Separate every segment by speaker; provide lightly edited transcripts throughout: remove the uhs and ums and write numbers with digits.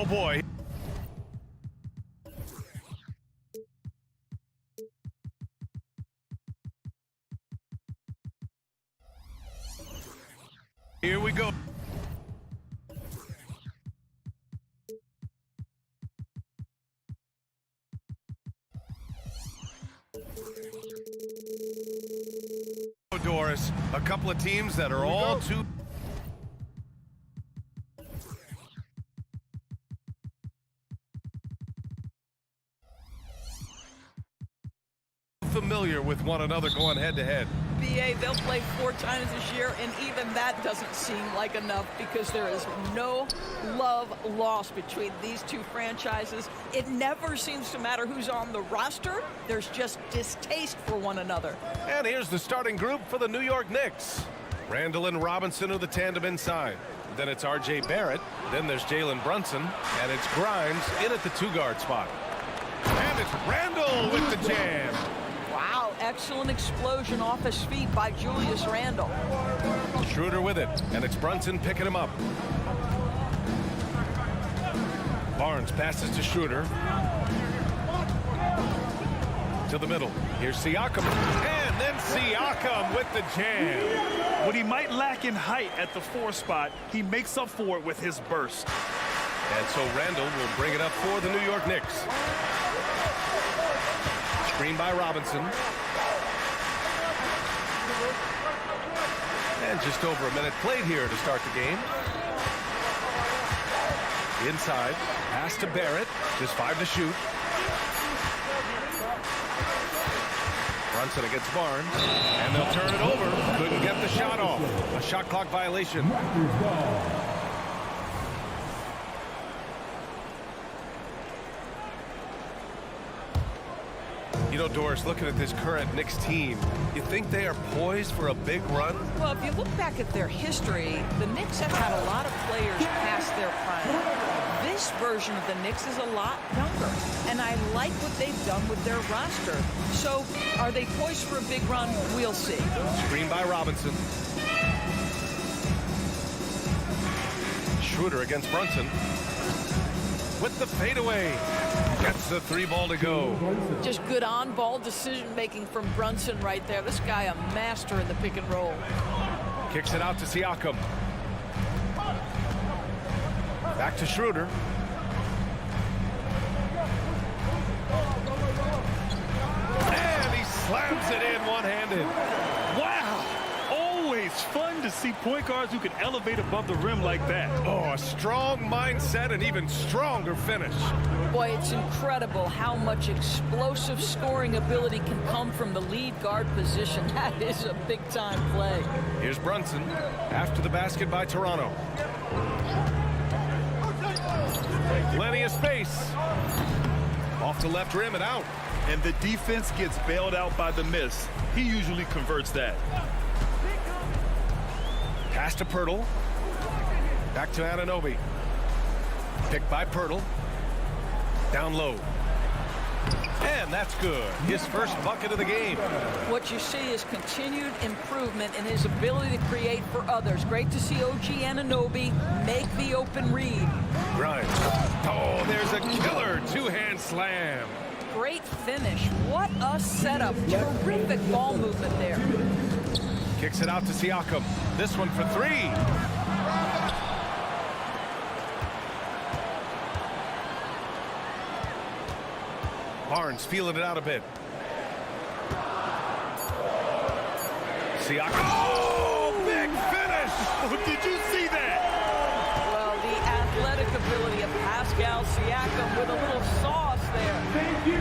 Speaker 1: Oh, boy. Here we go. Doris, a couple of teams that are all too familiar with one another going head-to-head.
Speaker 2: BA, they'll play 4 times this year, and even that doesn't seem like enough because there is no love lost between these two franchises. It never seems to matter who's on the roster. There's just distaste for one another.
Speaker 1: And here's the starting group for the New York Knicks. Randall and Robinson are the tandem inside. Then it's R.J. Barrett. Then there's Jalen Brunson. And it's Grimes in at the 2-guard spot. And it's Randall with the jam.
Speaker 2: Wow, excellent explosion off his feet by Julius Randle.
Speaker 1: Schroeder with it, and it's Brunson picking him up. Barnes passes to Schroeder. To the middle. Here's Siakam. And then Siakam with the jam.
Speaker 3: What he might lack in height at the 4 spot, he makes up for it with his burst.
Speaker 1: And so Randall will bring it up for the New York Knicks. Screen by Robinson. And just over a minute played here to start the game. Inside. Pass to Barrett. Just 5 to shoot. Brunson against Barnes. And they'll turn it over. Couldn't get the shot off. A shot clock violation. You know, Doris, looking at this current Knicks team, you think they are poised for a big run?
Speaker 2: Well, if you look back at their history, the Knicks have had a lot of players past their prime. This version of the Knicks is a lot younger, and I like what they've done with their roster. So, are they poised for a big run? We'll see.
Speaker 1: Screen by Robinson. Schroeder against Brunson. With the fadeaway. Gets the 3-ball to go.
Speaker 2: Just good on-ball decision-making from Brunson right there. This guy a master in the pick and roll.
Speaker 1: Kicks it out to Siakam. Back to Schroeder. And he slams it in one-handed.
Speaker 3: Wow! Always fun to see point guards who can elevate above the rim like that.
Speaker 1: Oh, a strong mindset and even stronger finish.
Speaker 2: Boy, it's incredible how much explosive scoring ability can come from the lead guard position. That is a big-time play.
Speaker 1: Here's Brunson after the basket by Toronto. Plenty of space. Off the left rim and out.
Speaker 3: And the defense gets bailed out by the miss. He usually converts that.
Speaker 1: Pass to Pirtle. Back to Anunoby. Picked by Pirtle. Down low. And that's good. His first bucket of the game.
Speaker 2: What you see is continued improvement in his ability to create for others. Great to see OG Anunoby make the open read.
Speaker 1: Grimes. Oh, there's a killer 2-hand slam.
Speaker 2: Great finish. What a setup. Terrific ball movement there.
Speaker 1: Kicks it out to Siakam. This one for 3. Barnes feeling it out a bit. Siakam. Oh, big finish!
Speaker 3: Did you see that?
Speaker 2: Well, the athletic ability of Pascal Siakam with a little sauce there.
Speaker 4: Thank you.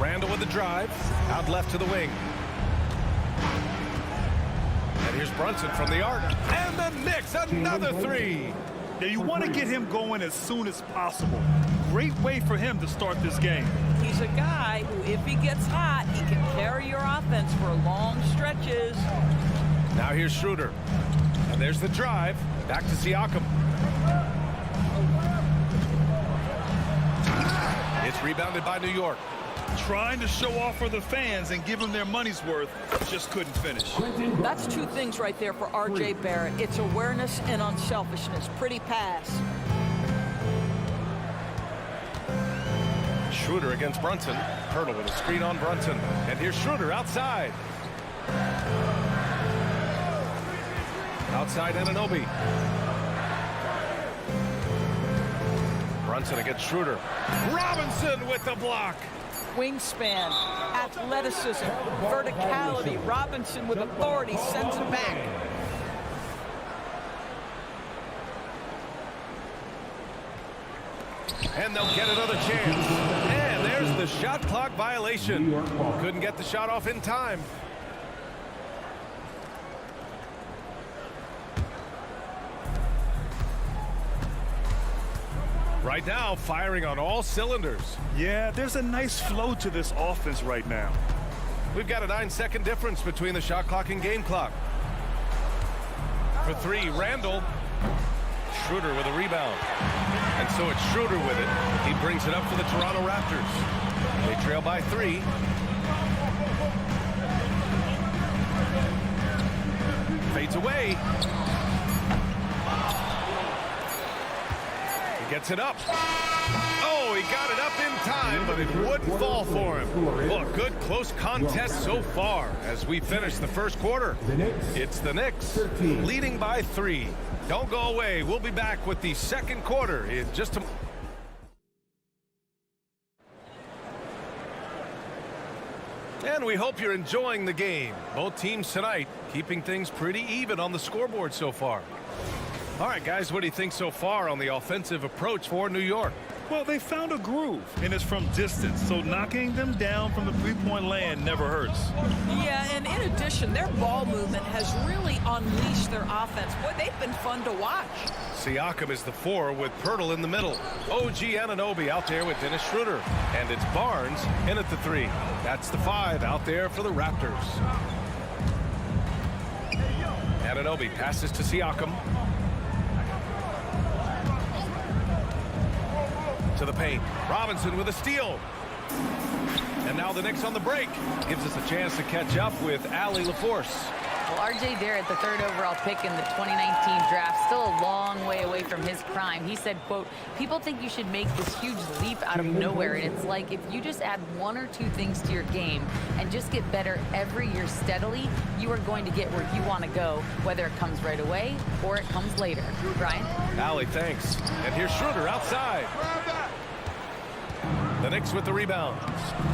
Speaker 1: Randall with the drive. Out left to the wing. And here's Brunson from the arc. And the Knicks, another 3.
Speaker 3: Now, you want to get him going as soon as possible. Great way for him to start this game.
Speaker 2: He's a guy who, if he gets hot, he can carry your offense for long stretches.
Speaker 1: Now here's Schroeder. And there's the drive. Back to Siakam. It's rebounded by New York.
Speaker 3: Trying to show off for the fans and give them their money's worth, just couldn't finish.
Speaker 2: That's two things right there for R.J. Barrett. It's awareness and unselfishness. Pretty pass.
Speaker 1: Schroeder against Brunson. Hurdle with a screen on Brunson. And here's Schroeder outside. Outside Anunoby. Brunson against Schroeder. Robinson with the block.
Speaker 2: Wingspan, athleticism, verticality. Robinson with authority sends it back.
Speaker 1: And they'll get another chance. And there's the shot clock violation. Couldn't get the shot off in time. Right now, firing on all cylinders.
Speaker 3: Yeah, there's a nice flow to this offense right now.
Speaker 1: We've got a 9-second difference between the shot clock and game clock. For three, Randall. Schroeder with a rebound. And so it's Schroeder with it. He brings it up for the Toronto Raptors. They trail by 3. Fades away. He gets it up. Oh, he got it up in time, but it wouldn't fall for him. Well, a good close contest so far as we finish the first quarter. It's the Knicks leading by 3. Don't go away. We'll be back with the second quarter in just a... And we hope you're enjoying the game. Both teams tonight keeping things pretty even on the scoreboard so far. All right, guys, what do you think so far on the offensive approach for New York?
Speaker 3: Well, they found a groove, and it's from distance, so knocking them down from the three-point land never hurts.
Speaker 2: Yeah, and in addition, their ball movement has really unleashed their offense. Boy, they've been fun to watch.
Speaker 1: Siakam is the 4 with Pirtle in the middle. OG Anunoby out there with Dennis Schroeder. And it's Barnes in at the 3. That's the 5 out there for the Raptors. Anunoby passes to Siakam. To the paint. Robinson with a steal. And now the Knicks on the break. Gives us a chance to catch up with Allie LaForce.
Speaker 4: Well, R.J. Barrett, the 3rd overall pick in the 2019 draft, still a long way away from his prime. He said, quote, people think you should make this huge leap out of nowhere. And it's like if you just add 1 or 2 things to your game and just get better every year steadily, you are going to get where you want to go, whether it comes right away or it comes later. Brian?
Speaker 1: Allie, thanks. And here's Schroeder outside. The Knicks with the rebound.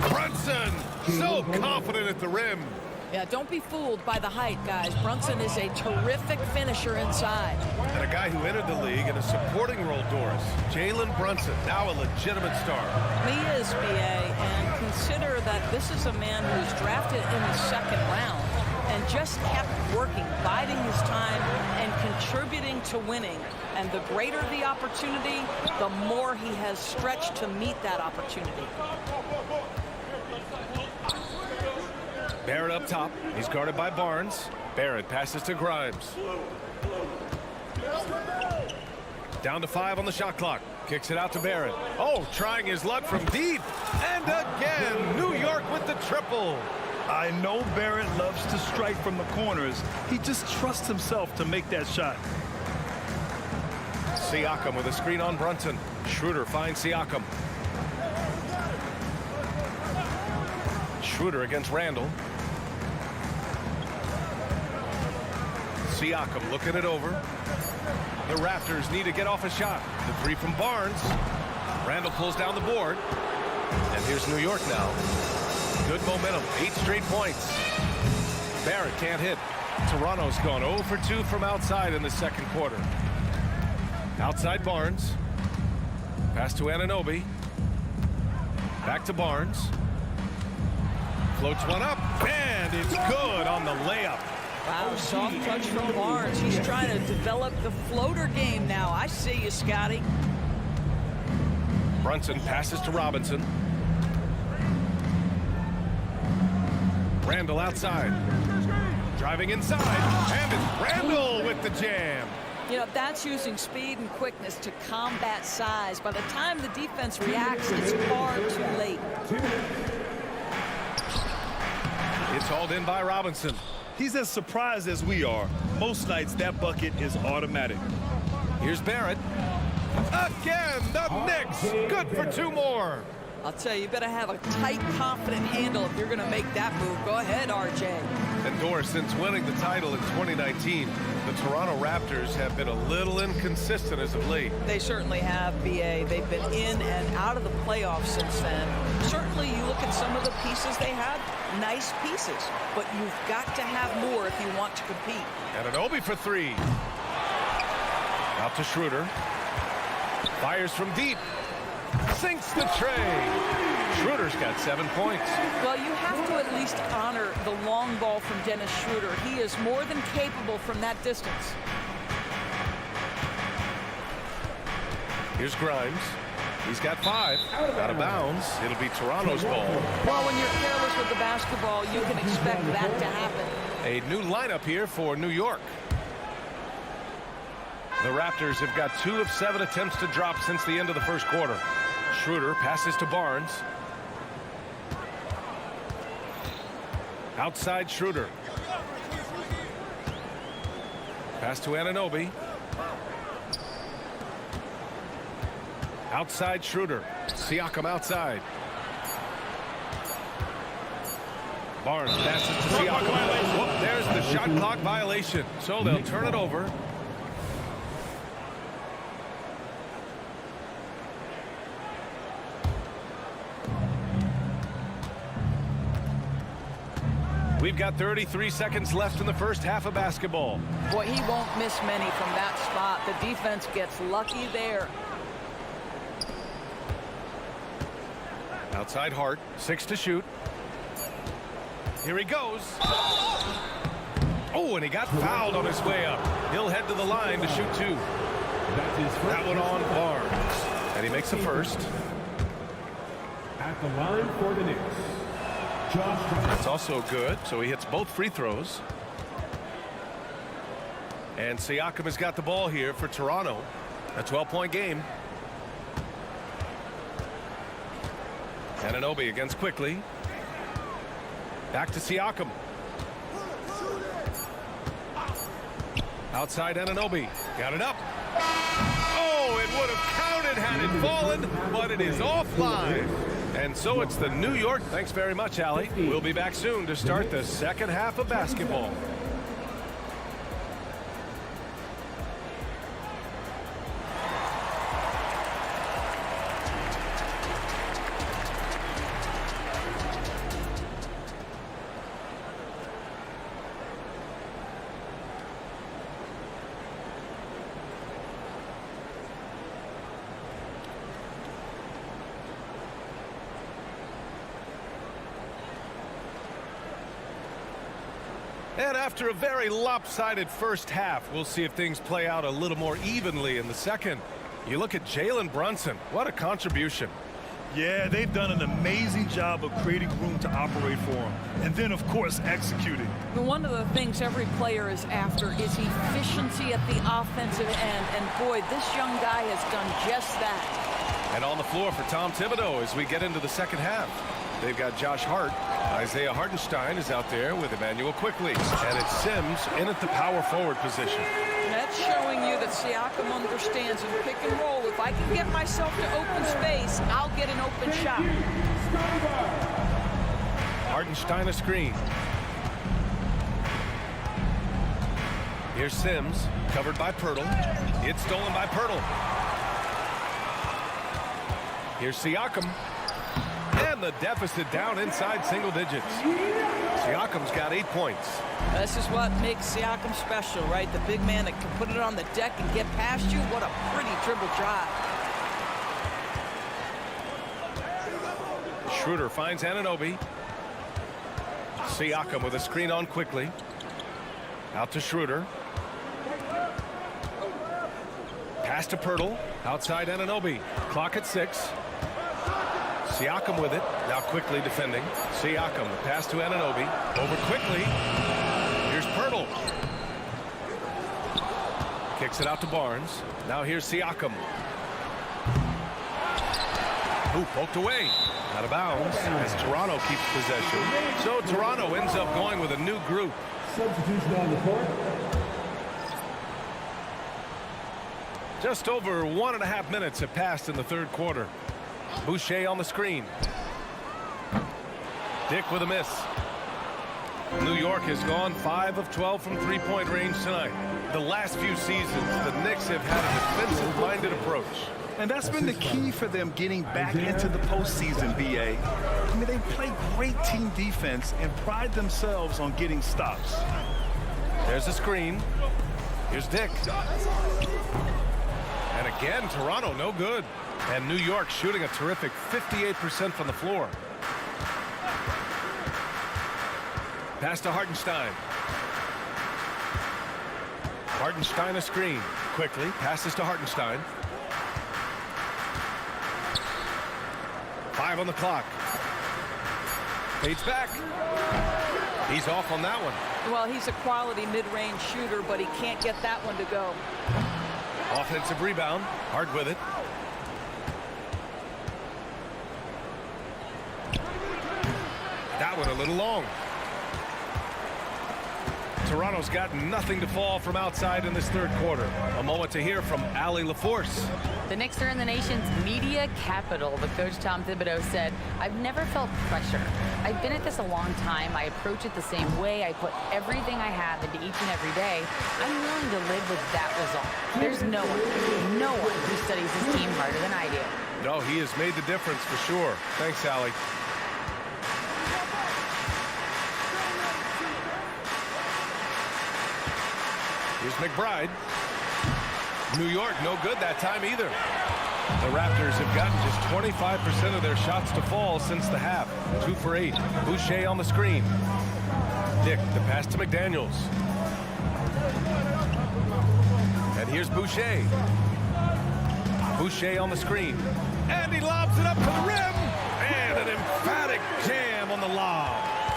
Speaker 1: Brunson, so confident at the rim.
Speaker 2: Yeah, don't be fooled by the height, guys. Brunson is a terrific finisher inside.
Speaker 1: And a guy who entered the league in a supporting role, Doris. Jalen Brunson, now a legitimate star.
Speaker 2: He is, B.A., and consider that this is a man who's drafted in the 2nd round and just kept working, biding his time, and contributing to winning. And the greater the opportunity, the more he has stretched to meet that opportunity.
Speaker 1: Barrett up top. He's guarded by Barnes. Barrett passes to Grimes. Down to 5 on the shot clock. Kicks it out to Barrett. Oh, trying his luck from deep. And again, New York with the triple.
Speaker 3: I know Barrett loves to strike from the corners. He just trusts himself to make that shot.
Speaker 1: Siakam with a screen on Brunson. Schroeder finds Siakam. Schroeder against Randall. Siakam looking it over. The Raptors need to get off a shot. The 3 from Barnes. Randall pulls down the board. And here's New York now. Good momentum. 8 straight points. Barrett can't hit. Toronto's gone 0 for 2 from outside in the second quarter. Outside Barnes. Pass to Anunoby. Back to Barnes. Floats one up. And it's good on the layup.
Speaker 2: Wow, soft touch from Barnes. He's trying to develop the floater game now. I see you, Scotty.
Speaker 1: Brunson passes to Robinson. Randall outside. Driving inside. And it's Randall with the jam.
Speaker 2: You know, that's using speed and quickness to combat size. By the time the defense reacts, it's far too late.
Speaker 1: It's hauled in by Robinson.
Speaker 3: He's as surprised as we are. Most nights, that bucket is automatic.
Speaker 1: Here's Barrett. Again, the Knicks. Good for 2 more.
Speaker 2: I'll tell you, you better have a tight, confident handle if you're going to make that move. Go ahead, RJ.
Speaker 1: And Doris, since winning the title in 2019, the Toronto Raptors have been a little inconsistent as of late.
Speaker 2: They certainly have, BA. They've been in and out of the playoffs since then. Certainly, you look at some of the pieces they have, nice pieces, but you've got to have more if you want to compete.
Speaker 1: And an Obi for 3. Out to Schroeder. Fires from deep. Sinks the tray. Schroeder's got 7 points.
Speaker 2: Well, you have to at least honor the long ball from Dennis Schroeder. He is more than capable from that distance.
Speaker 1: Here's Grimes. He's got 5. Out of bounds. It'll be Toronto's ball.
Speaker 2: Well, when you're careless with the basketball, you can expect that to happen.
Speaker 1: A new lineup here for New York. The Raptors have got 2 of 7 attempts to drop since the end of the first quarter. Schroeder passes to Barnes. Outside Schroeder. Pass to Anunoby. Outside Schroeder. Siakam outside. Barnes passes to Siakam. Whoop, there's the shot clock violation. So they'll turn it over. We've got 33 seconds left in the first half of basketball.
Speaker 2: Boy, he won't miss many from that spot. The defense gets lucky there.
Speaker 1: Outside Hart, 6 to shoot. Here he goes. Oh, and he got fouled on his way up. He'll head to the line to shoot 2. That one on Barnes. And he makes the first.
Speaker 5: At the line for the Knicks,
Speaker 1: That's also good, so he hits both free throws. And Siakam has got the ball here for Toronto. A 12-point game. Anunoby against quickly. Back to Siakam. Outside Anunoby. Got it up. Oh, it would have counted had it fallen, but it is offline. And so it's the New York. Thanks very much, Allie. We'll be back soon to start the second half of basketball. And after a very lopsided first half, we'll see if things play out a little more evenly in the second. You look at Jalen Brunson. What a contribution.
Speaker 3: Yeah, they've done an amazing job of creating room to operate for him. And then, of course, executing.
Speaker 2: One of the things every player is after is efficiency at the offensive end. And boy, this young guy has done just that.
Speaker 1: And on the floor for Tom Thibodeau as we get into the second half. They've got Josh Hart. Isaiah Hartenstein is out there with Emmanuel quickly. And it's Sims in at the power forward position.
Speaker 2: And that's showing you that Siakam understands in pick and roll. If I can get myself to open space, I'll get an open shot.
Speaker 1: Hartenstein a screen. Here's Sims, covered by Pirtle. It's stolen by Pirtle. Here's Siakam. And the deficit down inside single digits. Siakam's got 8 points.
Speaker 2: This is what makes Siakam special, right? The big man that can put it on the deck and get past you. What a pretty dribble drive.
Speaker 1: Schroeder finds Anunoby. Siakam with a screen on quickly. Out to Schroeder. Pass to Pirtle. Outside Anunoby. Clock at 6. Siakam with it. Now quickly defending. Siakam. Pass to Anunoby. Over quickly. Here's Pirtle. Kicks it out to Barnes. Now here's Siakam. Ooh, poked away. Out of bounds as Toronto keeps possession. So Toronto ends up going with a new group.
Speaker 5: Substitution on the court.
Speaker 1: Just over 1.5 minutes have passed in the third quarter. Boucher on the screen. Dick with a miss. New York has gone 5 of 12 from three-point range tonight. The last few seasons, the Knicks have had a defensive-minded approach.
Speaker 3: And that's been the key for them getting back into the postseason, B.A. I mean, they play great team defense and pride themselves on getting stops.
Speaker 1: There's a screen. Here's Dick. And again, Toronto no good. And New York shooting a terrific 58% from the floor. Pass to Hartenstein. Hartenstein a screen. Quickly passes to Hartenstein. 5 on the clock. Fades back. He's off on that one.
Speaker 2: Well, he's a quality mid-range shooter, but he can't get that one to go.
Speaker 1: Offensive rebound. Hard with it. That one a little long. Toronto's got nothing to fall from outside in this third quarter. A moment to hear from Allie LaForce.
Speaker 4: The Knicks are in the nation's media capital, but Coach Tom Thibodeau said, "I've never felt pressure. I've been at this a long time. I approach it the same way. I put everything I have into each and every day. I'm willing to live with that result. There's no one who studies his team harder than I do."
Speaker 1: No, he has made the difference for sure. Thanks, Allie. Here's McBride. New York no good that time either. The Raptors have gotten just 25% of their shots to fall since the half. 2 for 8. Boucher on the screen. Dick, the pass to McDaniels. And here's Boucher. Boucher on the screen. And he lobs it up to the rim. And an emphatic jam on the lob.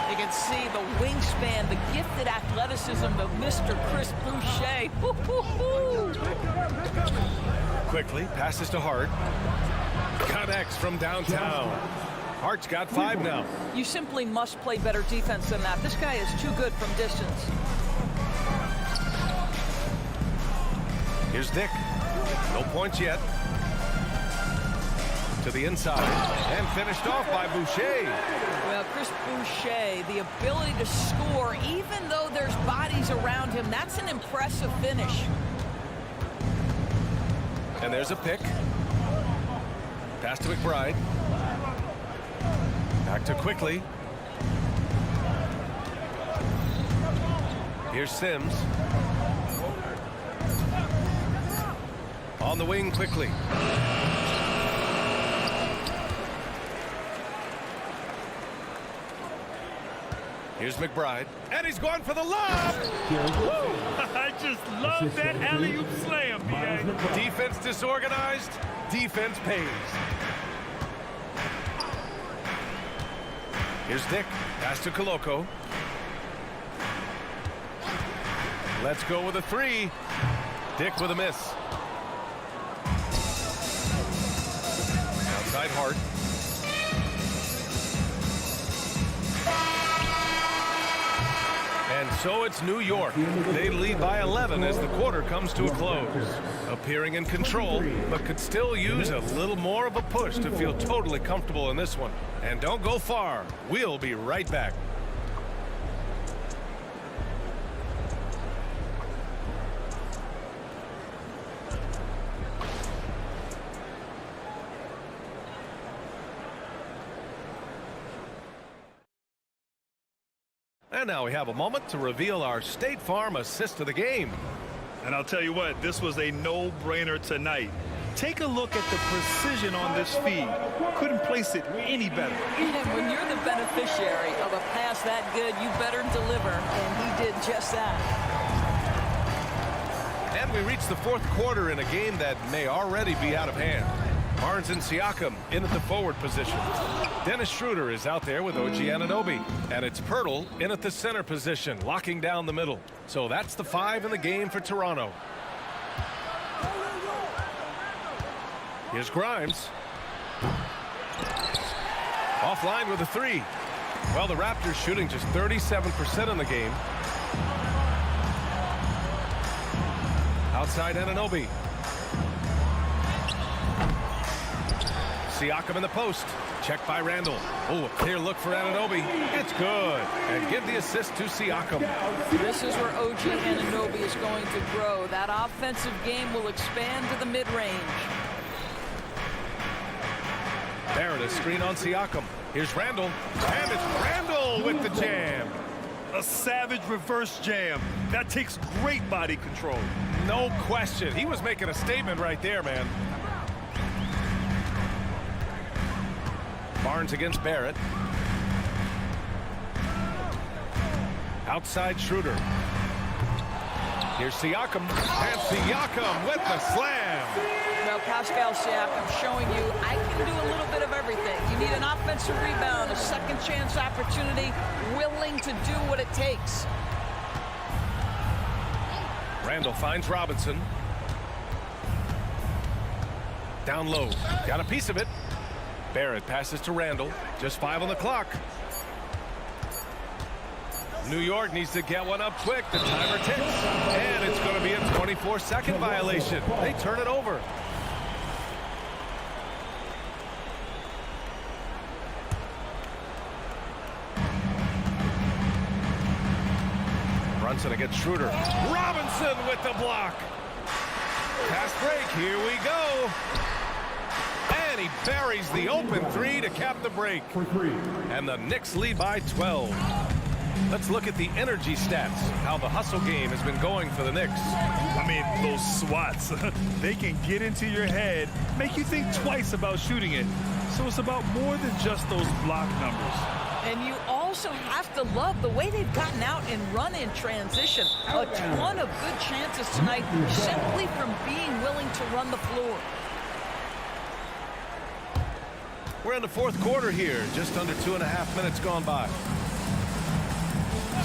Speaker 2: You can see the wingspan, the gifted athleticism of Mr. Chris Boucher.
Speaker 1: Quickly passes to Hart. Connects from downtown. Hart's got 5 now.
Speaker 2: You simply must play better defense than that. This guy is too good from distance.
Speaker 1: Here's Dick. No points yet. To the inside. And finished off by Boucher.
Speaker 2: Well, Chris Boucher, the ability to score, even though there's bodies around him, that's an impressive finish.
Speaker 1: And there's a pick. Pass to McBride. Back to Quickly. Here's Sims. On the wing Quickly. Here's McBride. And he's going for the lob.
Speaker 3: I just love that alley-oop slam, B.A.
Speaker 1: Defense disorganized. Defense pays. Here's Dick. Pass to Koloko. Let's go with a 3. Dick with a miss. Outside Hart. And so it's New York. They lead by 11 as the quarter comes to a close. Appearing in control, but could still use a little more of a push to feel totally comfortable in this one. And don't go far. We'll be right back. And now we have a moment to reveal our State Farm assist of the game.
Speaker 3: And I'll tell you what, this was a no-brainer tonight. Take a look at the precision on this feed. Couldn't place it any better.
Speaker 2: And when you're the beneficiary of a pass that good, you better deliver, and he did just that.
Speaker 1: And we reach the fourth quarter in a game that may already be out of hand. Barnes and Siakam in at the forward position. Dennis Schroeder is out there with OG Anunoby. And it's Pirtle in at the center position, locking down the middle. So that's the 5 in the game for Toronto. Here's Grimes. Offline with a three. Well, the Raptors shooting just 37% in the game. Outside Anunoby. Siakam in the post. Checked by Randall. Oh, a clear look for Anunoby. It's good. And give the assist to Siakam.
Speaker 2: This is where OG Anunoby is going to grow. That offensive game will expand to the mid-range.
Speaker 1: Barrett, a screen on Siakam. Here's Randall. And it's Randall with the jam.
Speaker 3: A savage reverse jam. That takes great body control.
Speaker 1: No question. He was making a statement right there, man. Barnes against Barrett. Outside Schroeder. Here's Siakam. And Siakam with the slam.
Speaker 2: Now Pascal Siakam showing you I can do a little bit of everything. You need an offensive rebound, a second chance opportunity, willing to do what it takes.
Speaker 1: Randall finds Robinson. Down low. Got a piece of it. Barrett passes to Randall. Just 5 on the clock. New York needs to get one up quick. The timer ticks. And it's going to be a 24-second violation. They turn it over. Brunson against Schroeder. Robinson with the block. Fast break. Here we go. And he buries the open three to cap the break. And the Knicks lead by 12. Let's look at the energy stats, how the hustle game has been going for the Knicks.
Speaker 3: I mean, those swats, they can get into your head, make you think twice about shooting it. So it's about more than just those block numbers.
Speaker 2: And you also have to love the way they've gotten out and run in transition. A ton of good chances tonight simply from being willing to run the floor.
Speaker 1: We're in the fourth quarter here, just under 2.5 minutes gone by.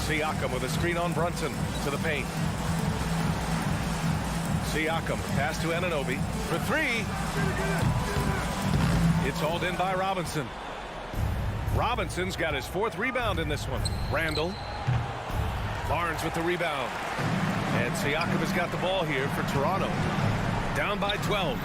Speaker 1: Siakam with a screen on Brunson to the paint. Siakam, pass to Anunoby for three. It's hauled in by Robinson. Robinson's got his 4th rebound in this one. Randall. Barnes with the rebound. And Siakam has got the ball here for Toronto. Down by 12.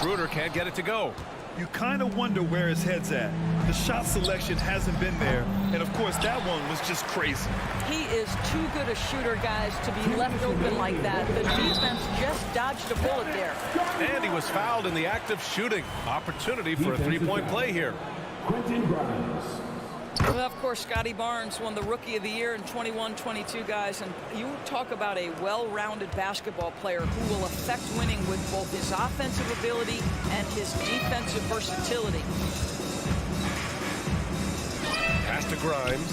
Speaker 1: Schroeder can't get it to go.
Speaker 3: You kind of wonder where his head's at. The shot selection hasn't been there. And, of course, that one was just crazy.
Speaker 2: He is too good a shooter, guys, to be left open like that. The defense just dodged a bullet there.
Speaker 1: And he was fouled in the act of shooting. Opportunity for a three-point play here.
Speaker 2: Well, of course, Scotty Barnes won the Rookie of the Year in 21-22, guys. And you talk about a well-rounded basketball player who will affect winning with both his offensive ability and his defensive versatility.
Speaker 1: Pass to Grimes.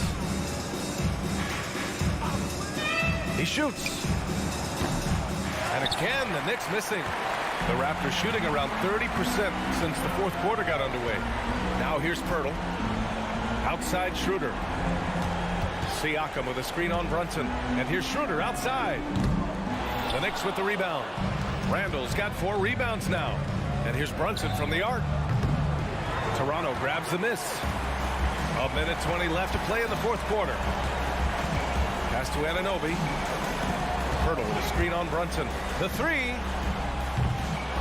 Speaker 1: He shoots. And again, the Knicks missing. The Raptors shooting around 30% since the fourth quarter got underway. Now here's Pirtle. Outside Schroeder. Siakam with a screen on Brunson. And here's Schroeder outside. The Knicks with the rebound. Randall's got 4 rebounds now. And here's Brunson from the arc. Toronto grabs the miss. 1:20 left to play in the fourth quarter. Pass to Anunoby. Pirtle with a screen on Brunson. The three.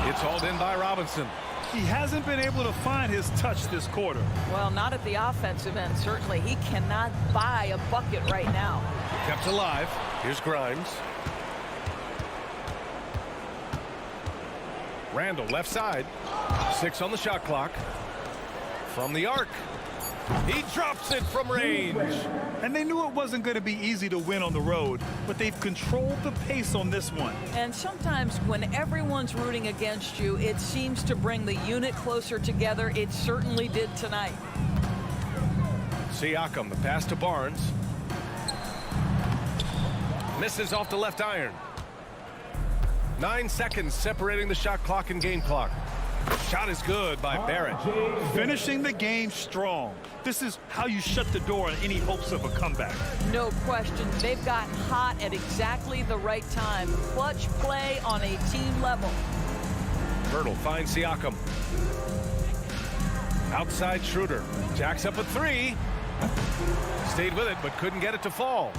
Speaker 1: It's hauled in by Robinson.
Speaker 3: He hasn't been able to find his touch this quarter.
Speaker 2: Well, not at the offensive end, certainly. He cannot buy a bucket right now.
Speaker 1: Kept alive. Here's Grimes. Randall left side. 6 on the shot clock. From the arc. He drops it from range.
Speaker 3: And they knew it wasn't going to be easy to win on the road, but they've controlled the pace on this one.
Speaker 2: And sometimes when everyone's rooting against you, it seems to bring the unit closer together. It certainly did tonight.
Speaker 1: Siakam, the pass to Barnes. Misses off the left iron. 9 seconds separating the shot clock and game clock. Shot is good by Barrett.
Speaker 3: Finishing the game strong. This is how you shut the door on any hopes of a comeback.
Speaker 2: No question. They've gotten hot at exactly the right time. Clutch play on a team level.
Speaker 1: Pirtle finds Siakam. Outside Schroeder. Jacks up a three. Stayed with it, but couldn't get it to fall.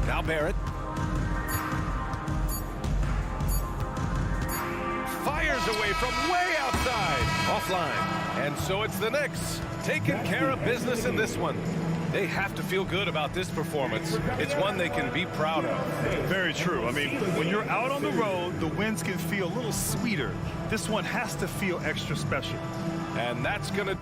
Speaker 1: Now Barrett. Fires away from way outside. Offline. And so it's the Knicks taking care of business in this one. They have to feel good about this performance. It's one they can be proud of.
Speaker 3: Very true. I mean, when you're out on the road, the wins can feel a little sweeter. This one has to feel extra special.
Speaker 1: And that's going to...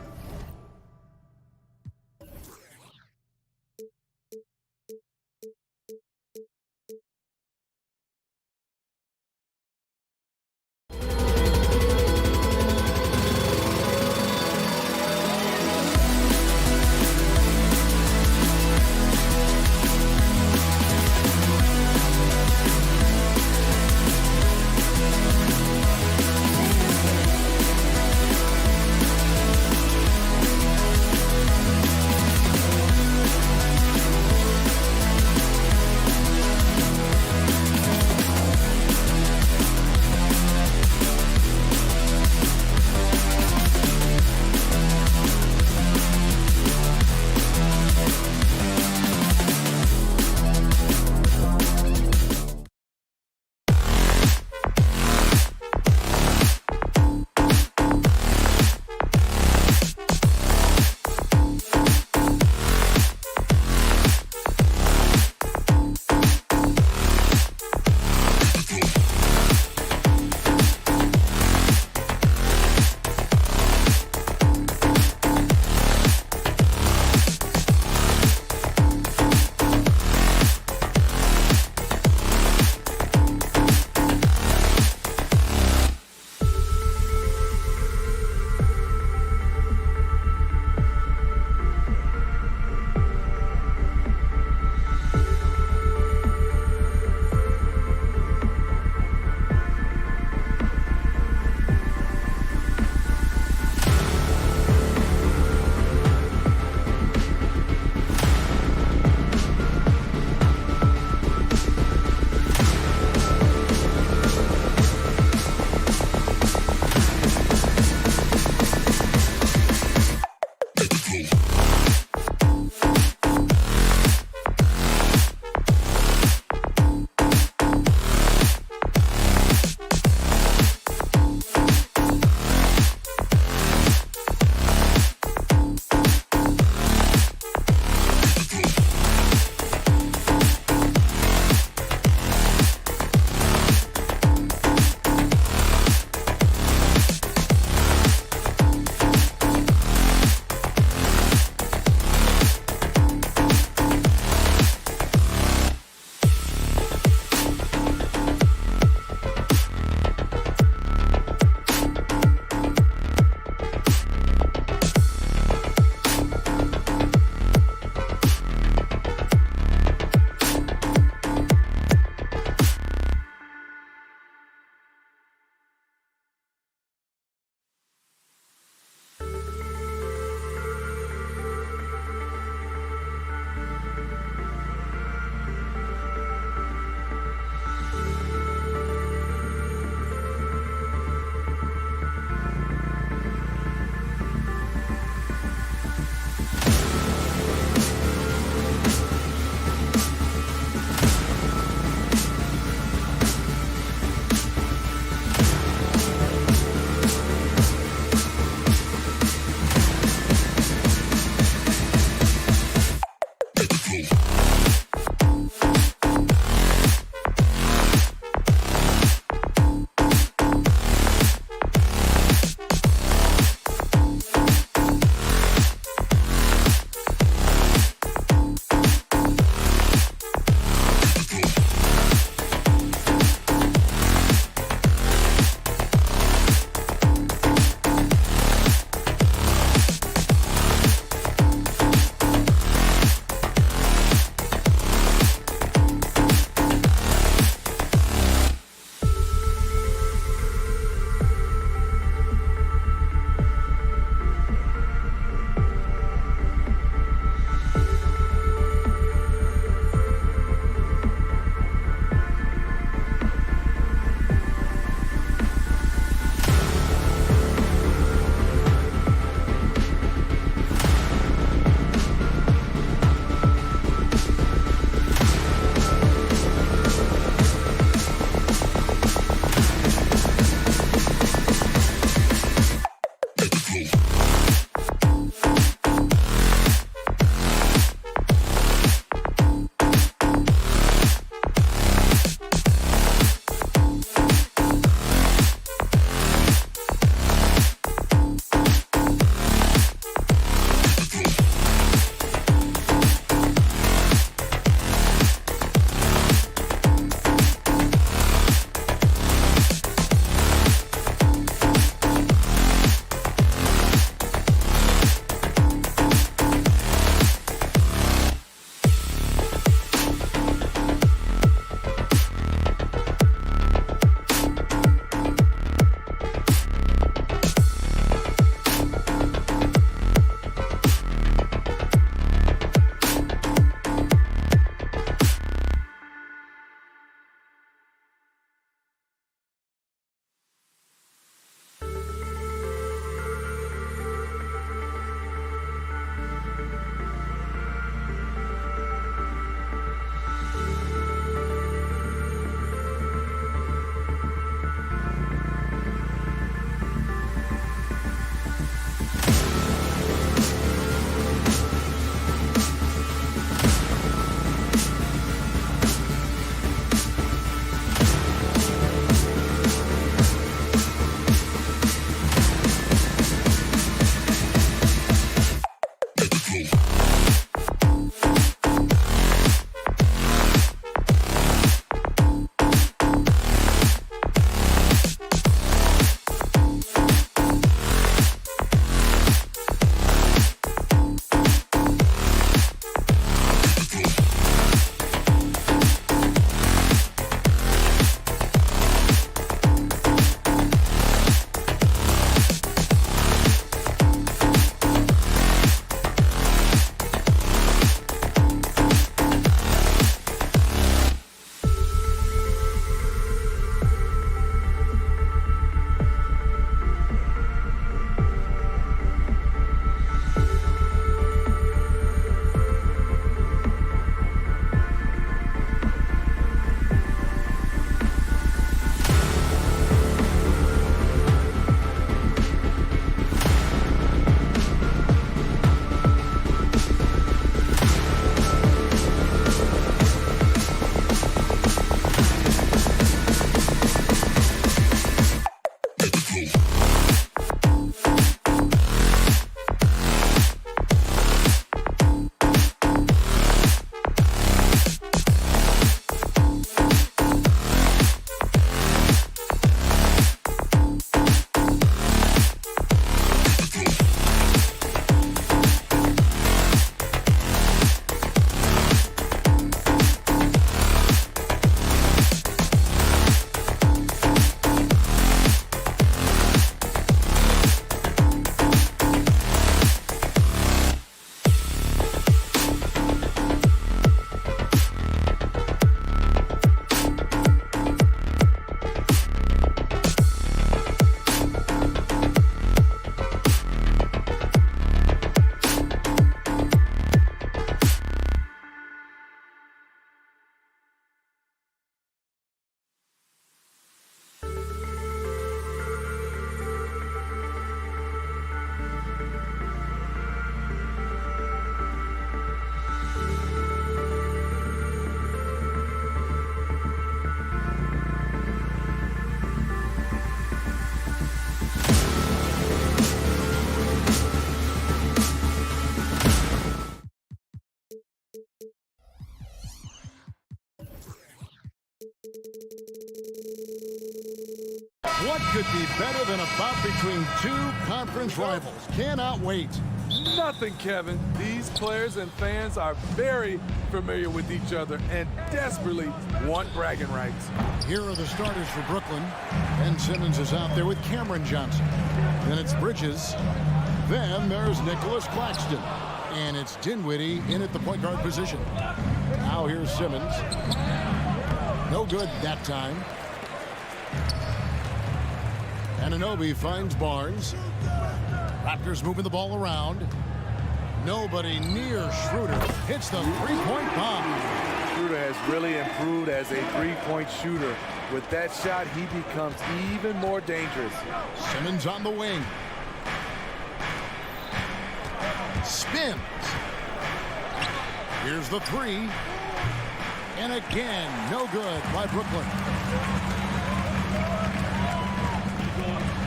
Speaker 6: could be better than a bout between two conference rivals. Cannot wait.
Speaker 7: Nothing, Kevin. These players and fans are very familiar with each other and desperately want bragging rights.
Speaker 6: Here are the starters for Brooklyn. Ben Simmons is out there with Cameron Johnson. Then it's Bridges. Then there's Nicholas Claxton. And it's Dinwiddie in at the point guard position. Now here's Simmons. No good that time. Anunoby finds Barnes. Raptors moving the ball around. Nobody near Schroeder. Hits the three-point bomb.
Speaker 7: Schroeder has really improved as a three-point shooter. With that shot, he becomes even more dangerous.
Speaker 6: Simmons on the wing. Spins. Here's the three. And again, no good by Brooklyn.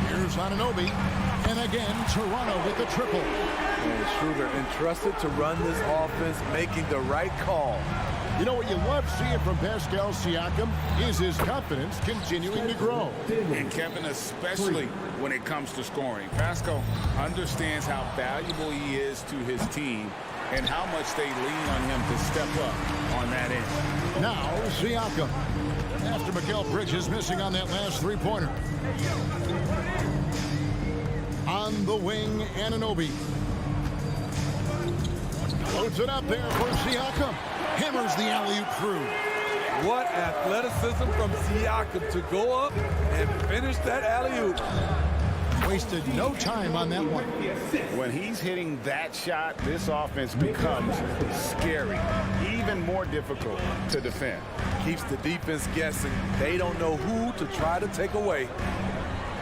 Speaker 6: Here's Anunoby. And again, Toronto with the triple.
Speaker 7: And Schroeder entrusted to run this offense, making the right call.
Speaker 6: You know what you love seeing from Pascal Siakam is his confidence continuing to grow.
Speaker 8: And Kevin, especially when it comes to scoring. Pascal understands how valuable he is to his team and how much they lean on him to step up on that end.
Speaker 6: Now, Siakam. After Mikal Bridges missing on that last three-pointer. On the wing, Anunoby. Loads it up there for Siakam. Hammers the alley-oop through.
Speaker 7: What athleticism from Siakam to go up and finish that alley-oop.
Speaker 6: Wasted no time on that one.
Speaker 8: When he's hitting that shot, this offense becomes scary, even more difficult to defend.
Speaker 7: Keeps the defense guessing. They don't know who to try to take away.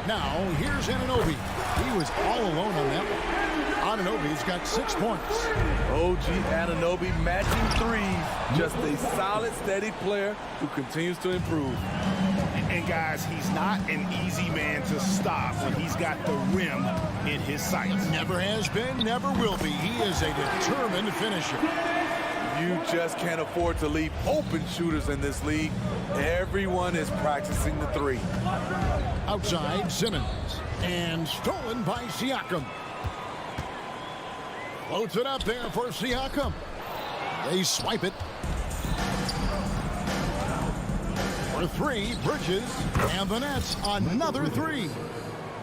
Speaker 6: Now, here's Anunoby. He was all alone on that one. Anunoby's got 6 points.
Speaker 7: OG Anunoby matching threes. Just a solid, steady player who continues to improve.
Speaker 8: And guys, he's not an easy man to stop when he's got the rim in his sights.
Speaker 6: Never has been, never will be. He is a determined finisher.
Speaker 7: You just can't afford to leave open shooters in this league. Everyone is practicing the three.
Speaker 6: Outside, Simmons. And stolen by Siakam. Floats it up there for Siakam. They swipe it. For three, Bridges. And the Nets, another three.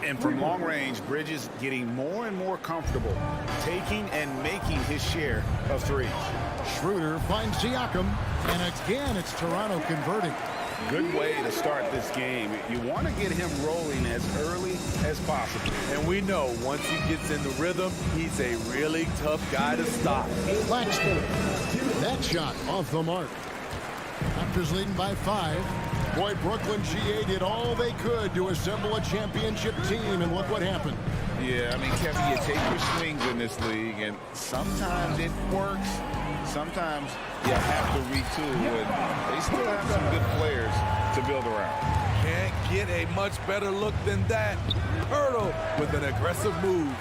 Speaker 8: And from long range, Bridges getting more and more comfortable taking and making his share of threes.
Speaker 6: Schroeder finds Siakam. And again, it's Toronto converting.
Speaker 8: Good way to start this game. You want to get him rolling as early as possible.
Speaker 7: And we know once he gets in the rhythm, he's a really tough guy to stop.
Speaker 6: Claxton. That shot off the mark. Raptors leading by 5. Boy, Brooklyn GA did all they could to assemble a championship team, and look what happened.
Speaker 8: Yeah, I mean, Kevin, you take your swings in this league, and sometimes it works. Sometimes you have to retool, and they still have some good players to build around.
Speaker 7: Can't get a much better look than that. Hurdle with an aggressive move.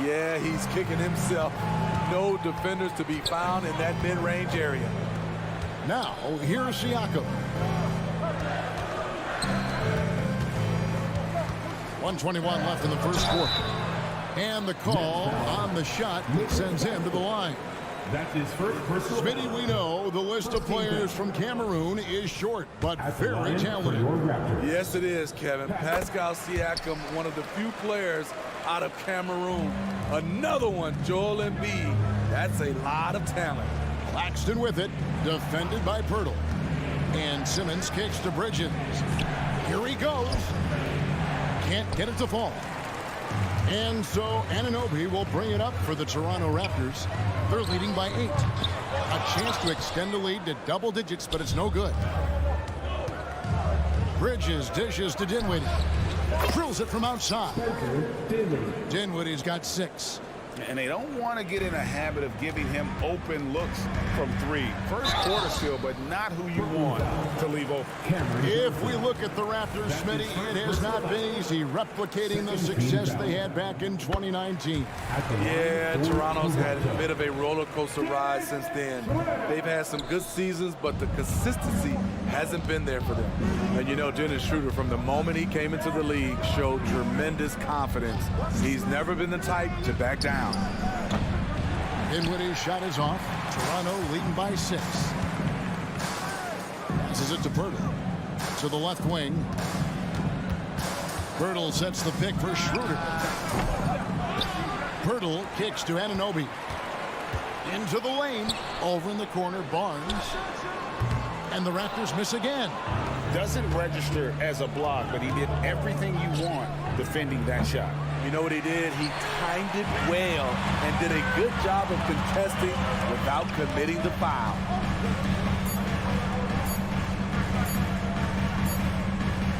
Speaker 7: Yeah, he's kicking himself. No defenders to be found in that mid-range area.
Speaker 6: Now, here's Siakam. 1:21 left in the first quarter. And the call on the shot sends him to the line.
Speaker 5: That's his first personal.
Speaker 6: Smitty, we know the list of players from Cameroon is short, but very talented.
Speaker 7: Yes, it is, Kevin. Pascal Siakam, one of the few players out of Cameroon. Another one, Joel Embiid. That's a lot of talent.
Speaker 6: Claxton with it, defended by Pirtle. And Simmons kicks to Bridges. Here he goes. Can't get it to fall. And so Anunoby will bring it up for the Toronto Raptors. They're leading by 8. A chance to extend the lead to double digits, but it's no good. Bridges dishes to Dinwiddie. Drills it from outside. Dinwiddie's got 6.
Speaker 8: And they don't want to get in a habit of giving him open looks from three. First quarter still, but not who you want to leave open.
Speaker 6: If we look at the Raptors, Smitty, it has not been easy replicating the success they had back in 2019.
Speaker 7: Yeah, Toronto's had a bit of a roller coaster ride since then. They've had some good seasons, but the consistency hasn't been there for them. And you know, Dennis Schroeder, from the moment he came into the league, showed tremendous confidence. He's never been the type to back down.
Speaker 6: Dinwiddie's shot is off. Toronto leading by 6. Passes it to Pirtle. To the left wing. Pirtle sets the pick for Schroeder. Pirtle kicks to Anunoby. Into the lane. Over in the corner, Barnes. And the Raptors miss again.
Speaker 8: Doesn't register as a block, but he did everything you want defending that shot.
Speaker 7: You know what he did? He timed it well and did a good job of contesting without committing the foul.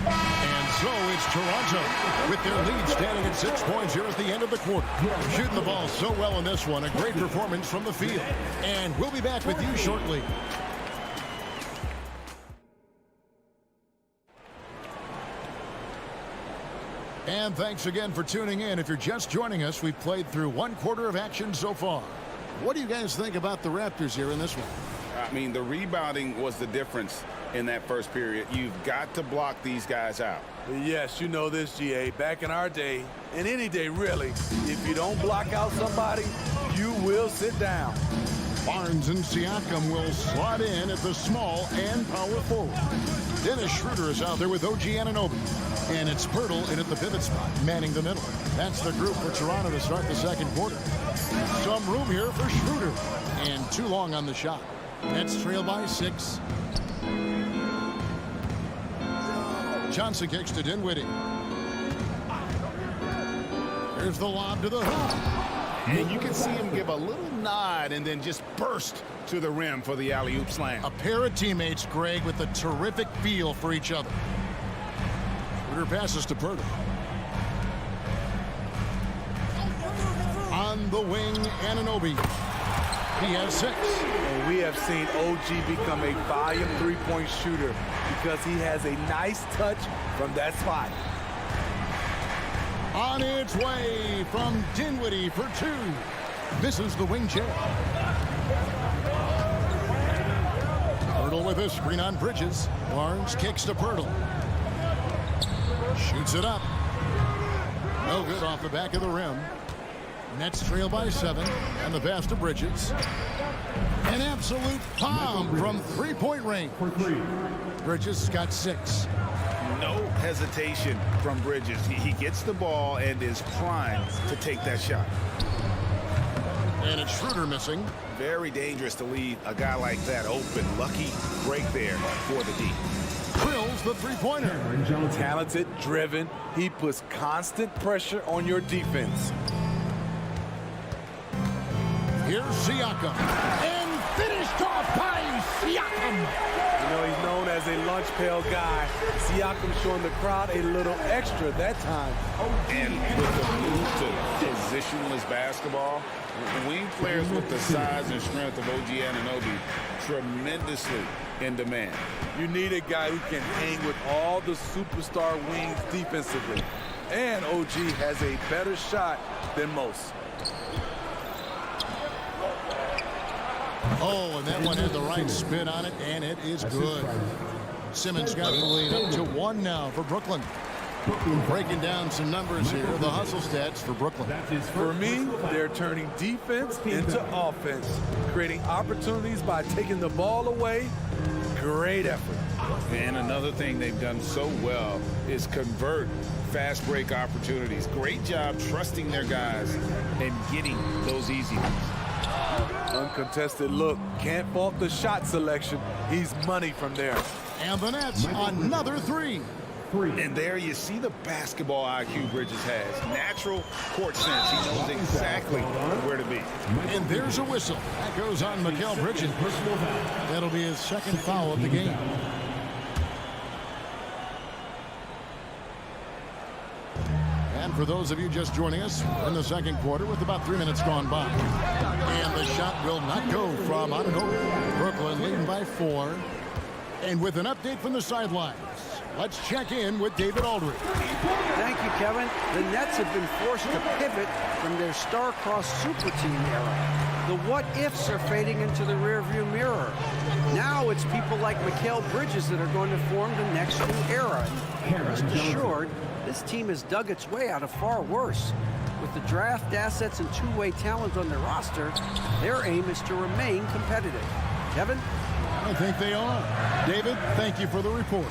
Speaker 6: And so it's Toronto with their lead standing at 6 points here at the end of the quarter. Shooting the ball so well in this one. A great performance from the field. And we'll be back with you shortly. And thanks again for tuning in. If you're just joining us, we've played through 1 quarter of action so far. What do you guys think about the Raptors here in this one?
Speaker 8: I mean, the rebounding was the difference in that first period. You've got to block these guys out.
Speaker 7: Yes, you know this, GA. Back in our day, and any day really, if you don't block out somebody, you will sit down.
Speaker 6: Barnes and Siakam will slot in at the small and power forward. Dennis Schroeder is out there with OG Anunoby. And it's Pirtle in at the pivot spot, manning the middle. That's the group for Toronto to start the second quarter. Some room here for Schroeder. And too long on the shot. Nets trail by 6. Johnson kicks to Dinwiddie. Here's the lob to the hoop.
Speaker 8: And you can see him give a little nod and then just burst to the rim for the alley-oop slam.
Speaker 6: A pair of teammates, Greg, with a terrific feel for each other. Schroeder passes to Pirtle. On the wing, Anunoby. He has 6.
Speaker 7: And we have seen OG become a volume three-point shooter because he has a nice touch from that spot.
Speaker 6: On its way from Dinwiddie for 2. Misses the wing chair. Pirtle with a screen on Bridges. Barnes kicks to Pirtle. Shoots it up. No good off the back of the rim. Nets trail by 7. And the pass to Bridges. An absolute bomb from three-point range. Bridges got 6.
Speaker 8: No hesitation from Bridges. He gets the ball and is primed to take that shot.
Speaker 6: And it's Schroeder missing.
Speaker 8: Very dangerous to leave a guy like that open. Lucky break there for the D.
Speaker 6: Drills the three-pointer.
Speaker 7: Talented, driven. He puts constant pressure on your defense.
Speaker 6: Here's Siakam. And finished off by Siakam.
Speaker 7: You know, he's known as a lunch pail guy. Siakam showing the crowd a little extra that time.
Speaker 8: And with the move to positionless basketball, wing players with the size and strength of OG Anunoby tremendously in demand.
Speaker 7: You need a guy who can hang with all the superstar wings defensively. And OG has a better shot than most.
Speaker 6: Oh, and that one had the right spin on it, and it is good. Simmons got the lead up to 1 now for Brooklyn. Breaking down some numbers here, the hustle stats for Brooklyn.
Speaker 7: For me, they're turning defense into offense, creating opportunities by taking the ball away. Great effort.
Speaker 8: And another thing they've done so well is convert fast break opportunities. Great job trusting their guys and getting those easy ones.
Speaker 7: Uncontested look. Can't fault the shot selection. He's money from there.
Speaker 6: And the Nets, another 3.
Speaker 8: And there you see the basketball IQ Bridges has. Natural court sense. He knows exactly where to be.
Speaker 6: And there's a whistle. That goes on Mikal Bridges. That'll be his second foul of the game. And for those of you just joining us, in the second quarter with about 3 minutes gone by. And the shot will not go from Anunoby. Brooklyn leading by 4. And with an update from the sidelines, let's check in with David Aldridge.
Speaker 9: Thank you, Kevin. The Nets have been forced to pivot from their star-crossed super team era. The what-ifs are fading into the rearview mirror. Now it's people like Mikal Bridges that are going to form the next new era. And rest assured, this team has dug its way out of far worse. With the draft assets and two-way talent on their roster, their aim is to remain competitive. Kevin?
Speaker 6: I think they are. David, thank you for the report.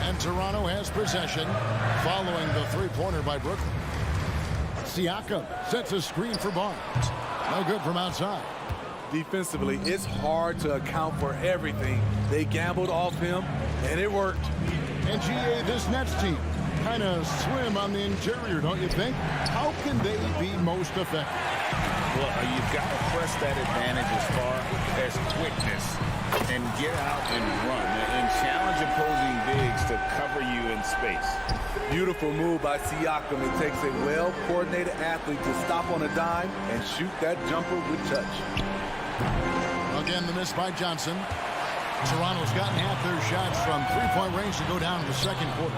Speaker 6: And Toronto has possession following the three-pointer by Brooklyn. Siakam sets a screen for Barnes. No good from outside.
Speaker 7: Defensively, it's hard to account for everything. They gambled off him, and it worked.
Speaker 6: And GA, this Nets team, kind of slim on the interior, don't you think? How can they be most effective?
Speaker 8: Well, you've got to press that advantage as far as quickness and get out and run and challenge opposing bigs to cover you in space.
Speaker 7: Beautiful move by Siakam. It takes a well-coordinated athlete to stop on a dime and shoot that jumper with touch.
Speaker 6: Again, the miss by Johnson. Toronto's gotten half their shots from three-point range to go down in the second quarter.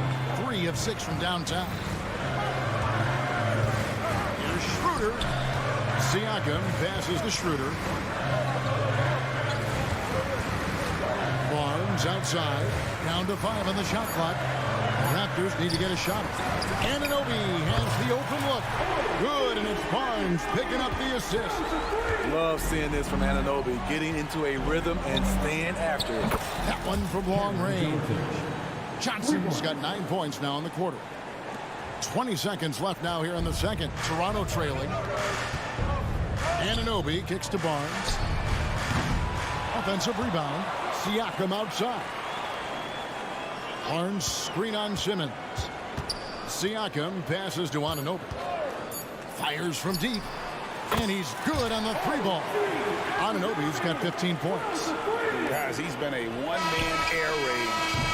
Speaker 6: 3 of 6 from downtown. Here's Schroeder. Siakam passes to Schroeder. Barnes outside. Down to 5 on the shot clock. The Raptors need to get a shot. Anunoby has the open look. Good, and it's Barnes picking up the assist.
Speaker 7: Love seeing this from Anunoby, getting into a rhythm and staying after it.
Speaker 6: That one from long range. Johnson's got 9 points now in the quarter. 20 seconds left now here in the second. Toronto trailing. Anunoby kicks to Barnes. Offensive rebound. Siakam outside. Barnes screen on Simmons. Siakam passes to Anunoby. Fires from deep. And he's good on the 3-ball. Anunoby's got 15 points.
Speaker 8: Guys, he's been a one-man air raid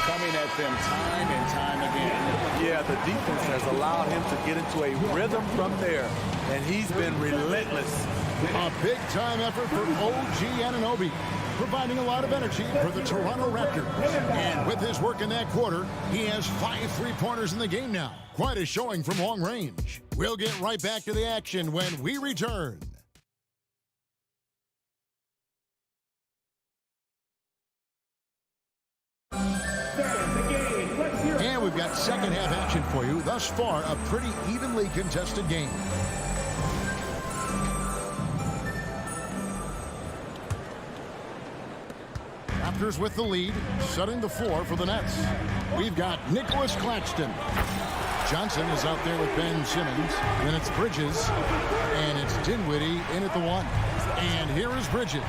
Speaker 8: coming at them time and time again.
Speaker 7: Yeah, the defense has allowed him to get into a rhythm from there, and he's been relentless.
Speaker 6: A big-time effort for OG Anunoby, providing a lot of energy for the Toronto Raptors. And with his work in that quarter, he has 5 three-pointers in the game now. Quite a showing from long range. We'll get right back to the action when we return. And we've got second half action for you. Thus far, a pretty evenly contested game. Raptors with the lead, setting the floor for the Nets. We've got Nicholas Claxton. Johnson is out there with Ben Simmons. Then it's Bridges. And it's Dinwiddie in at the 1. And here is Bridges.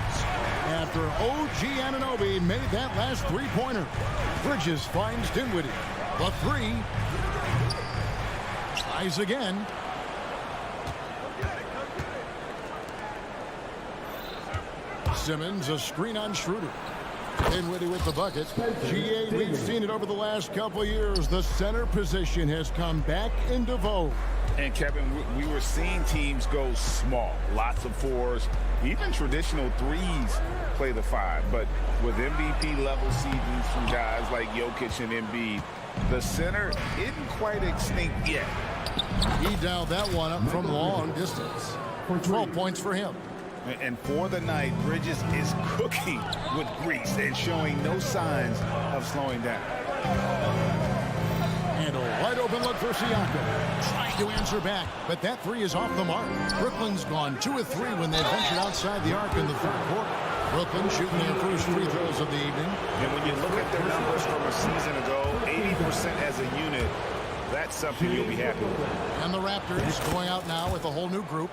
Speaker 6: After OG Anunoby made that last three-pointer, Bridges finds Dinwiddie. The 3. Tries again. Simmons, a screen on Schroeder. Dinwiddie with the bucket. GA, we've seen it over the last couple of years. The center position has come back into vogue.
Speaker 8: And Kevin, we were seeing teams go small, lots of 4s, even traditional 3s play the 5. But with MVP level seasons from guys like Jokic and Embiid, the center isn't quite extinct yet.
Speaker 6: He dialed that one up from long distance. 12 points for him.
Speaker 8: And for the night, Bridges is cooking with grease and showing no signs of slowing down.
Speaker 6: And a wide open look for Siakam. Trying to answer back, but that 3 is off the mark. Brooklyn's gone 2 of 3 when they ventured outside the arc in the third quarter. Brooklyn shooting their first free throws of the evening.
Speaker 8: And when you look at their numbers from a season ago, 80% as a unit, that's something you'll be happy with.
Speaker 6: And the Raptors going out now with a whole new group.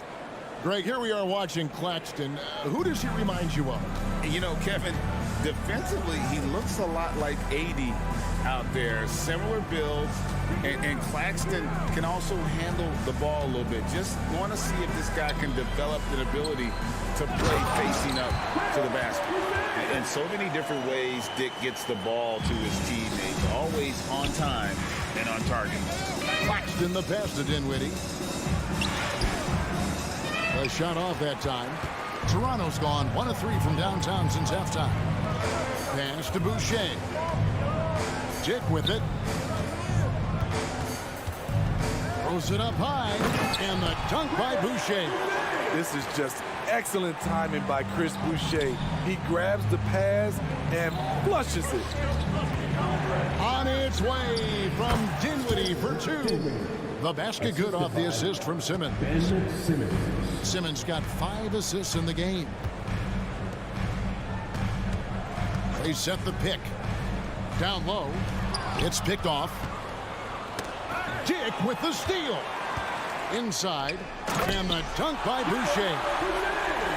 Speaker 6: Greg, here we are watching Claxton. Who does he remind you of?
Speaker 8: You know, Kevin, defensively, he looks a lot like AD out there. Similar builds, and Claxton can also handle the ball a little bit. Just want to see if this guy can develop an ability to play facing up to the basket. In so many different ways, Dick gets the ball to his teammates, always on time and on target.
Speaker 6: Claxton the pass to Dinwiddie. A shot off that time. Toronto's gone 1 of 3 from downtown since halftime. Pass to Boucher. Dick with it. Throws it up high. And the dunk by Boucher.
Speaker 7: This is just excellent timing by Chris Boucher. He grabs the pass and flushes it.
Speaker 6: On its way from Dinwiddie for 2. The basket good off the assist from Simmons. Simmons got 5 assists in the game. They set the pick. Down low. It's picked off. Dick with the steal. Inside. And the dunk by Boucher.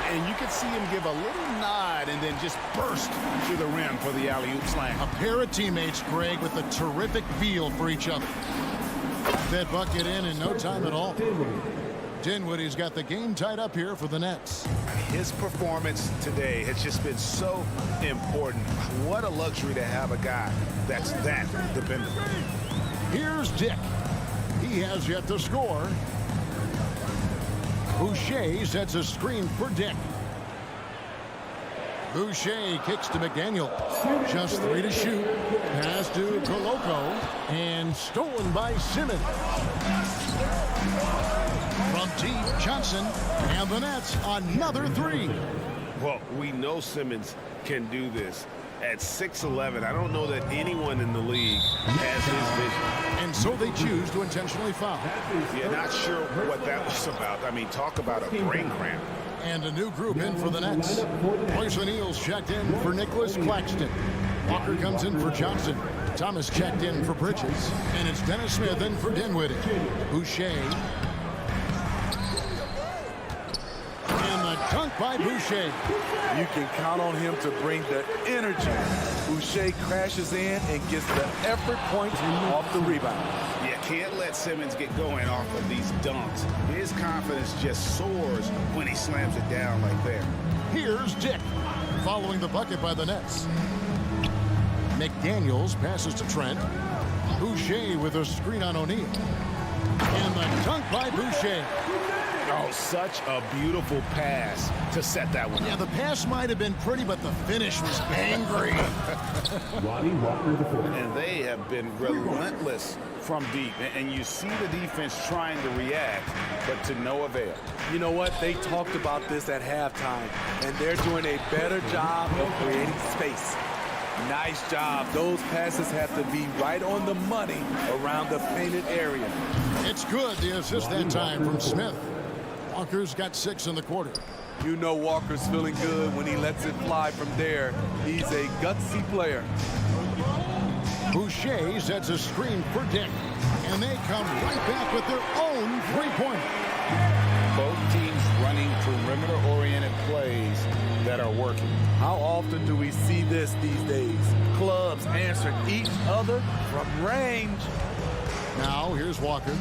Speaker 8: And you could see him give a little nod and then just burst to the rim for the alley-oop slam.
Speaker 6: A pair of teammates, Greg, with a terrific feel for each other. That bucket in no time at all. Dinwiddie's got the game tied up here for the Nets.
Speaker 8: His performance today has just been so important. What a luxury to have a guy that's that dependable.
Speaker 6: Here's Dick. He has yet to score. Boucher sets a screen for Dick. Boucher kicks to McDaniel. Just 3 to shoot. Pass to Koloko. And stolen by Simmons. From deep, Johnson. And the Nets, another 3.
Speaker 10: Well, we know Simmons can do this. At 6'11", I don't know that anyone in the league has his vision.
Speaker 6: And so they choose to intentionally foul.
Speaker 10: Yeah, not sure what that was about. I mean, talk about a brain cramp.
Speaker 6: And a new group in for the Nets. Royce O'Neal's checked in for Nicholas Claxton. Walker comes in for Johnson. Thomas checked in for Bridges. And it's Dennis Smith in for Dinwiddie. Boucher. And the dunk by Boucher.
Speaker 7: You can count on him to bring the energy. Boucher crashes in and gets the effort points off the rebound.
Speaker 8: You can't let Simmons get going off of these dunks. His confidence just soars when he slams it down like that.
Speaker 6: Here's Dick, following the bucket by the Nets. McDaniels passes to Trent. Boucher with a screen on O'Neal. And the dunk by Boucher.
Speaker 10: Oh, such a beautiful pass to set that one up.
Speaker 6: Yeah, the pass might have been pretty, but the finish was angry.
Speaker 8: And they have been relentless from deep. And you see the defense trying to react, but to no avail.
Speaker 7: You know what? They talked about this at halftime, and they're doing a better job of creating space. Nice job. Those passes have to be right on the money around the painted area.
Speaker 6: It's good, the assist that time from Smith. Walker's got 6 in the quarter.
Speaker 7: You know Walker's feeling good when he lets it fly from there. He's a gutsy player.
Speaker 6: Boucher sets a screen for Dick. And they come right back with their own 3-pointer.
Speaker 8: Both teams running perimeter-oriented plays that are working.
Speaker 7: How often do we see this these days? Clubs answering each other from range.
Speaker 6: Now, here's Walker.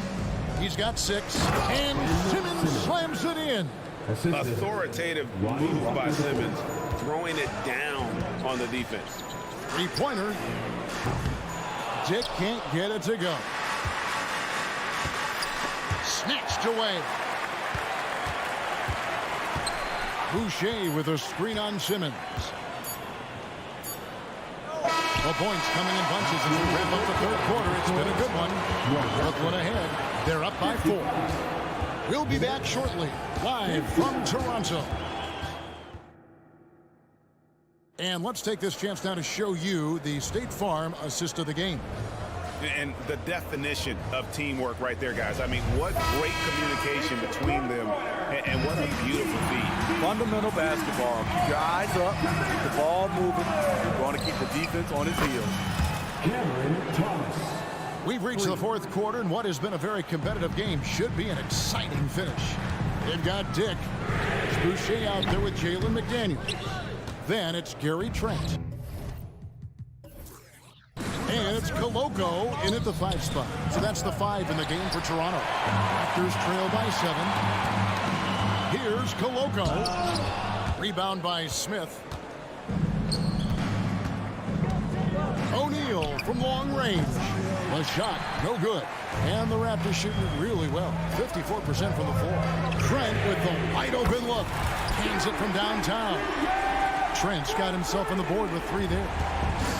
Speaker 6: He's got 6. And Simmons slams it in.
Speaker 10: Authoritative move by Simmons, throwing it down on the defense.
Speaker 6: 3-pointer. Dick can't get it to go. Snatched away. Boucher with a screen on Simmons. The points coming in bunches as we wrap up the third quarter. It's been a good one. Brooklyn ahead. They're up by 4. We'll be back shortly, live from Toronto. And let's take this chance now to show you the State Farm assist of the game.
Speaker 10: And the definition of teamwork right there, guys. I mean, what great communication between them, and what a beautiful feat.
Speaker 7: Fundamental basketball. Keep your eyes up, keep the ball moving. You're going to keep the defense on its heels.
Speaker 5: Cameron Thomas.
Speaker 6: We've reached the fourth quarter, and what has been a very competitive game should be an exciting finish. They've got Dick. It's Boucher out there with Jalen McDaniels. Then it's Gary Trent. And it's Koloko in at the 5 spot. So that's the 5 in the game for Toronto. Raptors trail by 7. Here's Koloko. Rebound by Smith. O'Neal from long range. The shot, no good. And the Raptors shooting it really well. 54% from the floor. Trent with the wide open look. Hangs it from downtown. Trent's got himself on the board with 3 there.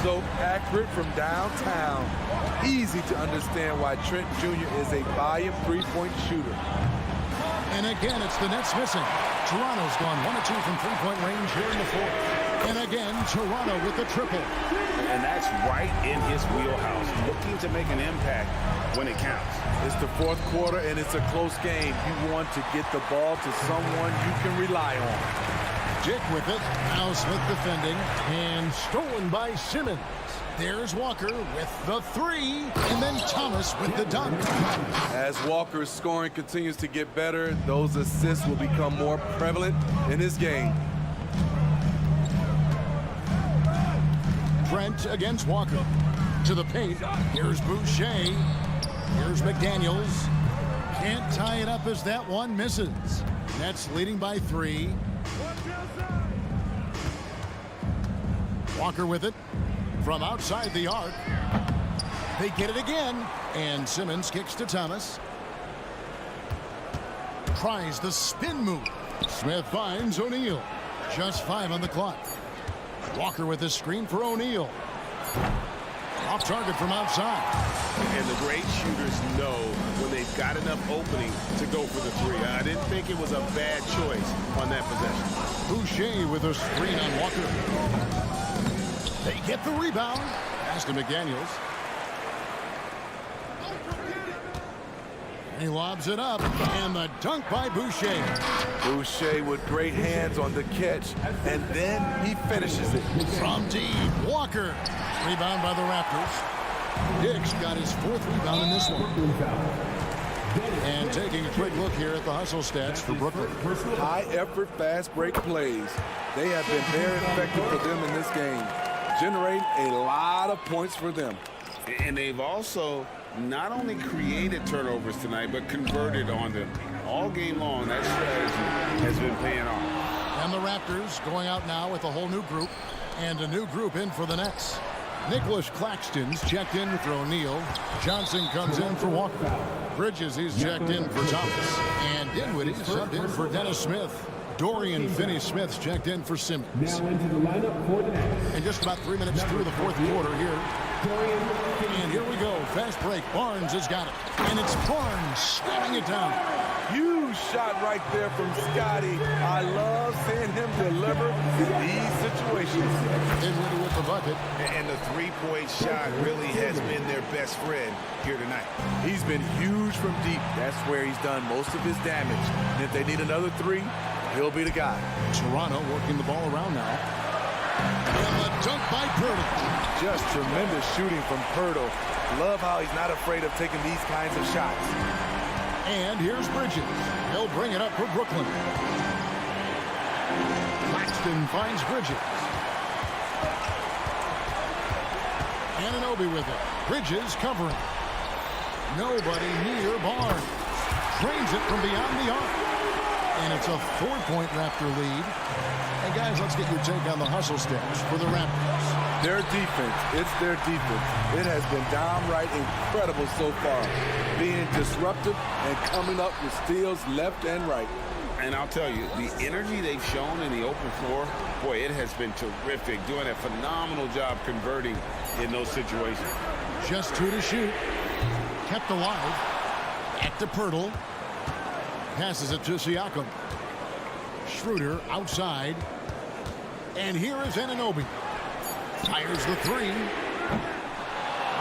Speaker 7: So accurate from downtown. Easy to understand why Trent Jr. is a volume three-point shooter.
Speaker 6: And again, it's the Nets missing. Toronto's gone 1 of 2 from three-point range here in the fourth. And again, Toronto with the triple.
Speaker 10: And that's right in his wheelhouse, looking to make an impact when it counts.
Speaker 7: It's the fourth quarter, and it's a close game. You want to get the ball to someone you can rely on.
Speaker 6: Dick with it. Now Smith defending. And stolen by Simmons. There's Walker with the 3. And then Thomas with the dunk.
Speaker 7: As Walker's scoring continues to get better, those assists will become more prevalent in his game.
Speaker 6: Trent against Walker. To the paint. Here's Boucher. Here's McDaniels. Can't tie it up as that one misses. Nets leading by 3. Walker with it. From outside the arc. They get it again. And Simmons kicks to Thomas. Tries the spin move. Smith finds O'Neal. Just 5 on the clock. Walker with the screen for O'Neal. Off target from outside.
Speaker 10: And the great shooters know when they've got enough opening to go for the 3. I didn't think it was a bad choice on that possession.
Speaker 6: Boucher with a screen on Walker. They get the rebound. Pass to McDaniels. He lobs it up. And the dunk by Boucher.
Speaker 7: Boucher with great hands on the catch, and then he finishes it.
Speaker 6: From deep, Walker. Rebound by the Raptors. Hicks got his 4th rebound in this one. And taking a quick look here at the hustle stats for Brooklyn.
Speaker 7: High-effort, fast break plays. They have been very effective for them in this game, generating a lot of points for them.
Speaker 8: And they've also not only created turnovers tonight, but converted on them. All game long, that strategy has been paying off.
Speaker 6: And the Raptors going out now with a whole new group. And a new group in for the Nets. Nicholas Claxton's checked in for O'Neal. Johnson comes in for Walker. Bridges, he's checked in for Thomas. And Dinwiddie's subbed in for Dennis Smith. Dorian Finney-Smith's checked in for Simmons.
Speaker 5: Now into the lineup for the Nets.
Speaker 6: And just about 3 minutes through the fourth quarter here. And here we go. Fast break. Barnes has got it. And it's Barnes slamming it down.
Speaker 7: Huge shot right there from Scotty. I love seeing him deliver in these situations.
Speaker 6: Dinwiddie with the bucket.
Speaker 10: And the 3-point shot really has been their best friend here tonight.
Speaker 7: He's been huge from deep. That's where he's done most of his damage. And if they need another 3, he'll be the guy.
Speaker 6: Toronto working the ball around now. And the dunk by Pirtle.
Speaker 7: Just tremendous shooting from Pirtle. Love how he's not afraid of taking these kinds of shots.
Speaker 6: And here's Bridges. He'll bring it up for Brooklyn. Claxton finds Bridges. Anunoby with it. Bridges covering. Nobody near Barnes. Trains it from beyond the arc. And it's a 4-point Raptor lead. And guys, let's get your take on the hustle stats for the Raptors.
Speaker 7: Their defense, it's their defense. It has been downright incredible so far. Being disruptive and coming up with steals left and right.
Speaker 8: And I'll tell you, the energy they've shown in the open floor, boy, it has been terrific. Doing a phenomenal job converting in those situations.
Speaker 6: Just 2 to shoot. Kept alive. At the Pirtle. Passes it to Siakam. Schroeder outside. And here is Anunoby. Fires the 3.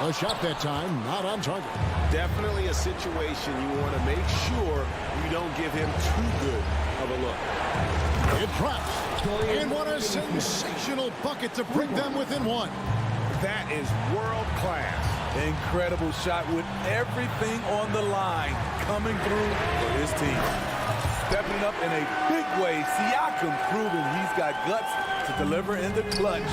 Speaker 6: A shot that time, not on target.
Speaker 10: Definitely a situation you want to make sure you don't give him too good of a look.
Speaker 6: It drops. And what a sensational bucket to bring them within 1.
Speaker 10: That is world class.
Speaker 7: Incredible shot with everything on the line coming through for his team. Stepping up in a big way, Siakam proving he's got guts to deliver in the clutch.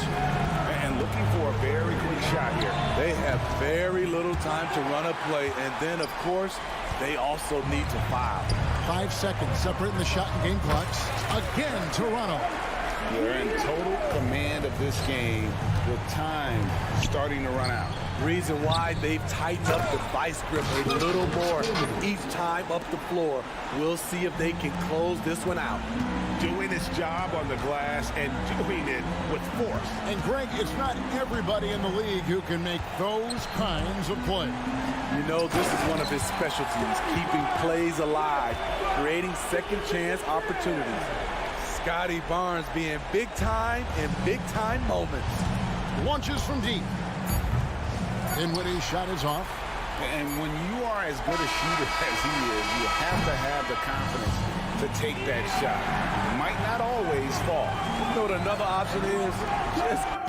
Speaker 10: And looking for a very quick shot here.
Speaker 7: They have very little time to run a play, and then, of course, they also need to foul.
Speaker 6: 5 seconds separating the shot and game clocks. Again, Toronto.
Speaker 8: They're in total command of this game with time starting to run out.
Speaker 7: Reason why they've tightened up the vice grip a little more each time up the floor. We'll see if they can close this one out.
Speaker 10: Doing his job on the glass and doing it with force.
Speaker 6: And Greg, it's not everybody in the league who can make those kinds of plays.
Speaker 7: You know, this is one of his specialties, keeping plays alive, creating second chance opportunities. Scotty Barnes being big time in big time moments.
Speaker 6: Launches from deep. Dinwiddie's shot is off.
Speaker 8: And when you are as good a shooter as he is, you have to have the confidence to take that shot. It might not always fall.
Speaker 7: You know what another option is? Just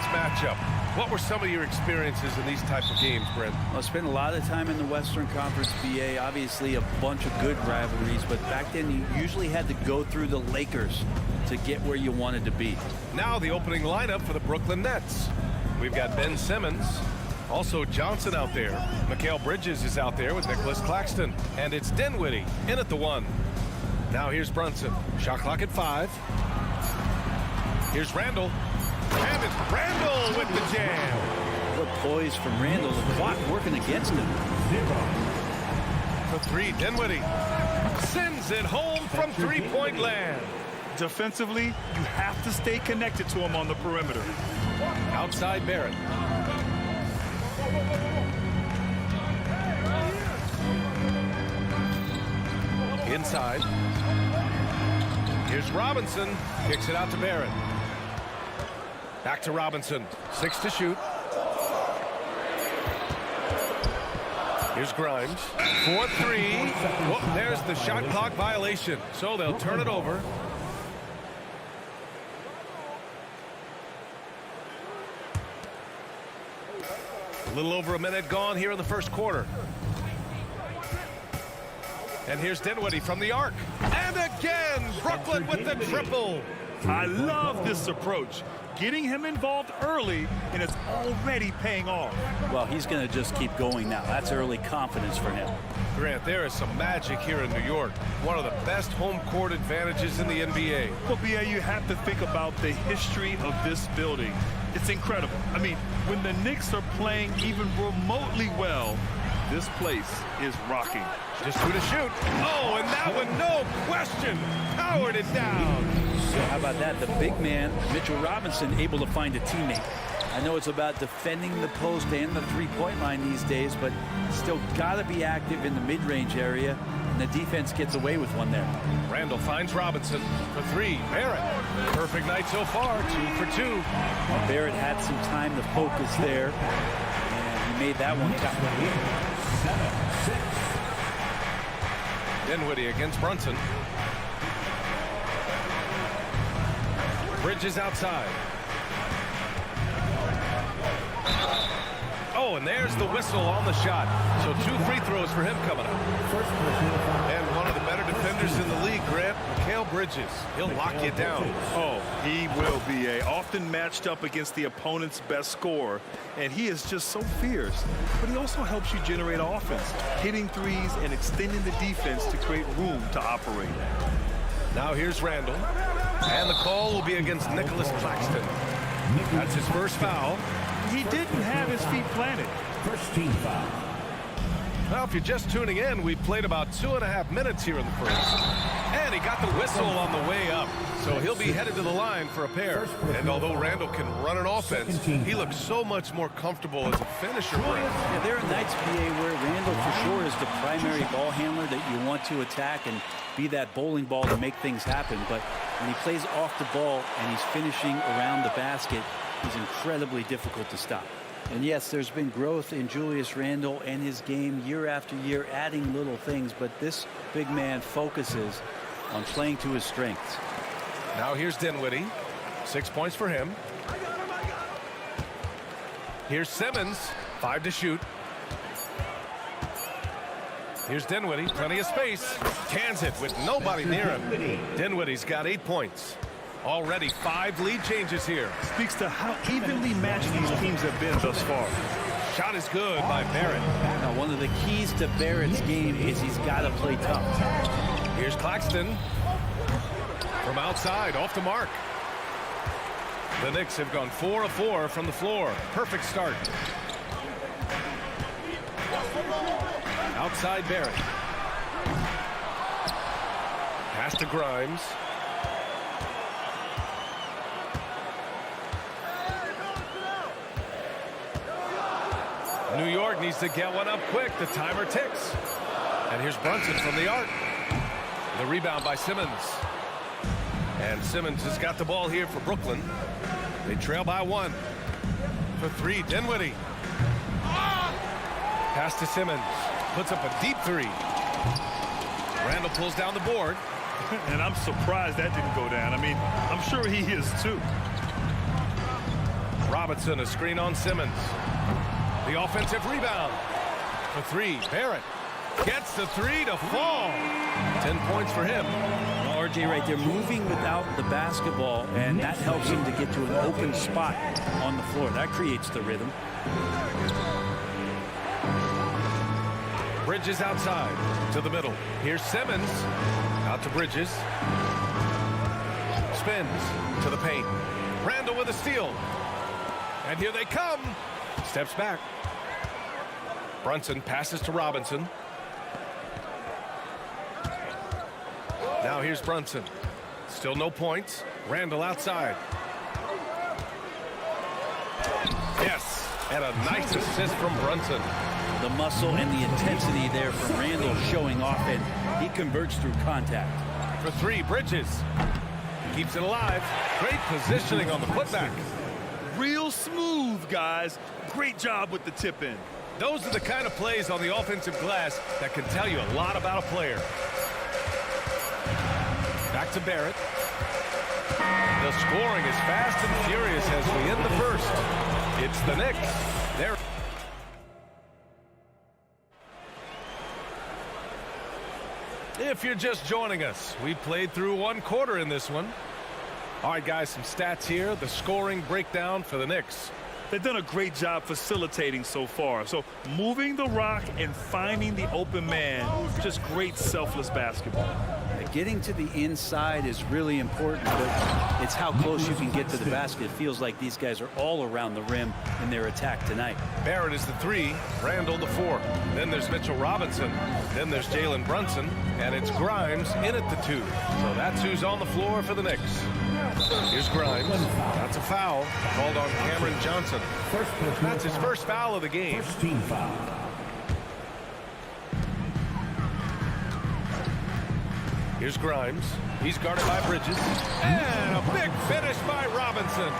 Speaker 1: matchup. What were some of your experiences in these types of games, Brent?
Speaker 11: Well, I spent a lot of time in the Western Conference, BA. Obviously, a bunch of good rivalries, but back then you usually had to go through the Lakers to get where you wanted to be.
Speaker 1: Now the opening lineup for the Brooklyn Nets. We've got Ben Simmons, also Johnson out there. Mikal Bridges is out there with Nicholas Claxton. And it's Dinwiddie in at the 1. Now here's Brunson. Shot clock at 5. Here's Randall. And it's Randall with the jam.
Speaker 11: What poise from Randall. The clock working against him.
Speaker 1: For 3, Dinwiddie sends it home from three-point land.
Speaker 3: Defensively, you have to stay connected to him on the perimeter.
Speaker 1: Outside Barrett. Inside. Here's Robinson. Kicks it out to Barrett. Back to Robinson. 6 to shoot. Here's Grimes. 4-3. Whoa, there's the shot clock violation. So they'll turn it over. A little over a minute gone here in the first quarter. And here's Dinwiddie from the arc. And again, Brooklyn with the triple.
Speaker 3: I love this approach. Getting him involved early, and it's already paying off.
Speaker 11: Well, he's going to just keep going now. That's early confidence for him.
Speaker 1: Grant, there is some magic here in New York. One of the best home court advantages in the NBA.
Speaker 3: Well, BA, you have to think about the history of this building. It's incredible. I mean, when the Knicks are playing even remotely well, this place is rocking.
Speaker 1: Just 2 to shoot. Oh, and that one, no question, powered it down.
Speaker 11: So how about that? The big man, Mitchell Robinson, able to find a teammate. I know it's about defending the post and the three-point line these days, but still got to be active in the mid-range area, and the defense gets away with one there.
Speaker 1: Randall finds Robinson for 3. Barrett. Perfect night so far, 2 for 2.
Speaker 11: Well, Barrett had some time to focus there, and he made that one count.
Speaker 5: 7-6.
Speaker 1: Dinwiddie against Brunson. Bridges outside. Oh, and there's the whistle on the shot. So 2 free throws for him coming up. And one of the better defenders in the league, Grant, Mikal Bridges. He'll lock you down.
Speaker 3: Oh, he will be often matched up against the opponent's best scorer, and he is just so fierce. But he also helps you generate offense, hitting threes and extending the defense to create room to operate.
Speaker 1: Now here's Randall. And the call will be against Nicholas Claxton. That's his first foul.
Speaker 3: He didn't have his feet planted.
Speaker 5: First team foul.
Speaker 1: Well, if you're just tuning in, we played about 2.5 minutes here in the first. And he got the whistle on the way up. So he'll be headed to the line for a pair. And although Randall can run an offense, he looks so much more comfortable as a finisher.
Speaker 11: Yeah, there are nights, BA, where Randall for sure is the primary ball handler that you want to attack and be that bowling ball to make things happen. But when he plays off the ball and he's finishing around the basket, he's incredibly difficult to stop. And yes, there's been growth in Julius Randle and his game year after year, adding little things, but this big man focuses on playing to his strengths.
Speaker 1: Now here's Dinwiddie. 6 points for him. Here's Simmons. 5 to shoot. Here's Dinwiddie. Plenty of space. Cans it with nobody near him. Dinwiddie's got 8 points. Already 5 lead changes here.
Speaker 3: Speaks to how evenly matched these teams have been thus far.
Speaker 1: Shot is good by Barrett.
Speaker 11: Now, one of the keys to Barrett's game is he's got to play tough.
Speaker 1: Here's Claxton. From outside, off the mark. The Knicks have gone 4 of 4 from the floor. Perfect start. Outside Barrett. Pass to Grimes. New York needs to get one up quick. The timer ticks. And here's Brunson from the arc. The rebound by Simmons. And Simmons has got the ball here for Brooklyn. They trail by 1. For 3, Dinwiddie. Pass to Simmons. Puts up a deep 3. Randall pulls down the board.
Speaker 3: And I'm surprised that didn't go down. I mean, I'm sure he is too.
Speaker 1: Robinson, a screen on Simmons. The offensive rebound. For three, Barrett gets the three to fall. 10 points for him.
Speaker 11: Well, RJ, right there, moving without the basketball, and that helps him to get to an open spot on the floor. That creates the rhythm.
Speaker 1: Bridges outside to the middle. Here's Simmons. Out to Bridges. Spins to the paint. Randall with a steal. And here they come. Steps back. Brunson passes to Robinson. Now here's Brunson. Still no points. Randall outside. Yes. And a nice assist from Brunson.
Speaker 11: The muscle and the intensity there from Randall showing off, and he converts through contact.
Speaker 1: For three, Bridges. Keeps it alive. Great positioning on the putback.
Speaker 3: Real smooth, guys. Great job with the tip in.
Speaker 1: Those are the kind of plays on the offensive glass that can tell you a lot about a player. Back to Barrett. The scoring is fast and furious as we end the first. It's the Knicks. They're If you're just joining us, we played through one quarter in this one. All right, guys, some stats here. The scoring breakdown for the Knicks.
Speaker 3: They've done a great job facilitating so far. So moving the rock and finding the open man, just great selfless basketball.
Speaker 11: Getting to the inside is really important, but it's how close you can get to the basket. It feels like these guys are all around the rim in their attack tonight.
Speaker 1: Barrett is the three, Randall the four. Then there's Mitchell Robinson. Then there's Jalen Brunson, and it's Grimes in at the two. So that's who's on the floor for the Knicks. Here's Grimes. That's a foul called on Cameron Johnson. That's his first foul of the game.
Speaker 5: First team foul.
Speaker 1: Here's Grimes. He's guarded by Bridges. And a big finish by Robinson.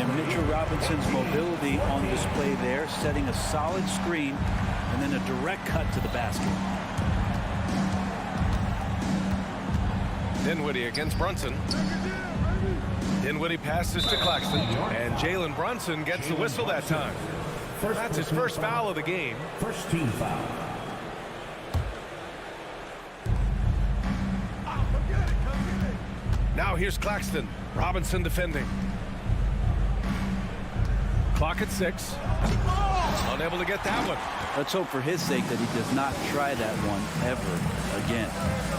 Speaker 11: And Mitchell Robinson's mobility on display there, setting a solid screen and then a direct cut to the basket.
Speaker 1: Dinwiddie against Brunson. Dinwiddie passes to Claxton. And Jalen Brunson gets the whistle that time. That's his first foul of the game.
Speaker 5: First team foul.
Speaker 1: Now here's Claxton. Robinson defending. Clock at 6. Unable to get that one.
Speaker 11: Let's hope for his sake that he does not try that one ever again.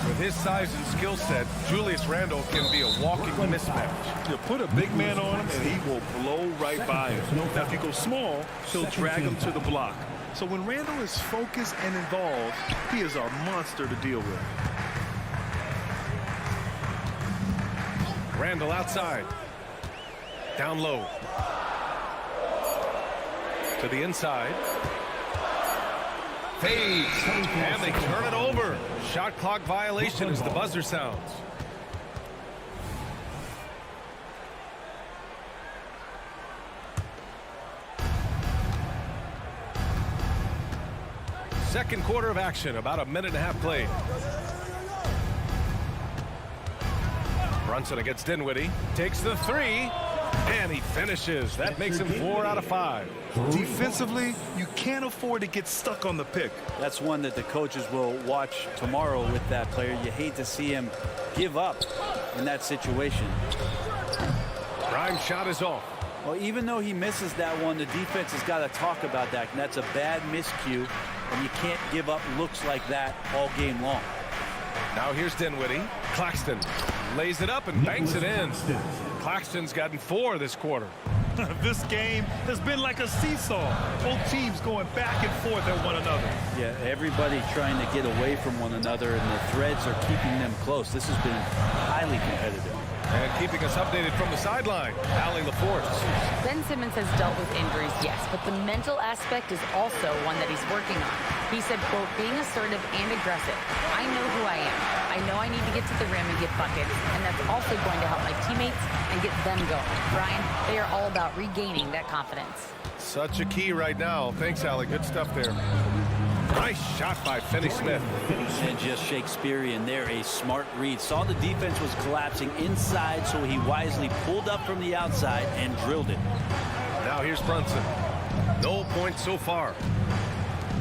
Speaker 1: With his size and skill set, Julius Randle can be a walking mismatch.
Speaker 3: You put a big man on him, and he will blow right by him. Now, if he goes small, he'll drag him to the block. So when Randle is focused and involved, he is a monster to deal with.
Speaker 1: Randle outside. Down low. To the inside. Fades. And they turn it over. Shot clock violation as the buzzer sounds. Second quarter of action. About a minute and a half played. Brunson against Dinwiddie. Takes the three. And he finishes. That makes him 4 out of 5.
Speaker 3: Defensively, you can't afford to get stuck on the pick.
Speaker 11: That's one that the coaches will watch tomorrow with that player. You hate to see him give up in that situation.
Speaker 1: Grimes' shot is off.
Speaker 11: Well, even though he misses that one, the defense has got to talk about that. And that's a bad miscue, and you can't give up looks like that all game long.
Speaker 1: Now here's Dinwiddie. Claxton lays it up and banks it in. Claxton's gotten 4 this quarter.
Speaker 3: This game has been like a seesaw. Both teams going back and forth at one another.
Speaker 11: Yeah, everybody trying to get away from one another, and the threads are keeping them close. This has been highly competitive.
Speaker 1: And keeping us updated from the sideline, Allie LaForce.
Speaker 4: Ben Simmons has dealt with injuries, yes, but the mental aspect is also one that he's working on. He said, quote, being assertive and aggressive. I know who I am. I know I need to get to the rim and get buckets, and that's also going to help my teammates and get them going. Brian, they are all about regaining that confidence.
Speaker 1: Such a key right now. Thanks, Allie. Good stuff there. Nice shot by Finney-Smith.
Speaker 11: And just Shakespearean there, a smart read. Saw the defense was collapsing inside, so he wisely pulled up from the outside and drilled it.
Speaker 1: Now here's Brunson. No points so far.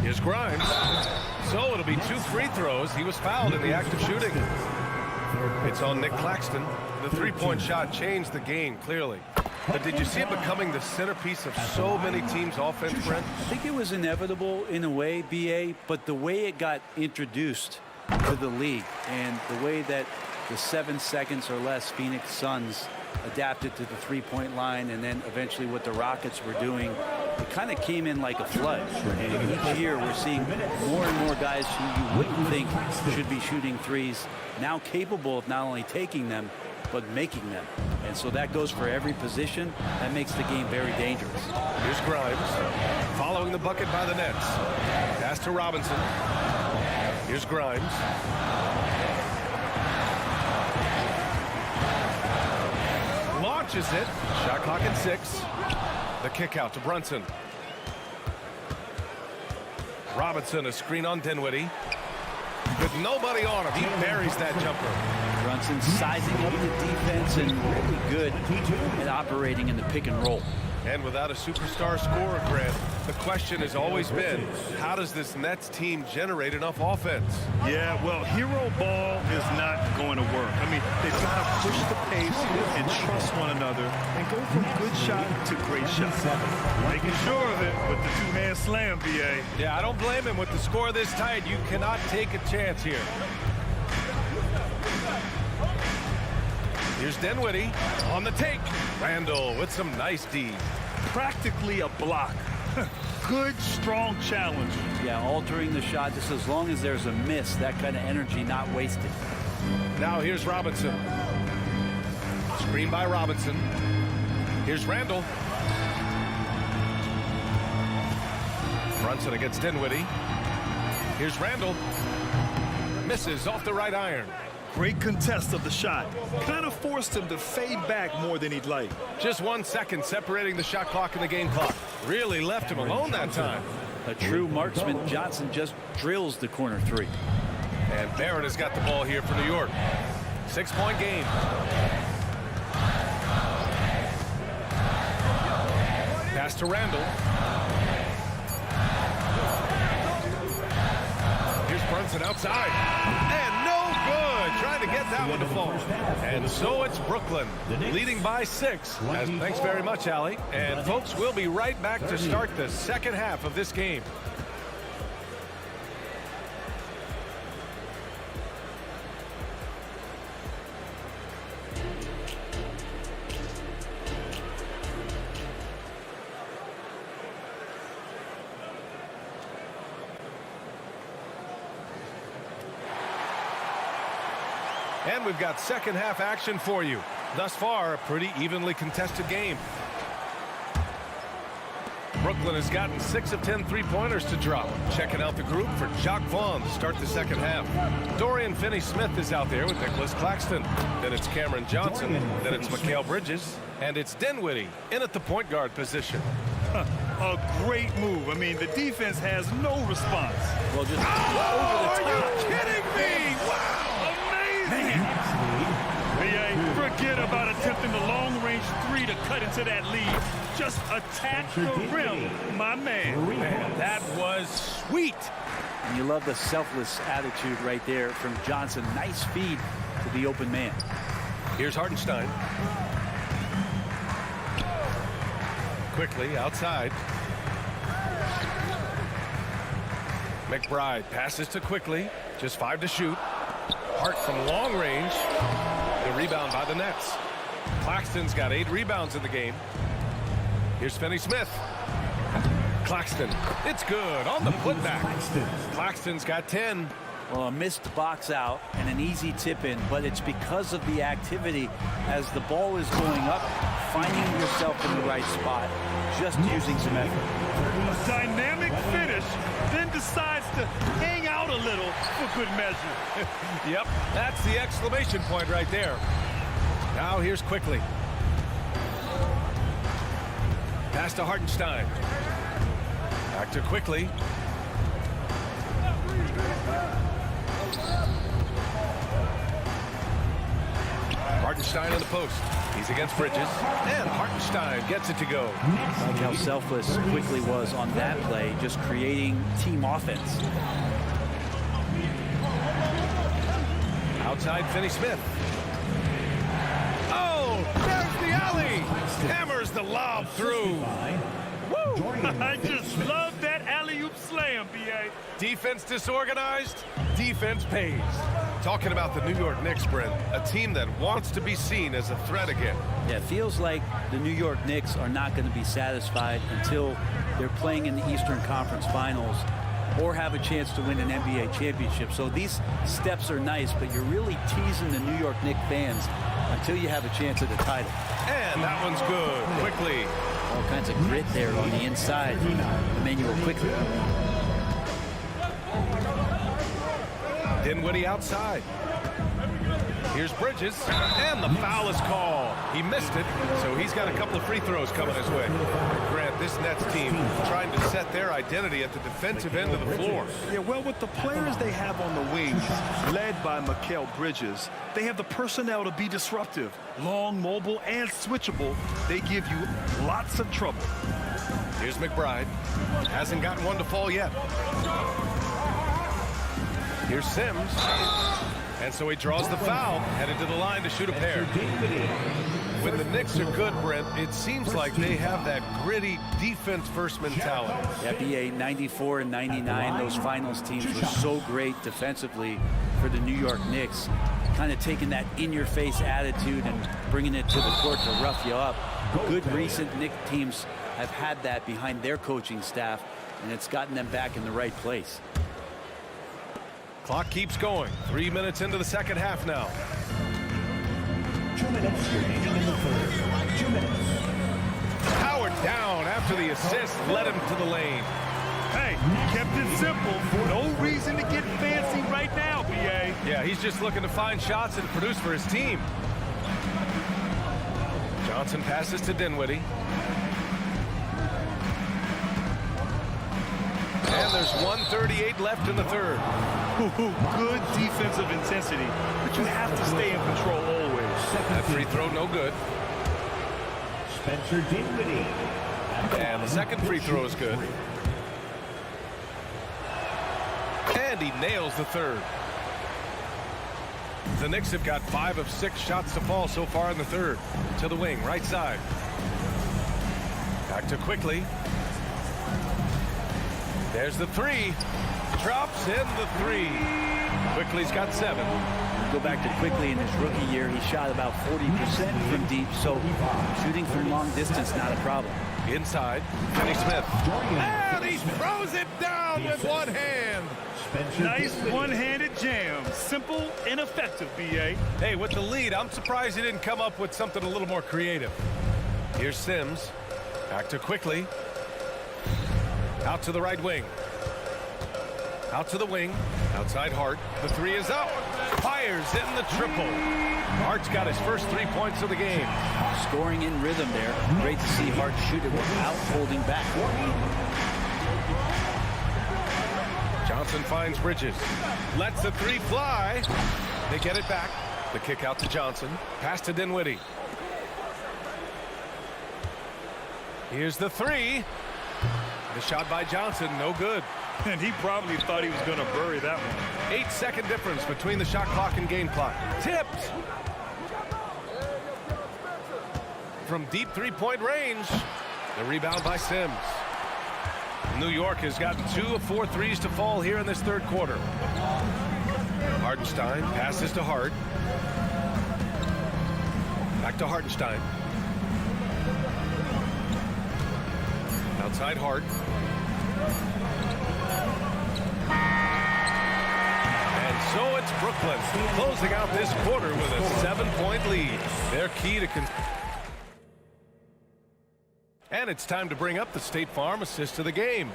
Speaker 1: Here's Grimes. So it'll be 2 free throws. He was fouled in the act of shooting. It's on Nick Claxton. The three-point shot changed the game, clearly. But did you see it becoming the centerpiece of so many teams' offense, Brent?
Speaker 11: I think it was inevitable in a way, BA, but the way it got introduced to the league and the way that the 7 seconds or less Phoenix Suns adapted to the three-point line, and then eventually what the Rockets were doing, it kind of came in like a flood. And each year we're seeing more and more guys who you wouldn't think should be shooting threes now capable of not only taking them but making them. And so that goes for every position. That makes the game very dangerous.
Speaker 1: Here's Grimes following the bucket by the Nets. Pass to Robinson. Here's Grimes. Launches it. Shot clock at 6. The kick out to Brunson. Robinson, a screen on Dinwiddie. With nobody on him, he buries that jumper.
Speaker 11: Brunson sizing up the defense and really good at operating in the pick and roll.
Speaker 1: And without a superstar scorer, Grant, the question has always been, how does this Nets team generate enough offense?
Speaker 3: Yeah, well, hero ball is not going to work. I mean, they've got to push the pace and trust one another and go from good shot to great shot. Making sure of it with the two-hand slam, BA.
Speaker 1: Yeah, I don't blame him. With the score this tight, you cannot take a chance here. Here's Dinwiddie on the take. Randall with some nice D.
Speaker 3: Practically a block. Good, strong challenge.
Speaker 11: Yeah, altering the shot just as long as there's a miss, that kind of energy not wasted.
Speaker 1: Now here's Robinson. Screen by Robinson. Here's Randall. Brunson against Dinwiddie. Here's Randall. Misses off the right iron.
Speaker 3: Great contest of the shot. Kind of forced him to fade back more than he'd like.
Speaker 1: Just 1 second separating the shot clock and the game clock. Really left him alone that time.
Speaker 11: A true marksman, Johnson just drills the corner 3.
Speaker 1: And Barrett has got the ball here for New York. 6-point game. Pass to Randall. Here's Brunson outside. And no good. Trying to get that one to fall. And so it's Brooklyn leading by 6. Thanks very much, Allie. And folks, we'll be right back to start the second half of this game. And we've got second half action for you. Thus far, a pretty evenly contested game. Brooklyn has gotten 6 of 10 three-pointers to drop. Checking out the group for Jacques Vaughn to start the second half. Dorian Finney-Smith is out there with Nicholas Claxton. Then it's Cameron Johnson. Then it's Mikal Bridges. And it's Dinwiddie in at the point guard position.
Speaker 3: A great move. I mean, the defense has no response.
Speaker 11: Well, just over the top.
Speaker 3: Are you kidding me? Wow! Amazing! BA, forget about attempting the long-range 3 to cut into that lead. Just attack the rim, my man.
Speaker 1: Man, that was sweet.
Speaker 11: And you love the selfless attitude right there from Johnson. Nice feed to the open man.
Speaker 1: Here's Hartenstein. Quickly outside. McBride passes to Quickly. Just 5 to shoot. Hart from long range. The rebound by the Nets. Claxton's got 8 rebounds in the game. Here's Finney-Smith. Claxton. It's good on the putback. Claxton's got 10.
Speaker 11: Well, a missed box out and an easy tip in, but it's because of the activity as the ball is going up, finding yourself in the right spot, just using some effort.
Speaker 3: A dynamic finish, then decides to hang out a little for good measure.
Speaker 1: Yep, that's the exclamation point right there. Now here's Quickly. Pass to Hartenstein. Back to Quickly. Hartenstein in the post. He's against Bridges, and Hartenstein gets it to go.
Speaker 11: I like how selfless Quickly was on that play, just creating team offense.
Speaker 1: Outside, Finney-Smith. Oh, there's the alley. Hammers the lob through. Woo!
Speaker 3: I just love that alley-oop slam, B.A.
Speaker 1: Defense disorganized, defense pays. Talking about the New York Knicks, Brent, a team that wants to be seen as a threat again.
Speaker 11: Yeah, it feels like the New York Knicks are not going to be satisfied until they're playing in the Eastern Conference Finals or have a chance to win an NBA championship. So these steps are nice, but you're really teasing the New York Knicks fans until you have a chance at the title.
Speaker 1: And that one's good. Quickly.
Speaker 11: All kinds of grit there on the inside. Emmanuel Quickly.
Speaker 1: Dinwiddie outside. Here's Bridges, and the foul is called. He missed it, so he's got a couple of free throws coming his way. Grant, this Nets team trying to set their identity at the defensive end of the floor.
Speaker 3: Yeah, well, with the players they have on the wings, led by Mikal Bridges, they have the personnel to be disruptive. Long, mobile, and switchable. They give you lots of trouble.
Speaker 1: Here's McBride. Hasn't gotten one to fall yet. Here's Sims. And so he draws the foul, headed to the line to shoot a pair. When the Knicks are good, Brent, it seems like they have that gritty defense-first mentality.
Speaker 11: Yeah, BA 94 and 99, those finals teams were so great defensively for the New York Knicks. Kind of taking that in-your-face attitude and bringing it to the court to rough you up. Good recent Knicks teams have had that behind their coaching staff, and it's gotten them back in the right place.
Speaker 1: Clock keeps going. 3 minutes into the second half now.
Speaker 5: 2 minutes remaining in the third. 2 minutes.
Speaker 1: Howard down after the assist led him to the lane.
Speaker 3: Hey, kept it simple. No reason to get fancy right now, B.A.
Speaker 1: Yeah, he's just looking to find shots and produce for his team. Johnson passes to Dinwiddie. And there's 1:38 left in the third.
Speaker 3: Good defensive intensity, but you have to stay in control always.
Speaker 1: That free throw no good.
Speaker 5: Spencer Dinwiddie.
Speaker 1: And the second free throw is good. And he nails the third. The Knicks have got 5 of 6 shots to fall so far in the third. To the wing, right side. Back to Quickly. There's the three. Drops in the three. Quickly's got 7.
Speaker 11: Go back to Quickly in his rookie year. He shot about 40% from deep, so shooting from long distance, not a problem.
Speaker 1: Inside, Finney-Smith. And he throws it down with one hand.
Speaker 3: Nice one-handed jam. Simple and effective, B.A.
Speaker 1: Hey, with the lead, I'm surprised he didn't come up with something a little more creative. Here's Sims. Back to Quickly. Out to the right wing. Out to the wing. Outside Hart. The three is up. Fires in the triple. Hart's got his first 3 points of the game.
Speaker 11: Scoring in rhythm there. Great to see Hart shoot it without holding back.
Speaker 1: Johnson finds Bridges. Lets the three fly. They get it back. The kick out to Johnson. Pass to Dinwiddie. Here's the three. The shot by Johnson, no good.
Speaker 3: And he probably thought he was going to bury that one.
Speaker 1: 8-second difference between the shot clock and game clock. Tipped. From deep three-point range. The rebound by Sims. New York has got 2 of 4 threes to fall here in this third quarter. Hartenstein passes to Hart. Back to Hartenstein. Outside Hart. And so it's Brooklyn closing out this quarter with a 7-point lead. Their key to and it's time to bring up the State Farm assist of the game.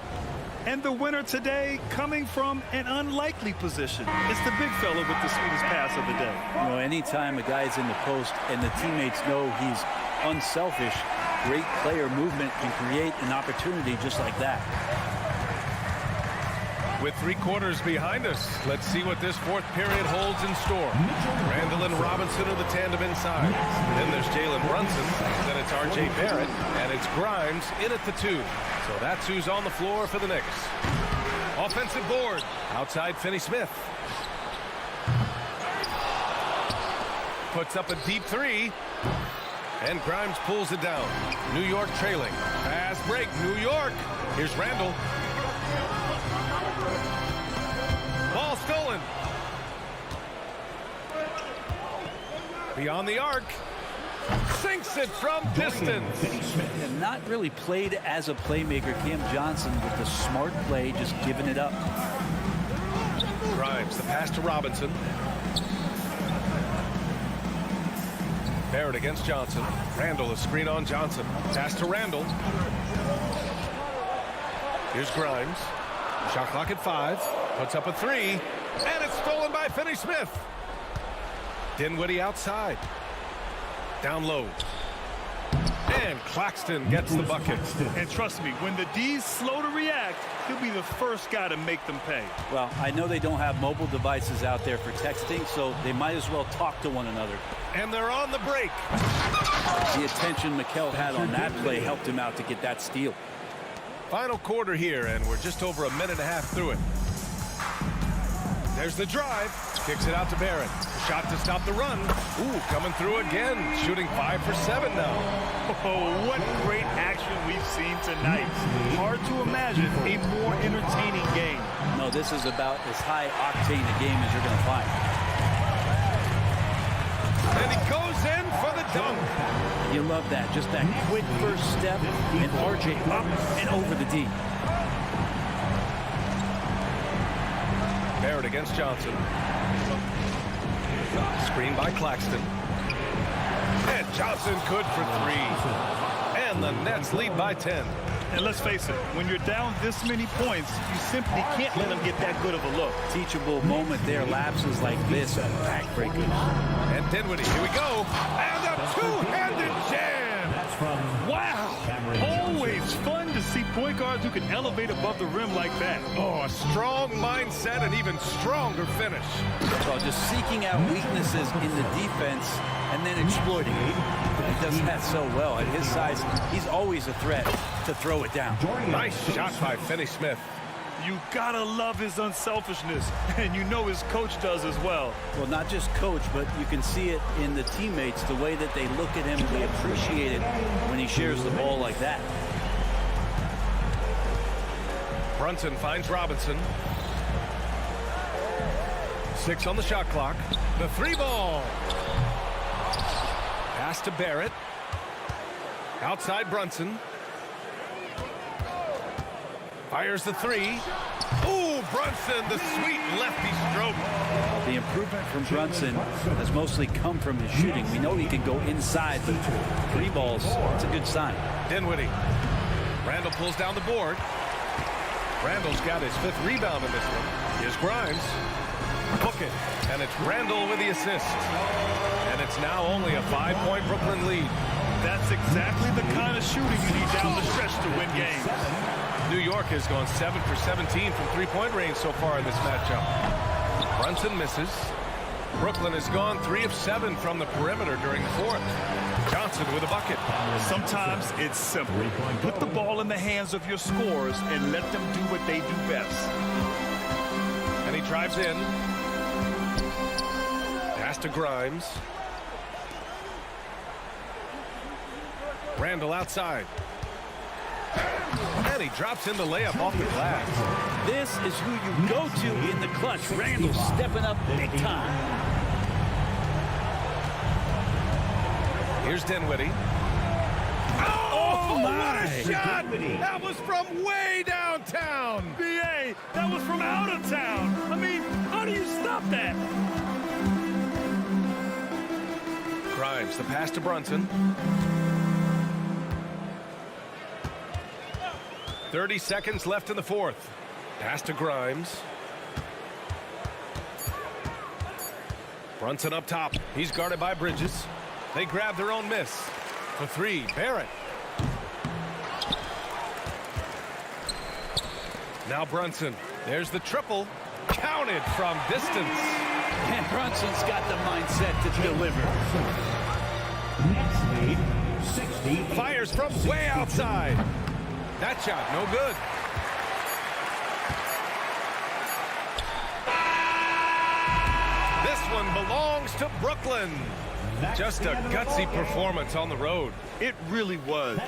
Speaker 3: And the winner today coming from an unlikely position. It's the big fella with the sweetest pass of the day.
Speaker 11: You know, anytime a guy's in the post and the teammates know he's unselfish, great player movement can create an opportunity just like that.
Speaker 1: With 3 quarters behind us, let's see what this 4th period holds in store. Randall and Robinson are the tandem inside. Then there's Jalen Brunson. Then it's R.J. Barrett. And it's Grimes in at the 2. So that's who's on the floor for the Knicks. Offensive board. Outside Finney Smith. Puts up a deep 3. And Grimes pulls it down. New York trailing. Fast break. New York. Here's Randall. Ball stolen. Beyond the arc. Sinks it from distance.
Speaker 11: And not really played as a playmaker. Cam Johnson with the smart play, just giving it up.
Speaker 1: Grimes, the pass to Robinson. Barrett against Johnson. Randall, a screen on Johnson. Pass to Randall. Here's Grimes. Shot clock at 5. Puts up a 3. And it's stolen by Finney Smith. Dinwiddie outside. Down low. And Claxton gets the bucket.
Speaker 3: And trust me, when the D's slow to react, he'll be the first guy to make them pay.
Speaker 11: Well, I know they don't have mobile devices out there for texting, so they might as well talk to one another.
Speaker 1: And they're on the break.
Speaker 11: The attention Mikel had on that play helped him out to get that steal.
Speaker 1: Final quarter here, and we're just over a minute and a half through it. There's the drive. Kicks it out to Barrett. Shot to stop the run. Ooh, coming through again. Shooting 5 for 7 now.
Speaker 3: Oh, what great action we've seen tonight. Hard to imagine a more entertaining game.
Speaker 11: No, this is about as high octane a game as you're going to find.
Speaker 1: And he goes in for the dunk.
Speaker 11: You love that. Just that quick first step, and RJ up and over the D.
Speaker 1: Barrett against Johnson. Screen by Claxton. And Johnson good for 3. And the Nets lead by 10.
Speaker 3: And let's face it, when you're down this many points, you simply can't let them get that good of a look.
Speaker 11: Teachable moment there. Lapses like this are backbreakers.
Speaker 1: And Dinwiddie, here we go. And a two-handed jam.
Speaker 3: Wow. Always fun to see point guards who can elevate above the rim like that.
Speaker 1: Oh, a strong mindset and even stronger finish.
Speaker 11: So just seeking out weaknesses in the defense and then exploiting it. He does that so well. At his size, he's always a threat to throw it down.
Speaker 1: Nice shot by Finney Smith.
Speaker 3: You gotta love his unselfishness, and you know his coach does as well.
Speaker 11: Well, not just coach, but you can see it in the teammates, the way that they look at him. They appreciate it when he shares the ball like that.
Speaker 1: Brunson finds Robinson. 6 on the shot clock. The 3 ball. Pass to Barrett. Outside Brunson. Fires the 3. Ooh, Brunson, the sweet lefty stroke.
Speaker 11: The improvement from Brunson has mostly come from his shooting. We know he can go inside, but 3 balls, it's a good sign.
Speaker 1: Dinwiddie. Randall pulls down the board. Randall's got his 5th rebound in this one. Here's Grimes. Hook it. And it's Randall with the assist. And it's now only a 5-point Brooklyn lead.
Speaker 3: That's exactly the kind of shooting you need down the stretch to win games.
Speaker 1: New York has gone 7 for 17 from 3-point range so far in this matchup. Brunson misses. Brooklyn has gone 3 of 7 from the perimeter during the 4th. Johnson with a bucket.
Speaker 3: Sometimes it's simple. Put the ball in the hands of your scorers and let them do what they do best.
Speaker 1: And he drives in. Pass to Grimes. Randall outside. And he drops in the layup off the glass.
Speaker 11: This is who you go to in the clutch. Randall stepping up big time.
Speaker 1: Here's Dinwiddie. Oh, what a shot! That was from way downtown.
Speaker 3: BA, that was from out of town. I mean, how do you stop that?
Speaker 1: Grimes, the pass to Brunson. 30 seconds left in the 4th. Pass to Grimes. Brunson up top. He's guarded by Bridges. They grab their own miss. For 3, Barrett. Now Brunson. There's the triple. Counted from distance.
Speaker 11: And Brunson's got the mindset to deliver.
Speaker 5: Next lead, 60.
Speaker 1: Fires from way outside. That shot, no good. This one belongs to Brooklyn. Just a gutsy performance on the road.
Speaker 3: It really was.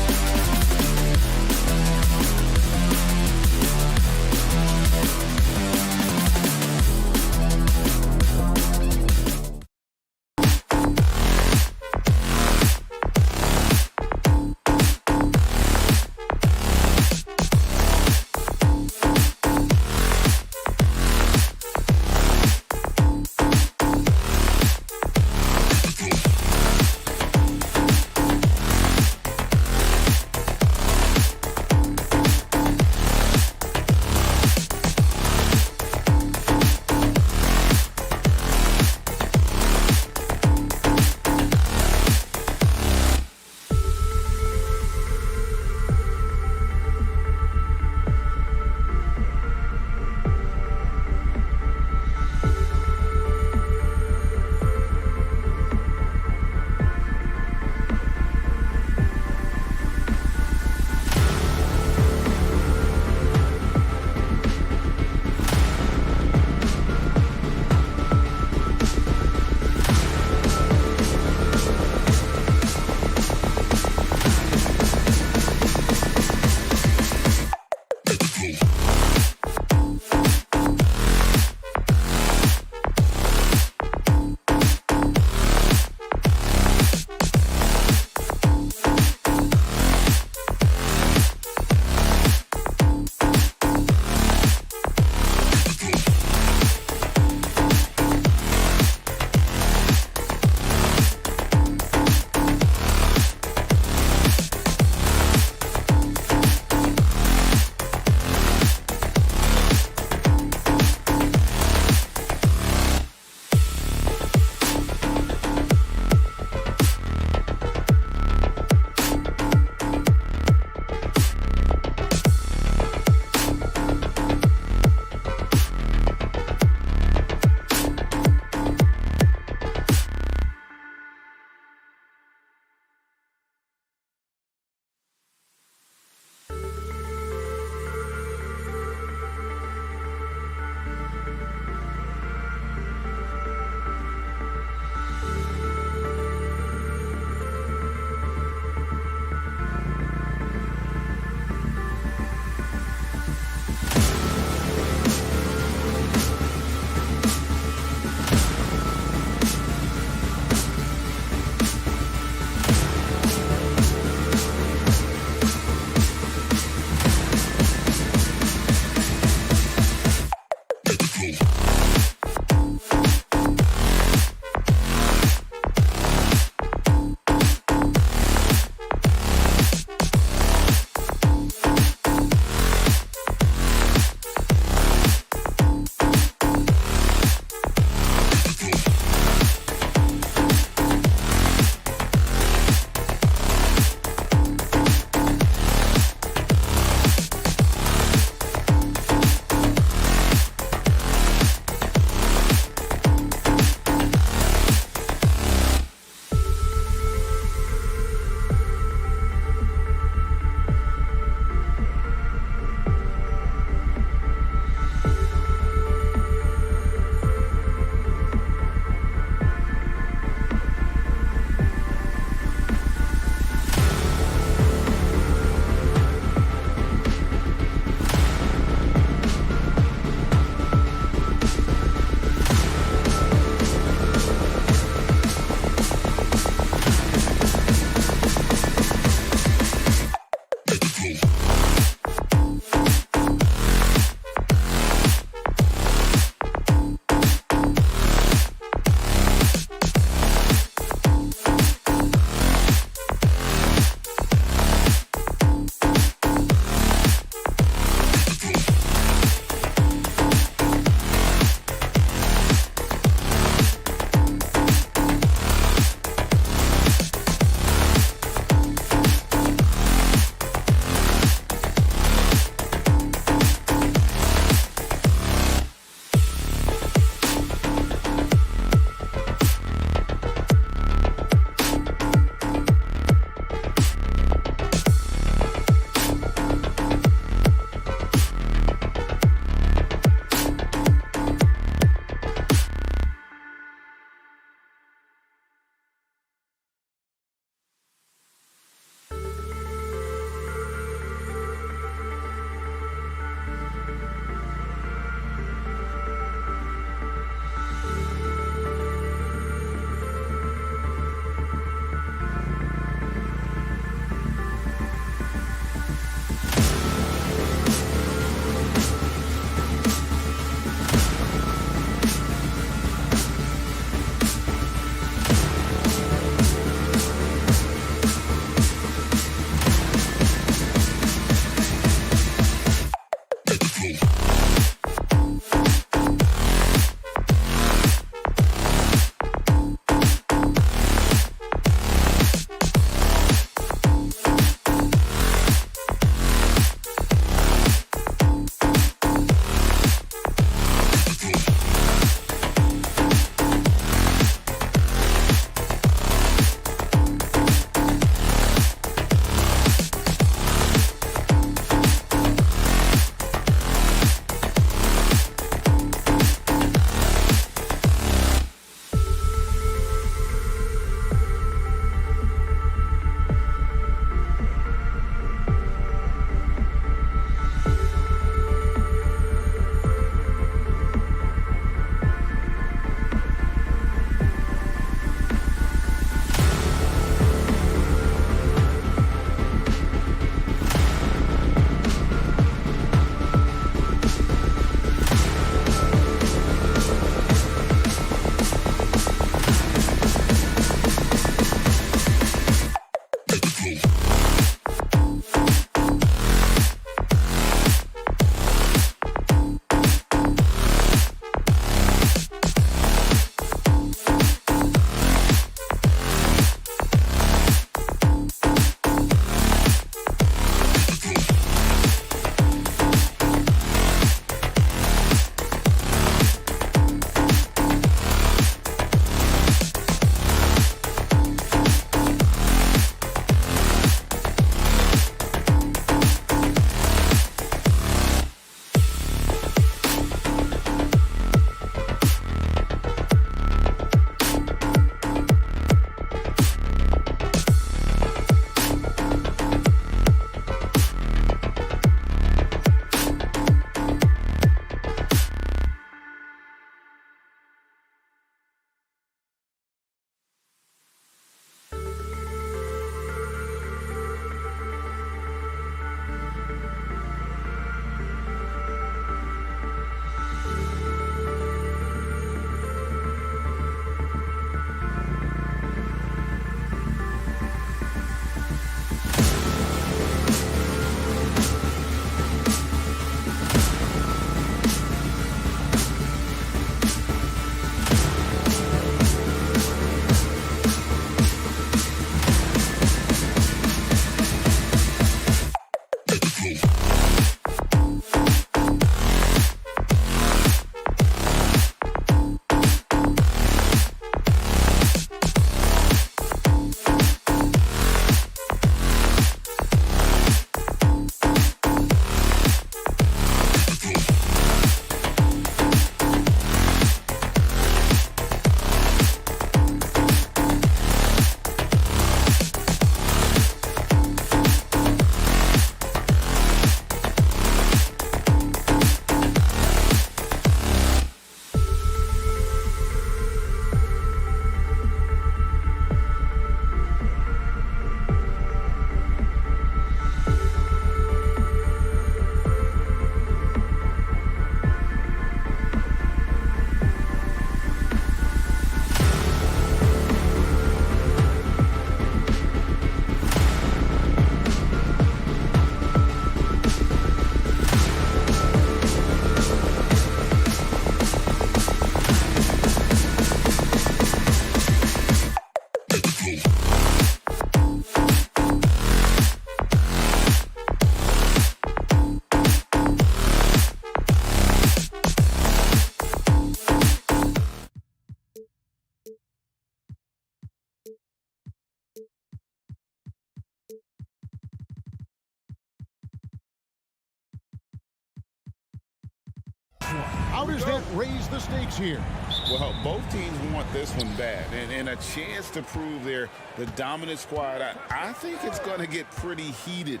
Speaker 6: How does that raise the stakes here?
Speaker 8: Well, both teams want this one bad, and a chance to prove they're the dominant squad. I think it's going to get pretty heated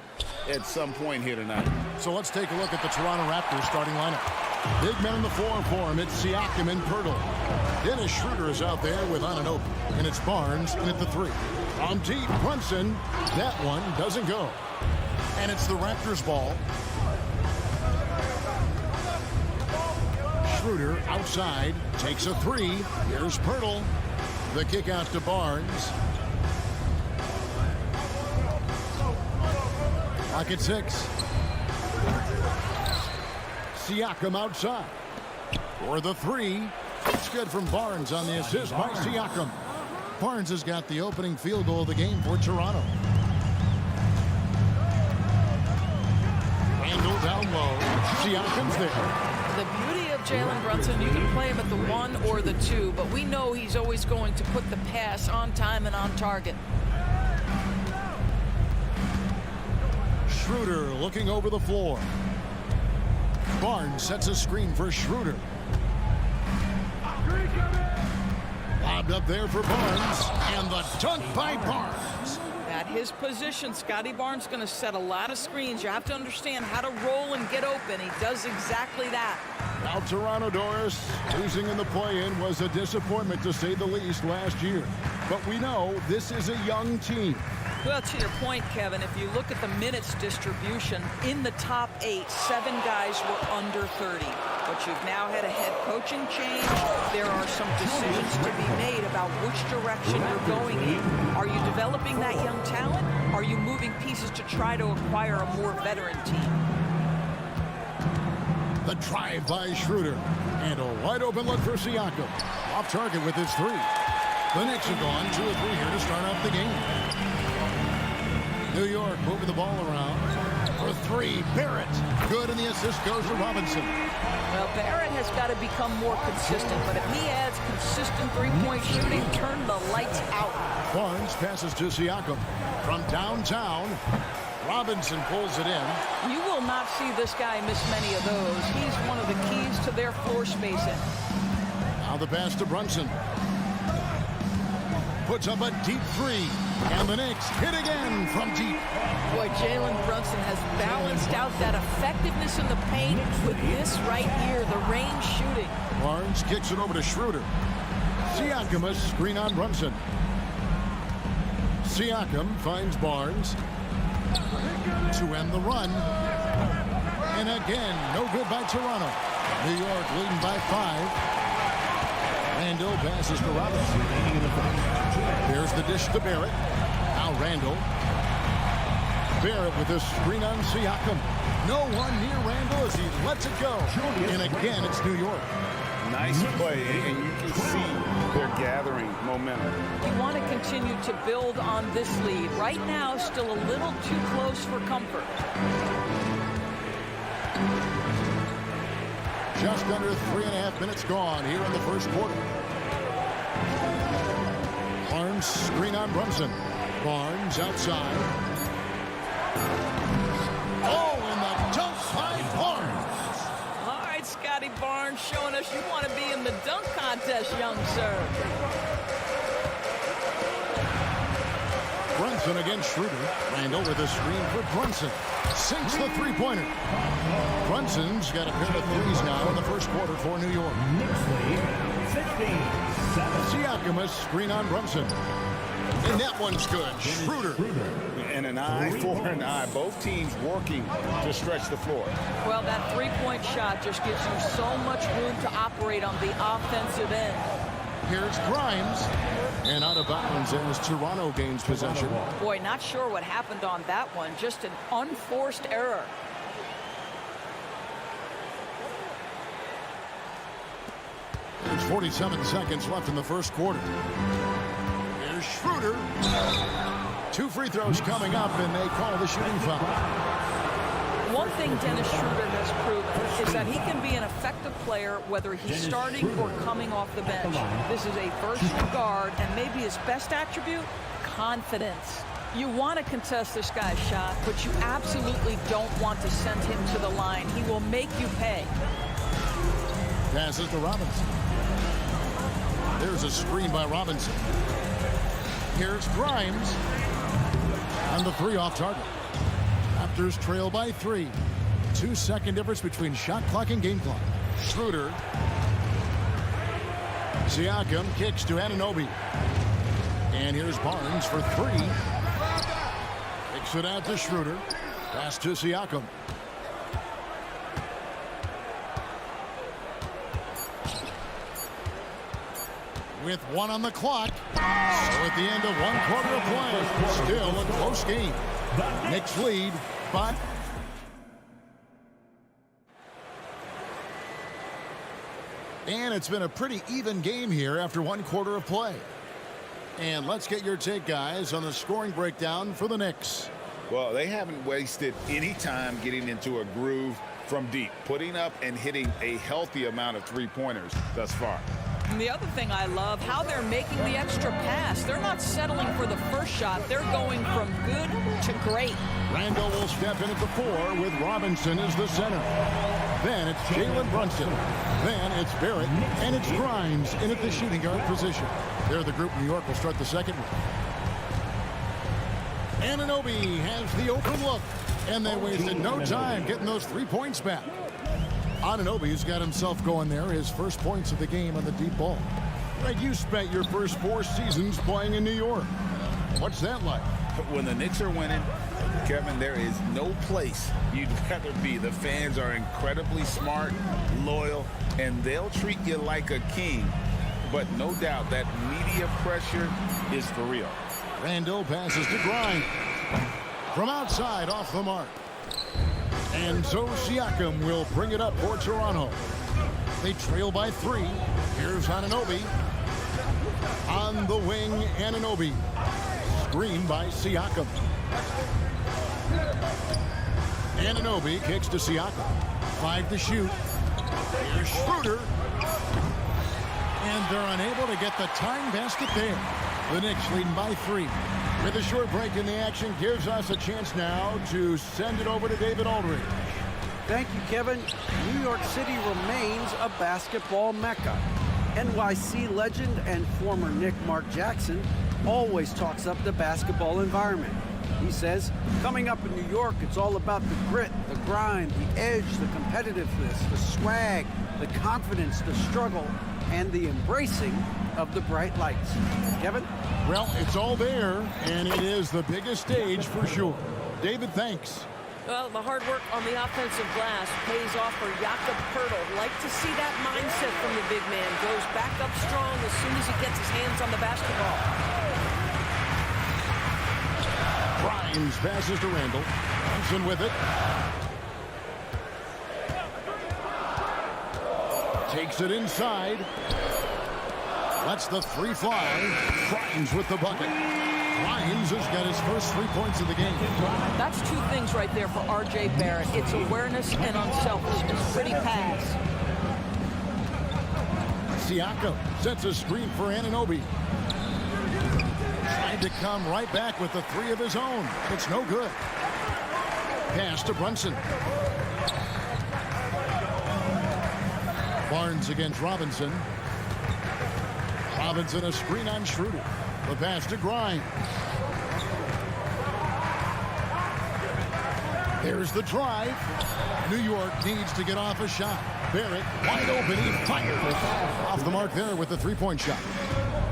Speaker 8: at some point here tonight.
Speaker 6: So let's take a look at the Toronto Raptors starting lineup. Big men in the 4 for him. It's Siakam and Pirtle. Dennis Schroeder is out there with Anunoby, and it's Barnes in at the 3. On deep, Brunson. That one doesn't go. And it's the Raptors ball. Schroeder outside, takes a 3. Here's Pirtle. The kick out to Barnes. Lock at 6. Siakam outside. For the 3. It's good from Barnes on the assist by Siakam. Barnes has got the opening field goal of the game for Toronto. Randall down low. Siakam's there.
Speaker 2: The beauty of Jalen Brunson, you can play him at the 1 or the 2, but we know he's always going to put the pass on time and on target.
Speaker 6: Schroeder looking over the floor. Barnes sets a screen for Schroeder. Lobbed up there for Barnes, and the dunk by Barnes.
Speaker 2: At his position, Scotty Barnes going to set a lot of screens. You have to understand how to roll and get open. He does exactly that.
Speaker 6: Now Toronto, Doris, losing in the play-in was a disappointment to say the least last year. But we know this is a young team.
Speaker 2: Well, to your point, Kevin, if you look at the minutes distribution, in the top 8, 7 guys were under 30. But you've now had a head coaching change. There are some decisions to be made about which direction you're going in. Are you developing that young talent? Are you moving pieces to try to acquire a more veteran team?
Speaker 6: The drive by Schroeder. And a wide open look for Siakam. Off target with his 3. The Knicks have gone 2 or 3 here to start off the game. New York moving the ball around. For 3, Barrett. Good, and the assist goes to Robinson.
Speaker 2: Well, Barrett has got to become more consistent, but if he adds consistent three-point shooting, turn the lights out.
Speaker 6: Barnes passes to Siakam. From downtown, Robinson pulls it in.
Speaker 2: You will not see this guy miss many of those. He's one of the keys to their floor spacing.
Speaker 6: Now the pass to Brunson. Puts up a deep 3. And the Knicks hit again from deep.
Speaker 2: Boy, Jalen Brunson has balanced out that effectiveness in the paint with this right here, the range shooting.
Speaker 6: Barnes kicks it over to Schroeder. Siakam a screen on Brunson. Siakam finds Barnes to end the run. And again, no good by Toronto. New York leading by 5. Randall passes to Robinson. There's the dish to Barrett. Now Randall. Barrett with a screen on Siakam. No one near Randall as he lets it go. And again, it's New York.
Speaker 10: Nice play, and you can see they're gathering momentum.
Speaker 2: You want to continue to build on this lead. Right now, still a little too close for comfort.
Speaker 6: Just under 3.5 minutes gone here in the first quarter. Barnes screen on Brunson. Barnes outside. Oh, and the dunk by Barnes.
Speaker 2: All right, Scotty Barnes showing us you want to be in the dunk contest, young sir.
Speaker 6: Brunson against Schroeder. Randall with a screen for Brunson. Sinks the three-pointer. Brunson's got a pair of 3s now in the first quarter for New York. Siakam a screen on Brunson. And that one's good. Schroeder.
Speaker 10: And an eye for an eye. Both teams working to stretch the floor.
Speaker 2: Well, that three-point shot just gives you so much room to operate on the offensive end.
Speaker 6: Here's Grimes. And out of bounds as Toronto gains possession.
Speaker 2: Boy, not sure what happened on that one. Just an unforced error.
Speaker 6: There's 47 seconds left in the first quarter. Here's Schroeder. 2 free throws coming up, and they call the shooting foul.
Speaker 2: One thing Dennis Schroeder has proven is that he can be an effective player whether he's starting or coming off the bench. This is a versatile guard, and maybe his best attribute, confidence. You want to contest this guy's shot, but you absolutely don't want to send him to the line. He will make you pay.
Speaker 6: Passes to Robinson. There's a screen by Robinson. Here's Grimes. And the three off target. Raptors trail by 3. 2-second difference between shot clock and game clock. Schroeder. Siakam kicks to Anunoby. And here's Barnes for 3. Kicks it out to Schroeder. Pass to Siakam. With 1 on the clock. So at the end of 1 quarter of play, still a close game. Knicks lead 5. And it's been a pretty even game here after 1 quarter of play. And let's get your take, guys, on the scoring breakdown for the Knicks.
Speaker 8: Well, they haven't wasted any time getting into a groove from deep, putting up and hitting a healthy amount of three-pointers thus far.
Speaker 2: And the other thing I love, how they're making the extra pass. They're not settling for the first shot. They're going from good to great.
Speaker 6: Randall will step in at the 4 with Robinson as the center. Then it's Jalen Brunson. Then it's Barrett. And it's Grimes in at the shooting guard position. They're the group. New York will start the second one. Anunoby has the open look. And they wasted no time getting those 3 points back. Anunoby's got himself going there. His first points of the game on the deep ball. Greg, you spent your first 4 seasons playing in New York. What's that like?
Speaker 8: When the Knicks are winning, Kevin, there is no place you'd rather be. The fans are incredibly smart, loyal, and they'll treat you like a king. But no doubt that media pressure is for real.
Speaker 6: Randall passes to Grimes. From outside, off the mark. And so Siakam will bring it up for Toronto. They trail by 3. Here's Anunoby. On the wing, Anunoby. Screen by Siakam. Anunoby kicks to Siakam. 5 to shoot. Here's Schroeder. And they're unable to get the tying basket there. The Knicks leading by 3. With a short break in the action, gives us a chance now to send it over to David Aldridge.
Speaker 9: Thank you, Kevin. New York City remains a basketball mecca. NYC legend and former Knick Mark Jackson always talks up the basketball environment. He says, coming up in New York, it's all about the grit, the grind, the edge, the competitiveness, the swag, the confidence, the struggle, and the embracing of the bright lights. Kevin?
Speaker 6: Well, it's all there, and it is the biggest stage for sure. David, thanks.
Speaker 2: Well, the hard work on the offensive glass pays off for Jakob Poeltl. Like to see that mindset from the big man. Goes back up strong as soon as he gets his hands on the basketball.
Speaker 6: Grimes passes to Randall. Brunson with it. Takes it inside. Lets the 3 fly. Grimes with the bucket. Grimes has got his first 3 points of the game.
Speaker 2: That's 2 things right there for R.J. Barrett. It's awareness and unselfishness. Pretty pass.
Speaker 6: Siakam sets a screen for Anunoby. Tried to come right back with the 3 of his own. It's no good. Pass to Brunson. Barnes against Robinson. Robinson a screen on Schroeder. The pass to Grimes. There's the drive. New York needs to get off a shot. Barrett wide open. He fires off the mark there with the 3-point shot.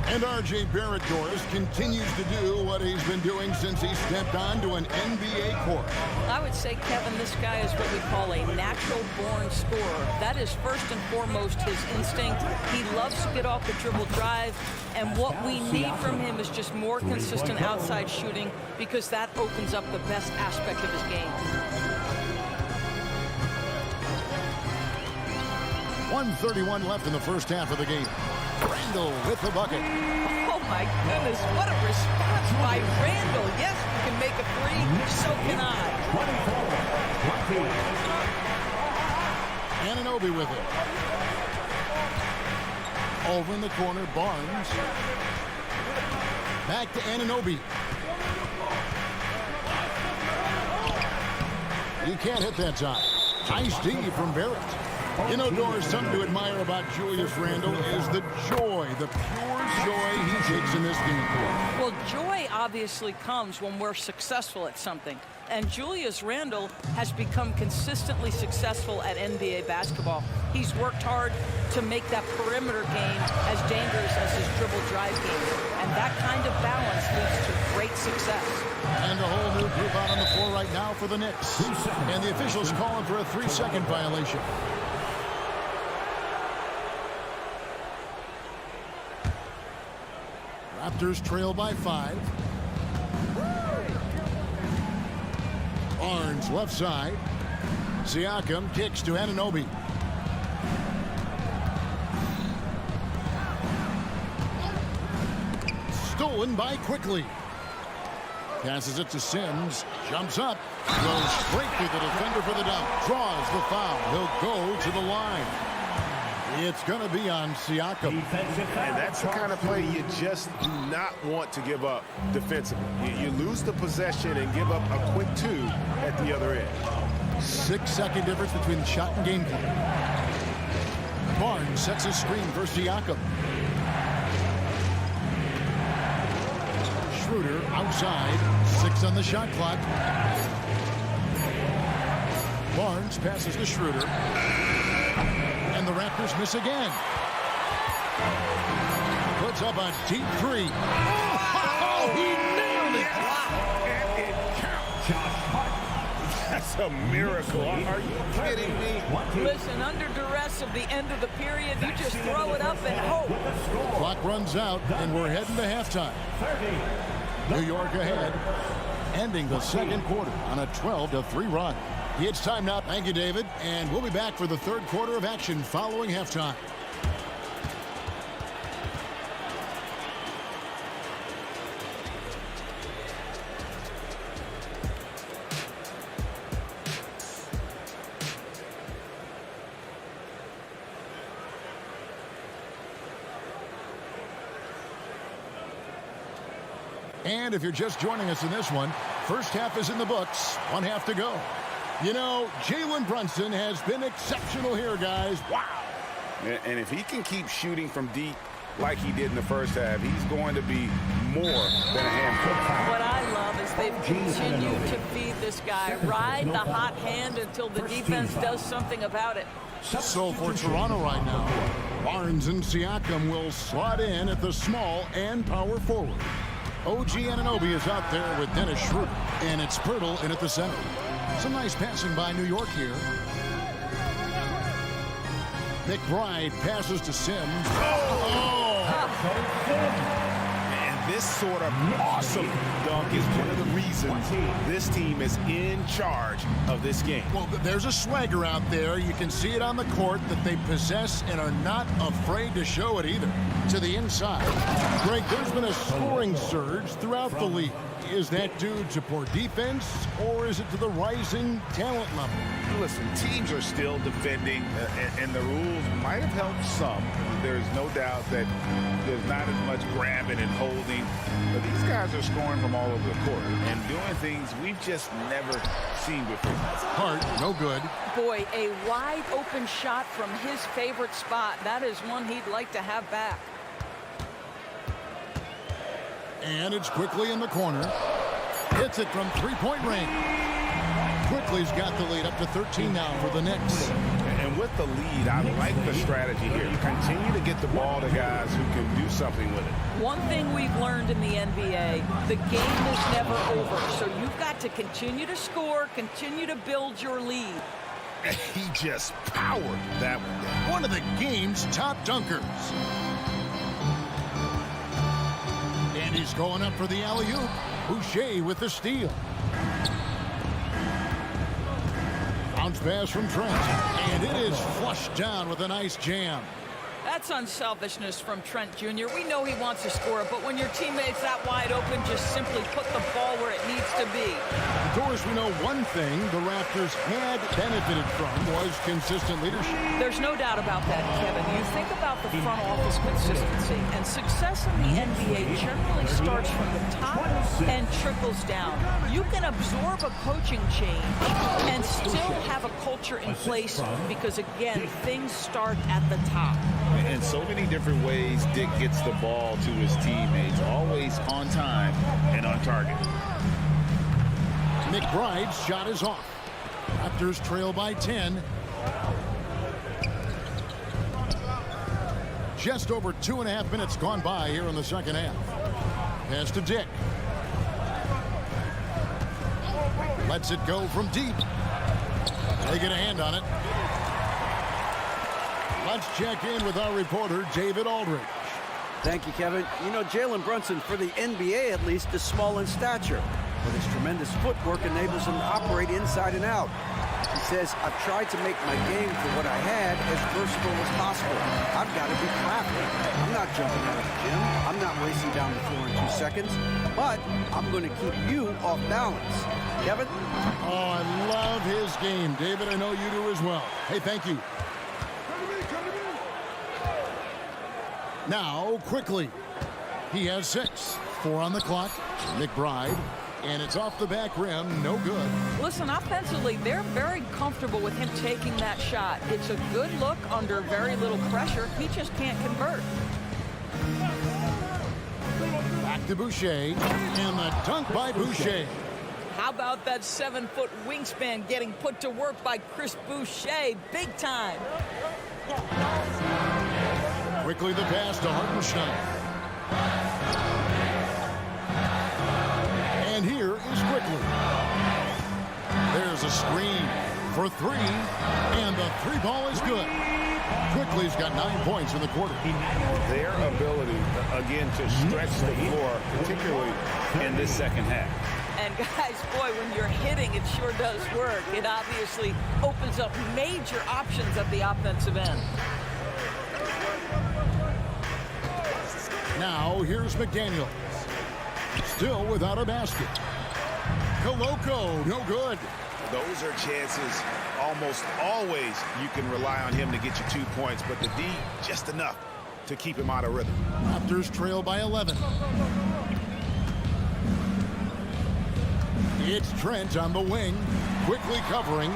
Speaker 6: And R.J. Barrett, Doris, continues to do what he's been doing since he stepped onto an NBA court.
Speaker 2: I would say, Kevin, this guy is what we call a natural-born scorer. That is first and foremost his instinct. He loves to get off the dribble drive, and what we need from him is just more consistent outside shooting, because that opens up the best aspect of his game.
Speaker 6: 1:31 left in the first half of the game. Randall with the bucket.
Speaker 2: Oh, my goodness. What a response by Randall. Yes, you can make a 3. So can I.
Speaker 6: Anunoby with it. Over in the corner, Barnes. Back to Anunoby. You can't hit that time. Nice D from Barrett. You know, Doris, something to admire about Julius Randle is the joy, the pure joy he takes in this game.
Speaker 2: Well, joy obviously comes when we're successful at something. And Julius Randle has become consistently successful at NBA basketball. He's worked hard to make that perimeter game as dangerous as his dribble drive game. And that kind of balance leads to great success.
Speaker 6: And a whole new group out on the floor right now for the Knicks. And the officials calling for a 3-second violation. Raptors trail by 5. Barnes left side. Siakam kicks to Anunoby. Stolen by Quickly. Passes it to Sims. Jumps up. Goes straight to the defender for the dunk. Draws the foul. He'll go to the line. It's going to be on Siakam.
Speaker 10: And that's the kind of play you just do not want to give up defensively. You lose the possession and give up a quick 2 at the other end.
Speaker 6: 6-second difference between the shot and game plan. Barnes sets a screen for Siakam. Schroeder outside. 6 on the shot clock. Barnes passes to Schroeder. And the Raptors miss again. Puts up a deep 3. Oh, he nailed it!
Speaker 10: And it counts. That's a miracle. Are you kidding me?
Speaker 2: Listen, under duress of the end of the period, you just throw it up and hope.
Speaker 6: Clock runs out, and we're heading to halftime. New York ahead, ending the second quarter on a 12-3 run. It's time now. Thank you, David. And we'll be back for the third quarter of action following halftime. And if you're just joining us in this one, first half is in the books. 1 half to go. You know, Jalen Brunson has been exceptional here, guys. Wow.
Speaker 10: And if he can keep shooting from deep like he did in the first half, he's going to be more than a handful.
Speaker 2: What I love is they've continued to feed this guy, ride the hot hand until the defense does something about it.
Speaker 6: So for Toronto right now, Barnes and Siakam will slot in at the small and power forward. OG Anunoby is out there with Dennis Schroeder, and it's Pirtle in at the center. Some nice passing by New York here. McBride passes to Sims.
Speaker 10: And this sort of awesome dunk is one of the reasons this team is in charge of this game.
Speaker 6: Well, there's a swagger out there. You can see it on the court that they possess and are not afraid to show it either. To the inside. Greg, there's been a scoring surge throughout the league. Is that due to poor defense, or is it to the rising talent level?
Speaker 10: Listen, teams are still defending, and the rules might have helped some. There's no doubt that there's not as much grabbing and holding. But these guys are scoring from all over the court and doing things we've just never seen before.
Speaker 6: Hart, no good.
Speaker 2: Boy, a wide open shot from his favorite spot. That is one he'd like to have back.
Speaker 6: And it's Quickly in the corner. Hits it from three-point range. Quickly's got the lead up to 13 now for the Knicks.
Speaker 10: And with the lead, I like the strategy here. You continue to get the ball to guys who can do something with it.
Speaker 2: One thing we've learned in the NBA, the game is never over. So you've got to continue to score, continue to build your lead.
Speaker 10: He just powered that one down.
Speaker 6: One of the game's top dunkers. And he's going up for the alley-oop. Boucher with the steal. Bounce pass from Trent. And it is flushed down with a nice jam.
Speaker 2: That's unselfishness from Trent Jr. We know he wants to score, but when your teammate's that wide open, just simply put the ball where it needs to be.
Speaker 6: Doris, we know one thing the Raptors had benefited from was consistent leadership.
Speaker 2: There's no doubt about that, Kevin. You think about the front office consistency. And success in the NBA generally starts from the top and trickles down. You can absorb a coaching change and still have a culture in place because, again, things start at the top.
Speaker 10: In so many different ways, Dick gets the ball to his teammates, always on time and on target.
Speaker 6: McBride's shot is off. Raptors trail by 10. Just over 2.5 minutes gone by here in the second half. Pass to Dick. Lets it go from deep. They get a hand on it. Let's check in with our reporter, David Aldridge.
Speaker 9: Thank you, Kevin. You know, Jalen Brunson, for the NBA at least, is small in stature, but his tremendous footwork enables him to operate inside and out. He says, I've tried to make my game for what I had as versatile as possible. I've got to be crafty. I'm not jumping out of the gym. I'm not racing down the floor in 2 seconds, but I'm going to keep you off balance. Kevin?
Speaker 6: Oh, I love his game. David, I know you do as well. Hey, thank you. Now, quickly. He has 6. 4 on the clock. McBride. And it's off the back rim. No good.
Speaker 2: Listen, offensively, they're very comfortable with him taking that shot. It's a good look under very little pressure. He just can't convert.
Speaker 6: Back to Boucher. And the dunk by Boucher.
Speaker 2: How about that 7-foot wingspan getting put to work by Chris Boucher? Big time.
Speaker 6: Quickly the pass to Hartenstein. And here is Quickly. There's a screen for 3. And the 3 ball is good. Quickly's got 9 points in the quarter.
Speaker 10: Their ability, again, to stretch the floor, particularly in this second half.
Speaker 2: And guys, boy, when you're hitting, it sure does work. It obviously opens up major options at the offensive end.
Speaker 6: Now, here's McDaniel. Still without a basket. Koloko, no good.
Speaker 10: Those are chances almost always you can rely on him to get you 2 points, but the D, just enough to keep him out of rhythm.
Speaker 6: Raptors trail by 11. It's Trent on the wing, quickly covering.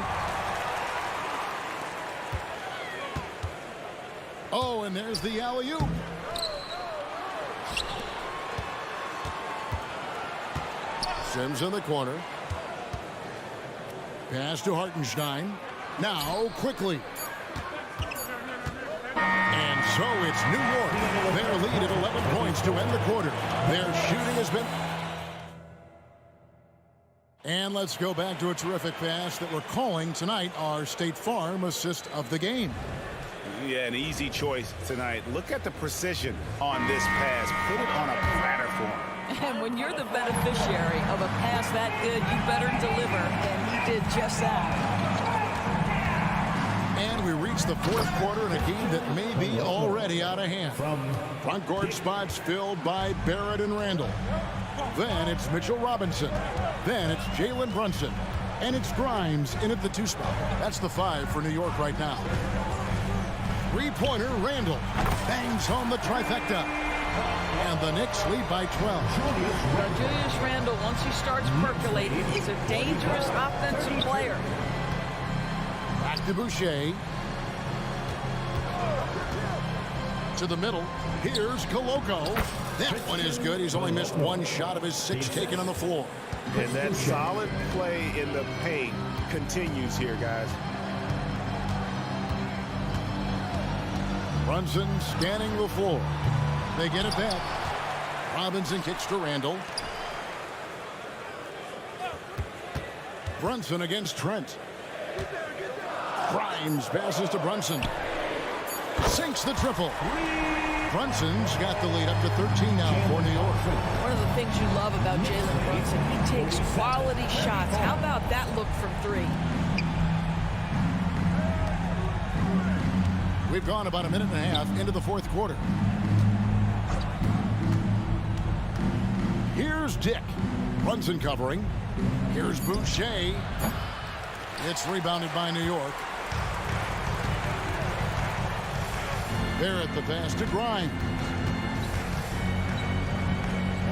Speaker 6: Oh, and there's the alley-oop. Sims in the corner. Pass to Hartenstein. Now, Quickly. And so it's New York. Their lead at 11 points to end the quarter. Their shooting has been... And let's go back to a terrific pass that we're calling tonight our State Farm assist of the game.
Speaker 10: Yeah, an easy choice tonight. Look at the precision on this pass. Put it on a platter for him.
Speaker 2: And when you're the beneficiary of a pass that good, you better deliver. And he did just that.
Speaker 6: And we reach the fourth quarter in a game that may be already out of hand. Front court spots filled by Barrett and Randall. Then it's Mitchell Robinson. Then it's Jalen Brunson. And it's Grimes in at the 2 spot. That's the 5 for New York right now. Three-pointer Randall bangs home the trifecta. And the Knicks lead by 12.
Speaker 2: Julius Randle, once he starts percolating, is a dangerous offensive player.
Speaker 6: Back to Boucher. To the middle. Here's Koloko. That one is good. He's only missed 1 shot of his 6 taken on the floor.
Speaker 10: And that solid play in the paint continues here, guys.
Speaker 6: Brunson scanning the floor. They get it back. Robinson kicks to Randall. Brunson against Trent. Grimes passes to Brunson. Sinks the triple. Brunson's got the lead up to 13 now for New York.
Speaker 2: One of the things you love about Jalen Brunson, he takes quality shots. How about that look from 3?
Speaker 6: We've gone about a minute and a half into the fourth quarter. Here's Dick. Brunson covering. Here's Boucher. It's rebounded by New York. Barrett the pass to Grimes.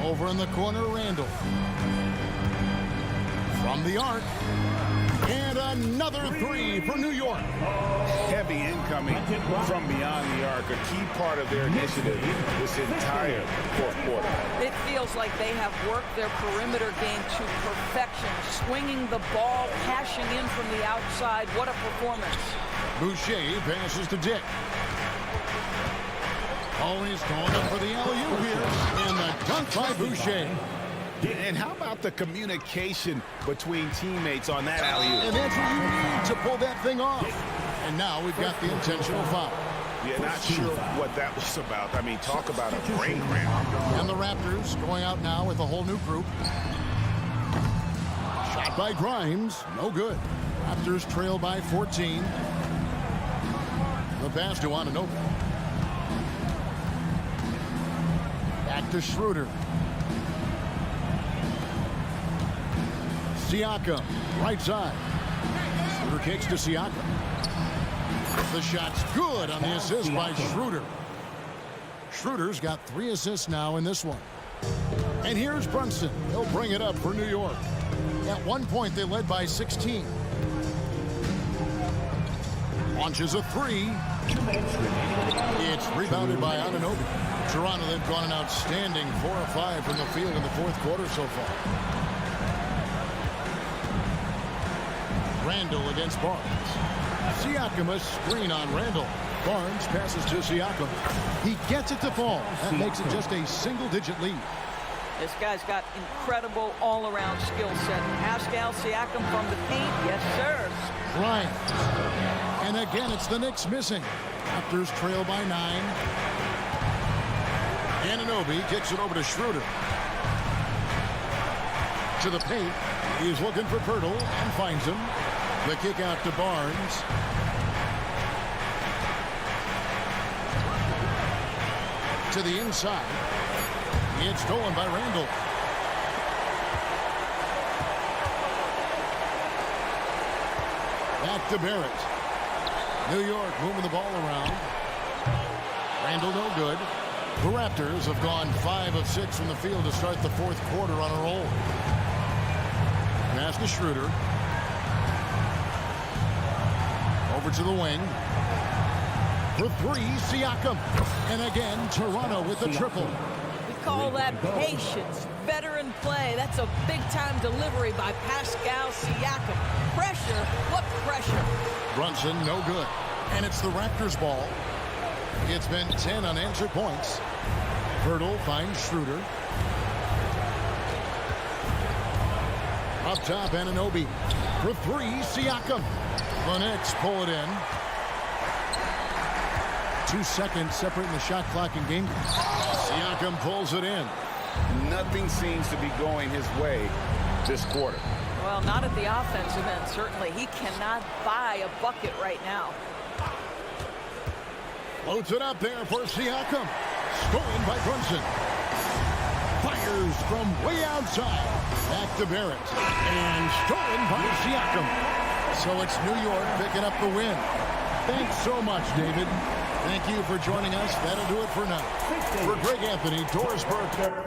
Speaker 6: Over in the corner, Randall. From the arc. And another three for New York.
Speaker 10: Heavy incoming from beyond the arc, a key part of their initiative this entire fourth quarter.
Speaker 2: It feels like they have worked their perimeter game to perfection, swinging the ball, cashing in from the outside. What a performance.
Speaker 6: Boucher passes to Dick. Always going up for the alley-oop here. And the dunk by Boucher.
Speaker 10: And how about the communication between teammates on that alley-oop?
Speaker 6: And that's what you need to pull that thing off. And now we've got the intentional foul.
Speaker 10: Yeah, not sure what that was about. I mean, talk about a brain cramp.
Speaker 6: And the Raptors going out now with a whole new group. Shot by Grimes. No good. Raptors trail by 14. The pass to Anunoby. Back to Schroeder. Siakam, right side. Schroeder kicks to Siakam. The shot's good on the assist by Schroeder. Schroeder's got 3 assists now in this one. And here's Brunson. He'll bring it up for New York. At one point, they led by 16. Launches a three. It's rebounded by Anunoby. Toronto, they've gone an outstanding 4 of 5 from the field in the fourth quarter so far. Randall against Barnes. Siakam a screen on Randall. Barnes passes to Siakam. He gets it to fall. That makes it just a single-digit lead.
Speaker 2: This guy's got incredible all-around skill set. Pascal Siakam from the paint. Yes, sir.
Speaker 6: Bryant. And again, it's the Knicks missing. Raptors trail by 9. Anunoby kicks it over to Schroeder. To the paint. He's looking for Pirtle and finds him. The kick out to Barnes. To the inside. It's stolen by Randall. Back to Barrett. New York moving the ball around. Randall no good. The Raptors have gone 5 of 6 from the field to start the fourth quarter on a roll. Pass to Schroeder. Over to the wing. For 3, Siakam. And again, Toronto with the triple.
Speaker 2: We call that patience. Veteran play. That's a big-time delivery by Pascal Siakam. Pressure. What pressure?
Speaker 6: Brunson, no good. And it's the Raptors' ball. It's been 10 unanswered points. Pirtle finds Schroeder. Up top, Anunoby. For 3, Siakam. The Knicks pull it in. 2 seconds separating the shot clock and game. Siakam pulls it in.
Speaker 10: Nothing seems to be going his way this quarter.
Speaker 2: Well, not at the offensive end, certainly. He cannot buy a bucket right now.
Speaker 6: Floats it up there for Siakam. Stolen by Brunson. Fires from way outside. Back to Barrett. And stolen by Siakam. So it's New York picking up the win. Thanks so much, David. Thank you for joining us. That'll do it for now. For Greg Anthony, Doris Burke.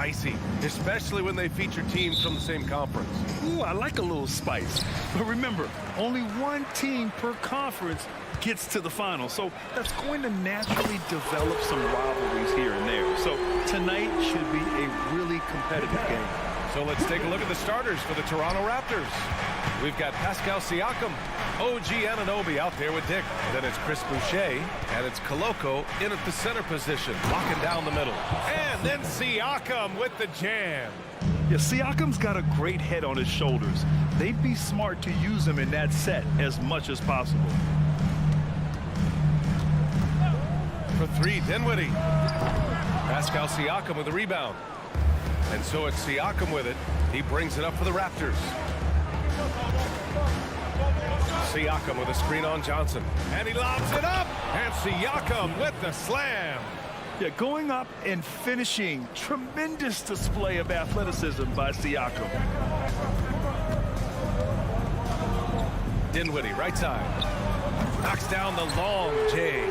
Speaker 1: spicy, especially when they feature teams from the same conference.
Speaker 3: Ooh, I like a little spice. But remember, only one team per conference gets to the final, so that's going to naturally develop some rivalries here and there. So tonight should be a really competitive game.
Speaker 1: So let's take a look at the starters for the Toronto Raptors. We've got Pascal Siakam, OG Anunoby out there with Dick. Then it's Chris Boucher, and it's Koloko in at the center position, locking down the middle. And then Siakam with the jam.
Speaker 3: Yeah, Siakam's got a great head on his shoulders. They'd be smart to use him in that set as much as possible.
Speaker 1: For three, Dinwiddie. Pascal Siakam with the rebound. And so it's Siakam with it. He brings it up for the Raptors. Siakam with a screen on Johnson. And he lobs it up. And Siakam with the slam.
Speaker 3: Yeah, going up and finishing. Tremendous display of athleticism by Siakam.
Speaker 1: Dinwiddie, right side. Knocks down the long J.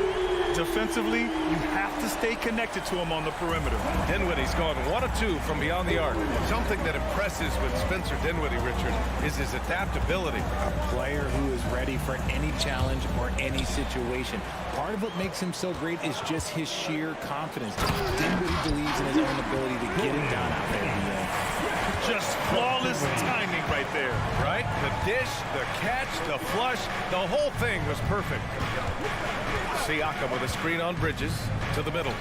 Speaker 3: Defensively, you have to stay connected to him on the perimeter.
Speaker 1: Dinwiddie's gone 1 of 2 from beyond the arc. Something that impresses with Spencer Dinwiddie, Richard, is his adaptability.
Speaker 12: A player who is ready for any challenge or any situation. Part of what makes him so great is just his sheer confidence. Dinwiddie believes in his own ability to get it done out there.
Speaker 3: Just flawless timing right there.
Speaker 1: Right? The dish, the catch, the flush, the whole thing was perfect. Siakam with a screen on Bridges to the middle.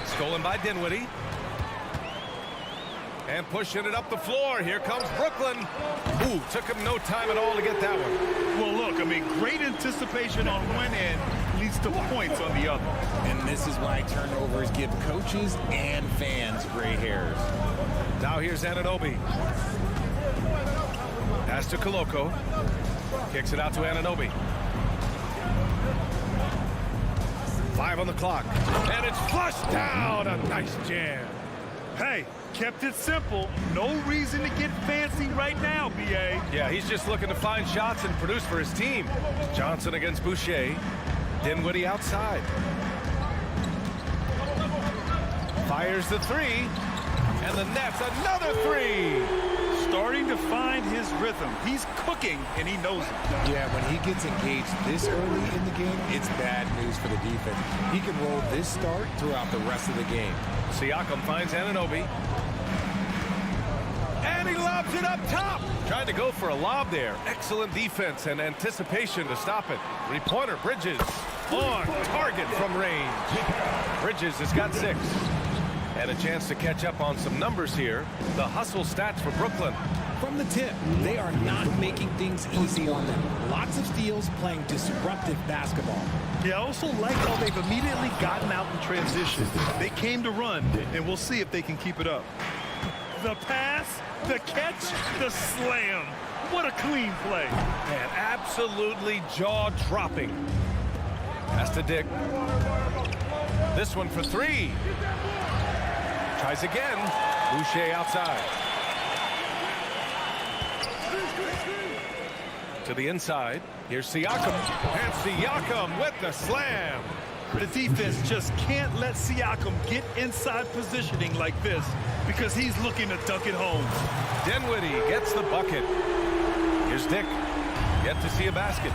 Speaker 1: Stolen by Dinwiddie. And pushing it up the floor. Here comes Brooklyn. Ooh, took him no time at all to get that one.
Speaker 3: Well, look, I mean, great anticipation on one end leads to points on the other.
Speaker 12: And this is why turnovers give coaches and fans gray hairs.
Speaker 1: Now here's Anunoby. Pass to Koloko. Kicks it out to Anunoby. 5 on the clock. And it's flushed down. A nice jam.
Speaker 3: Hey, kept it simple. No reason to get fancy right now, B.A.
Speaker 1: Yeah, he's just looking to find shots and produce for his team. Johnson against Boucher. Dinwiddie outside. Fires the three. And the Nets, another three.
Speaker 3: Starting to find his rhythm. He's cooking, and he knows it.
Speaker 12: Yeah, when he gets engaged this early in the game, it's bad news for the defense. He can roll this start throughout the rest of the game.
Speaker 1: Siakam finds Anunoby. And he lobs it up top. Trying to go for a lob there. Excellent defense and anticipation to stop it. Three-pointer, Bridges. On target from range. Bridges has got 6. And a chance to catch up on some numbers here. The hustle stats for Brooklyn.
Speaker 12: From the tip, they are not making things easy on them. Lots of steals, playing disruptive basketball.
Speaker 3: Yeah, I also like how they've immediately gotten out in transition. They came to run, and we'll see if they can keep it up. The pass, the catch, the slam. What a clean play.
Speaker 1: Man, absolutely jaw-dropping. Pass to Dick. This one for 3. Tries again. Boucher outside. To the inside. Here's Siakam. And Siakam with the slam.
Speaker 3: The defense just can't let Siakam get inside positioning like this because he's looking to dunk it home.
Speaker 1: Dinwiddie gets the bucket. Here's Dick. Yet to see a basket.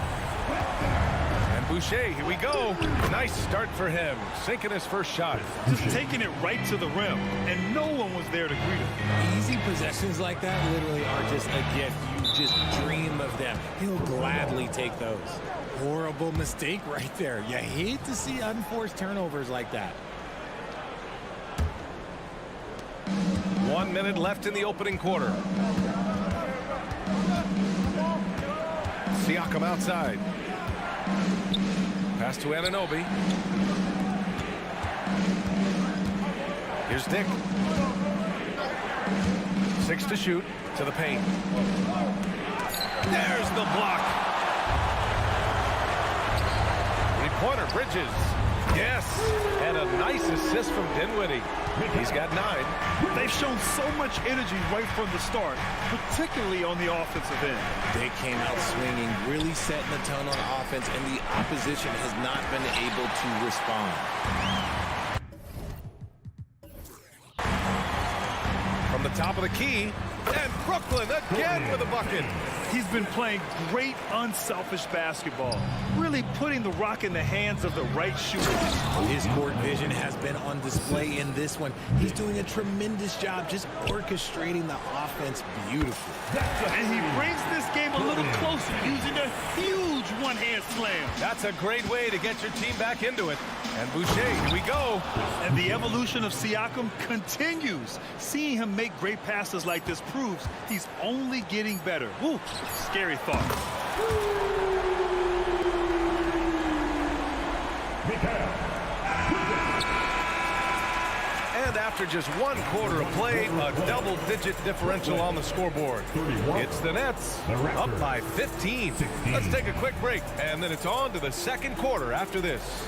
Speaker 1: And Boucher, here we go. Nice start for him. Sinking his first shot.
Speaker 3: Just taking it right to the rim, and no one was there to greet him.
Speaker 12: Easy possessions like that literally are just a gift. You just dream of them. He'll gladly take those. Horrible mistake right there. You hate to see unforced turnovers like that.
Speaker 1: 1 minute left in the opening quarter. Siakam outside. Pass to Anunoby. Here's Dick. 6 to shoot. To the paint. There's the block. Three-pointer, Bridges. Yes. And a nice assist from Dinwiddie. He's got 9.
Speaker 3: They've shown so much energy right from the start, particularly on the offensive end.
Speaker 12: They came out swinging, really setting the tone on offense, and the opposition has not been able to respond.
Speaker 1: top of the key. And Brooklyn again with a bucket.
Speaker 3: He's been playing great unselfish basketball, really putting the rock in the hands of the right shooter.
Speaker 12: His court vision has been on display in this one. He's doing a tremendous job just orchestrating the offense beautifully.
Speaker 3: And he brings this game a little closer using a huge one-hand slam.
Speaker 1: That's a great way to get your team back into it. And Boucher, here we go.
Speaker 3: And the evolution of Siakam continues. Seeing him make great passes like this proves he's only getting better. Woo, scary thought.
Speaker 1: And after just 1 quarter of play, a double-digit differential on the scoreboard. It's the Nets up by 15. Let's take a quick break, and then it's on to the second quarter after this.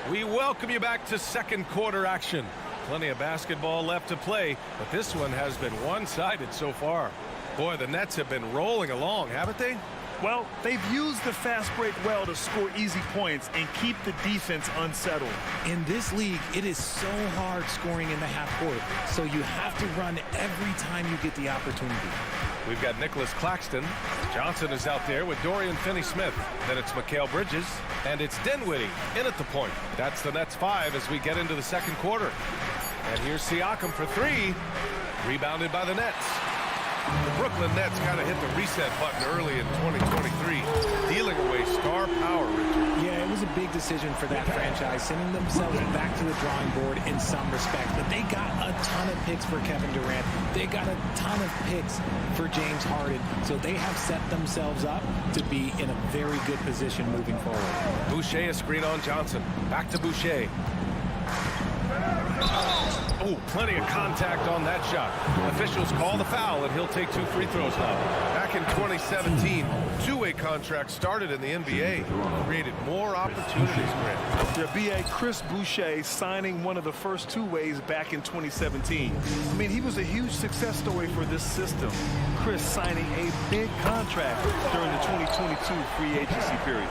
Speaker 1: We welcome you back to second quarter action. Plenty of basketball left to play, but this one has been one-sided so far. Boy, the Nets have been rolling along, haven't they?
Speaker 3: Well, they've used the fast break well to score easy points and keep the defense unsettled.
Speaker 12: In this league, it is so hard scoring in the half court, so you have to run every time you get the opportunity.
Speaker 1: We've got Nicholas Claxton. Johnson is out there with Dorian Finney-Smith. Then it's Mikal Bridges, and it's Dinwiddie in at the point. That's the Nets 5 as we get into the second quarter. And here's Siakam for 3, rebounded by the Nets. The Brooklyn Nets kind of hit the reset button early in 2023, dealing away star power, Richard.
Speaker 12: Yeah, it was a big decision for that franchise, sending themselves back to the drawing board in some respect. But they got a ton of picks for Kevin Durant. They got a ton of picks for James Harden. So they have set themselves up to be in a very good position moving forward.
Speaker 1: Boucher a screen on Johnson. Back to Boucher. Oh, plenty of contact on that shot. Officials call the foul, and he'll take 2 free throws now. Back in 2017, two-way contract started in the NBA, created more opportunities, Grant.
Speaker 3: The BA Chris Boucher signing one of the first two-ways back in 2017. I mean, he was a huge success story for this system. Chris signing a big contract during the 2022 free agency period.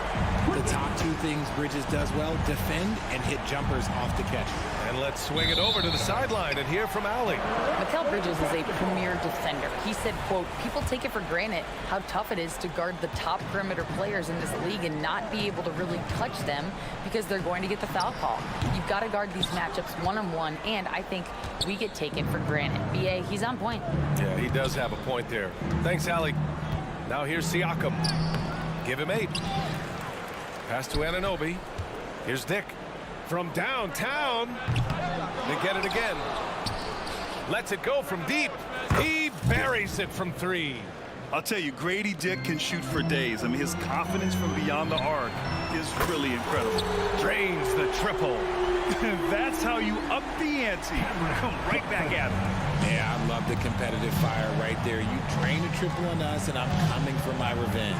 Speaker 12: The top 2 things Bridges does well, defend and hit jumpers off the catch.
Speaker 1: And let's swing it over to the sideline and hear from Allie.
Speaker 4: Mikal Bridges is a premier defender. He said, quote, people take it for granted how tough it is to guard the top perimeter players in this league and not be able to really touch them because they're going to get the foul call. You've got to guard these matchups one-on-one, and I think we get taken for granted. BA, he's on point.
Speaker 1: Yeah, he does have a point there. Thanks, Allie. Now here's Siakam. Give him 8. Pass to Anunoby. Here's Dick. From downtown, they get it again. Lets it go from deep. He buries it from 3.
Speaker 3: I'll tell you, Grady Dick can shoot for days. I mean, his confidence from beyond the arc is really incredible.
Speaker 1: Drains the triple.
Speaker 3: That's how you up the ante. Come right back at him.
Speaker 12: Yeah, I love the competitive fire right there. You drain a triple on us, and I'm coming for my revenge.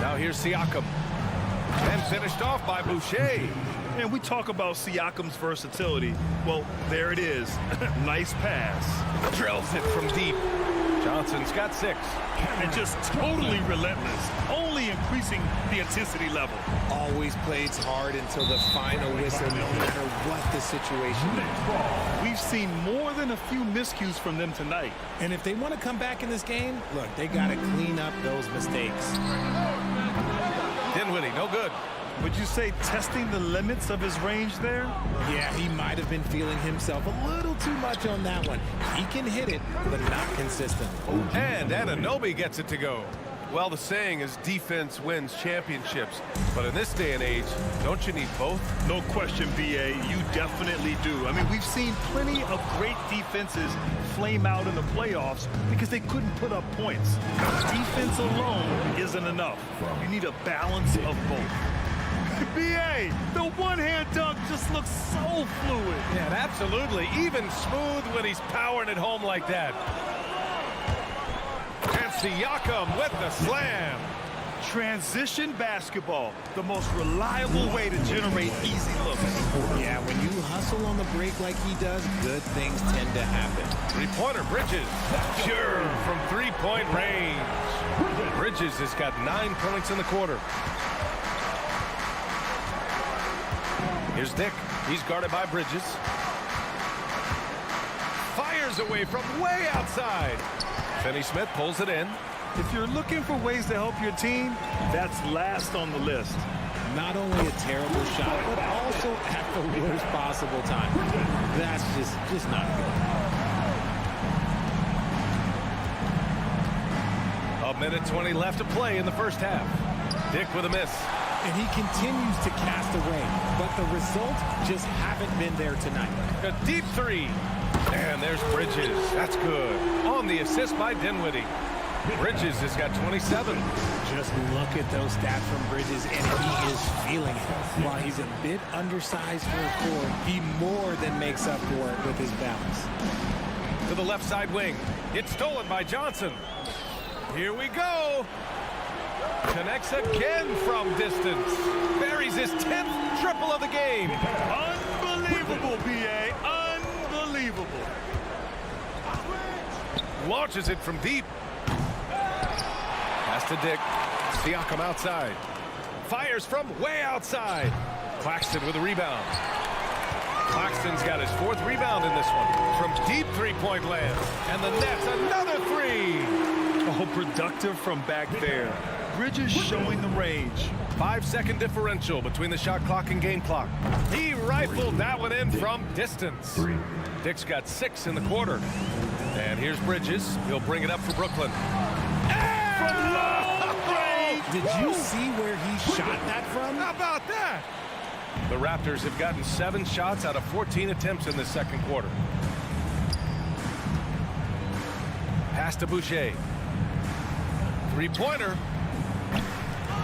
Speaker 1: Now here's Siakam. And finished off by Boucher.
Speaker 3: And we talk about Siakam's versatility. Well, there it is. Nice pass.
Speaker 1: Drills it from deep. Johnson's got 6.
Speaker 3: And just totally relentless, only increasing the intensity level.
Speaker 12: Always plays hard until the final whistle, no matter what the situation is.
Speaker 3: We've seen more than a few miscues from them tonight.
Speaker 12: And if they want to come back in this game, look, they got to clean up those mistakes.
Speaker 1: Dinwiddie, no good.
Speaker 3: Would you say testing the limits of his range there?
Speaker 12: Yeah, he might have been feeling himself a little too much on that one. He can hit it, but not consistent.
Speaker 1: And Anunoby gets it to go. Well, the saying is defense wins championships. But in this day and age, don't you need both?
Speaker 3: No question, BA. You definitely do. I mean, we've seen plenty of great defenses flame out in the playoffs because they couldn't put up points. Defense alone isn't enough. You need a balance of both. BA, the one-hand dunk just looks so fluid.
Speaker 1: Yeah, absolutely. Even smooth when he's powering it home like that. And Siakam with the slam.
Speaker 3: Transition basketball, the most reliable way to generate easy looks.
Speaker 12: Yeah, when you hustle on the break like he does, good things tend to happen.
Speaker 1: 3-pointer Bridges. Pure from 3-point range. Bridges has got 9 points in the quarter. Here's Dick. He's guarded by Bridges. Fires away from way outside. Finney-Smith pulls it in.
Speaker 3: If you're looking for ways to help your team, that's last on the list.
Speaker 12: Not only a terrible shot, but also at the worst possible time. That's just not good.
Speaker 1: A minute 20 left to play in the first half. Dick with a miss.
Speaker 12: And he continues to cast away, but the results just haven't been there tonight.
Speaker 1: A deep three. And there's Bridges. That's good. On the assist by Dinwiddie. Bridges has got 27.
Speaker 12: Just look at those stats from Bridges, and he is feeling it. While he's a bit undersized for a forward, he more than makes up for it with his balance.
Speaker 1: To the left side wing. It's stolen by Johnson. Here we go. Connects again from distance. Buries his 10th triple of the game.
Speaker 3: Unbelievable, B.A. Unbelievable.
Speaker 1: Launches it from deep. Pass to Dick. Siakam outside. Fires from way outside. Claxton with a rebound. Claxton's got his 4th rebound in this one. From deep three-point land. And the Nets, another three.
Speaker 3: Oh, productive from back there. Bridges showing the range.
Speaker 1: 5-second differential between the shot clock and game clock. He rifled that one in from distance. Dick's got 6 in the quarter. And here's Bridges. He'll bring it up for Brooklyn.
Speaker 12: Did you see where he shot that from?
Speaker 1: How about that? The Raptors have gotten 7 shots out of 14 attempts in the second quarter. Pass to Boucher. Three-pointer.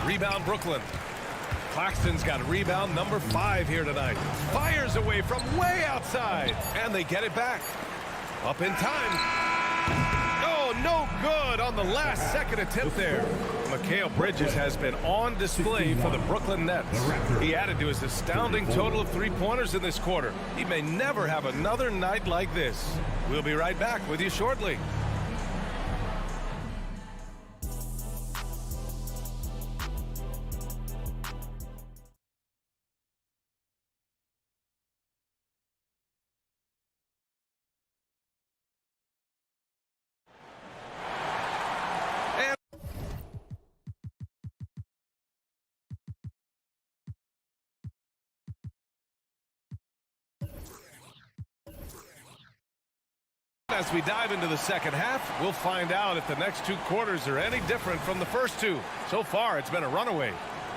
Speaker 1: Rebound Brooklyn. Claxton's got rebound number 5 here tonight. Fires away from way outside. And they get it back. Up in time. Oh, no good on the last second attempt there. Mikal Bridges has been on display for the Brooklyn Nets. He added to his astounding total of 3-pointers in this quarter. He may never have another night like this. We'll be right back with you shortly. As we dive into the second half, we'll find out if the next 2 quarters are any different from the first 2. So far, it's been a runaway.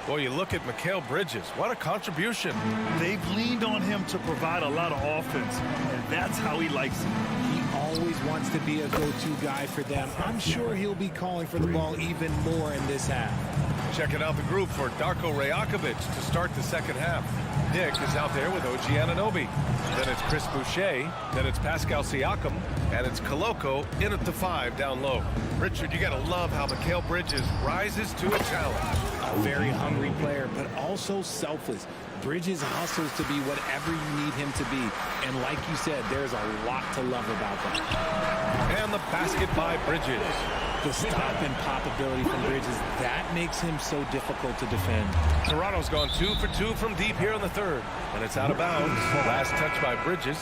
Speaker 1: Boy, you look at Mikal Bridges. What a contribution.
Speaker 3: They've leaned on him to provide a lot of offense, and that's how he likes it.
Speaker 12: He always wants to be a go-to guy for them. I'm sure he'll be calling for the ball even more in this half.
Speaker 1: Checking out the group for Darko Rajakovic to start the second half. Dick is out there with OG Anunoby. Then it's Chris Boucher. Then it's Pascal Siakam. And it's Koloko in at the 5 down low. Richard, you got to love how Mikal Bridges rises to a challenge.
Speaker 12: A very hungry player, but also selfless. Bridges hustles to be whatever you need him to be. And like you said, there's a lot to love about that.
Speaker 1: And the basket by Bridges.
Speaker 12: The stop and pop ability from Bridges, that makes him so difficult to defend.
Speaker 1: Toronto's gone 2 for 2 from deep here in the third. And it's out of bounds. Last touch by Bridges.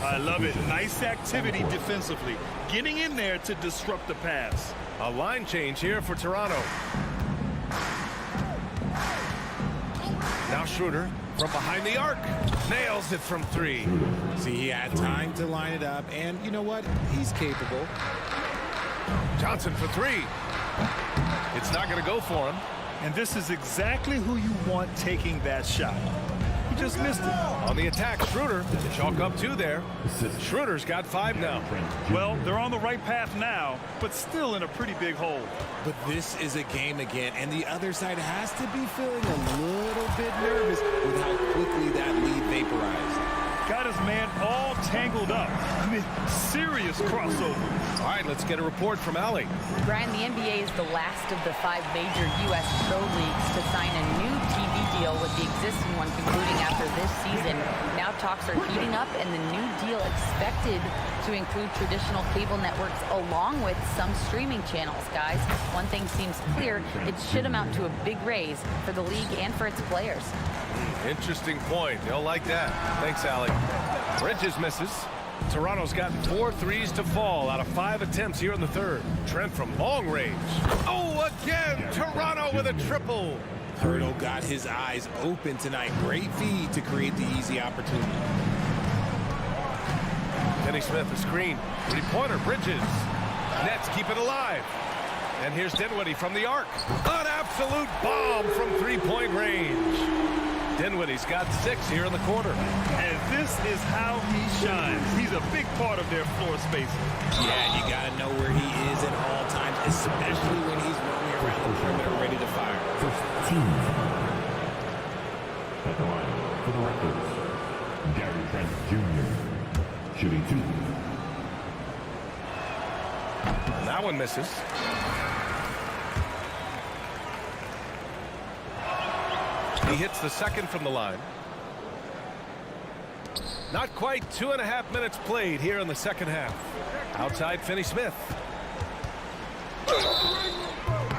Speaker 3: I love it. Nice activity defensively. Getting in there to disrupt the pass.
Speaker 1: A line change here for Toronto. Now Schroeder from behind the arc. Nails it from 3.
Speaker 12: See, he had time to line it up. And you know what? He's capable.
Speaker 1: Johnson for 3. It's not going to go for him.
Speaker 3: And this is exactly who you want taking that shot. He just missed it.
Speaker 1: On the attack, Schroeder. Chalk up 2 there. Schroeder's got 5 now.
Speaker 3: Well, they're on the right path now, but still in a pretty big hole.
Speaker 12: But this is a game again, and the other side has to be feeling a little bit nervous with how quickly that lead vaporized.
Speaker 3: Got his man all tangled up. I mean, serious crossover.
Speaker 1: All right, let's get a report from Allie.
Speaker 4: Brian, the NBA is the last of the 5 major U.S. pro leagues to sign a new TV deal, with the existing one concluding after this season. Now talks are heating up, and the new deal expected to include traditional cable networks along with some streaming channels. Guys, one thing seems clear: it should amount to a big raise for the league and for its players.
Speaker 1: Interesting point. They'll like that. Thanks, Allie. Bridges misses. Toronto's gotten 4 threes to fall out of 5 attempts here in the third. Trent from long range. Oh, again! Toronto with a triple.
Speaker 12: Hurdle got his eyes open tonight. Great feed to create the easy opportunity.
Speaker 1: Finney Smith, the screen. Three-pointer, Bridges. Nets keep it alive. And here's Dinwiddie from the arc. An absolute bomb from three-point range. Dinwiddie's got 6 here in the quarter.
Speaker 3: And this is how he shines. He's a big part of their floor spacing.
Speaker 12: Yeah, you got to know where he is at all times, especially when he's roaming around the perimeter ready to fire.
Speaker 5: First team foul. At the line for the Raptors, Gary Trent Jr. shooting 2.
Speaker 1: And that one misses. He hits the second from the line. Not quite 2.5 minutes played here in the second half. Outside Finney Smith.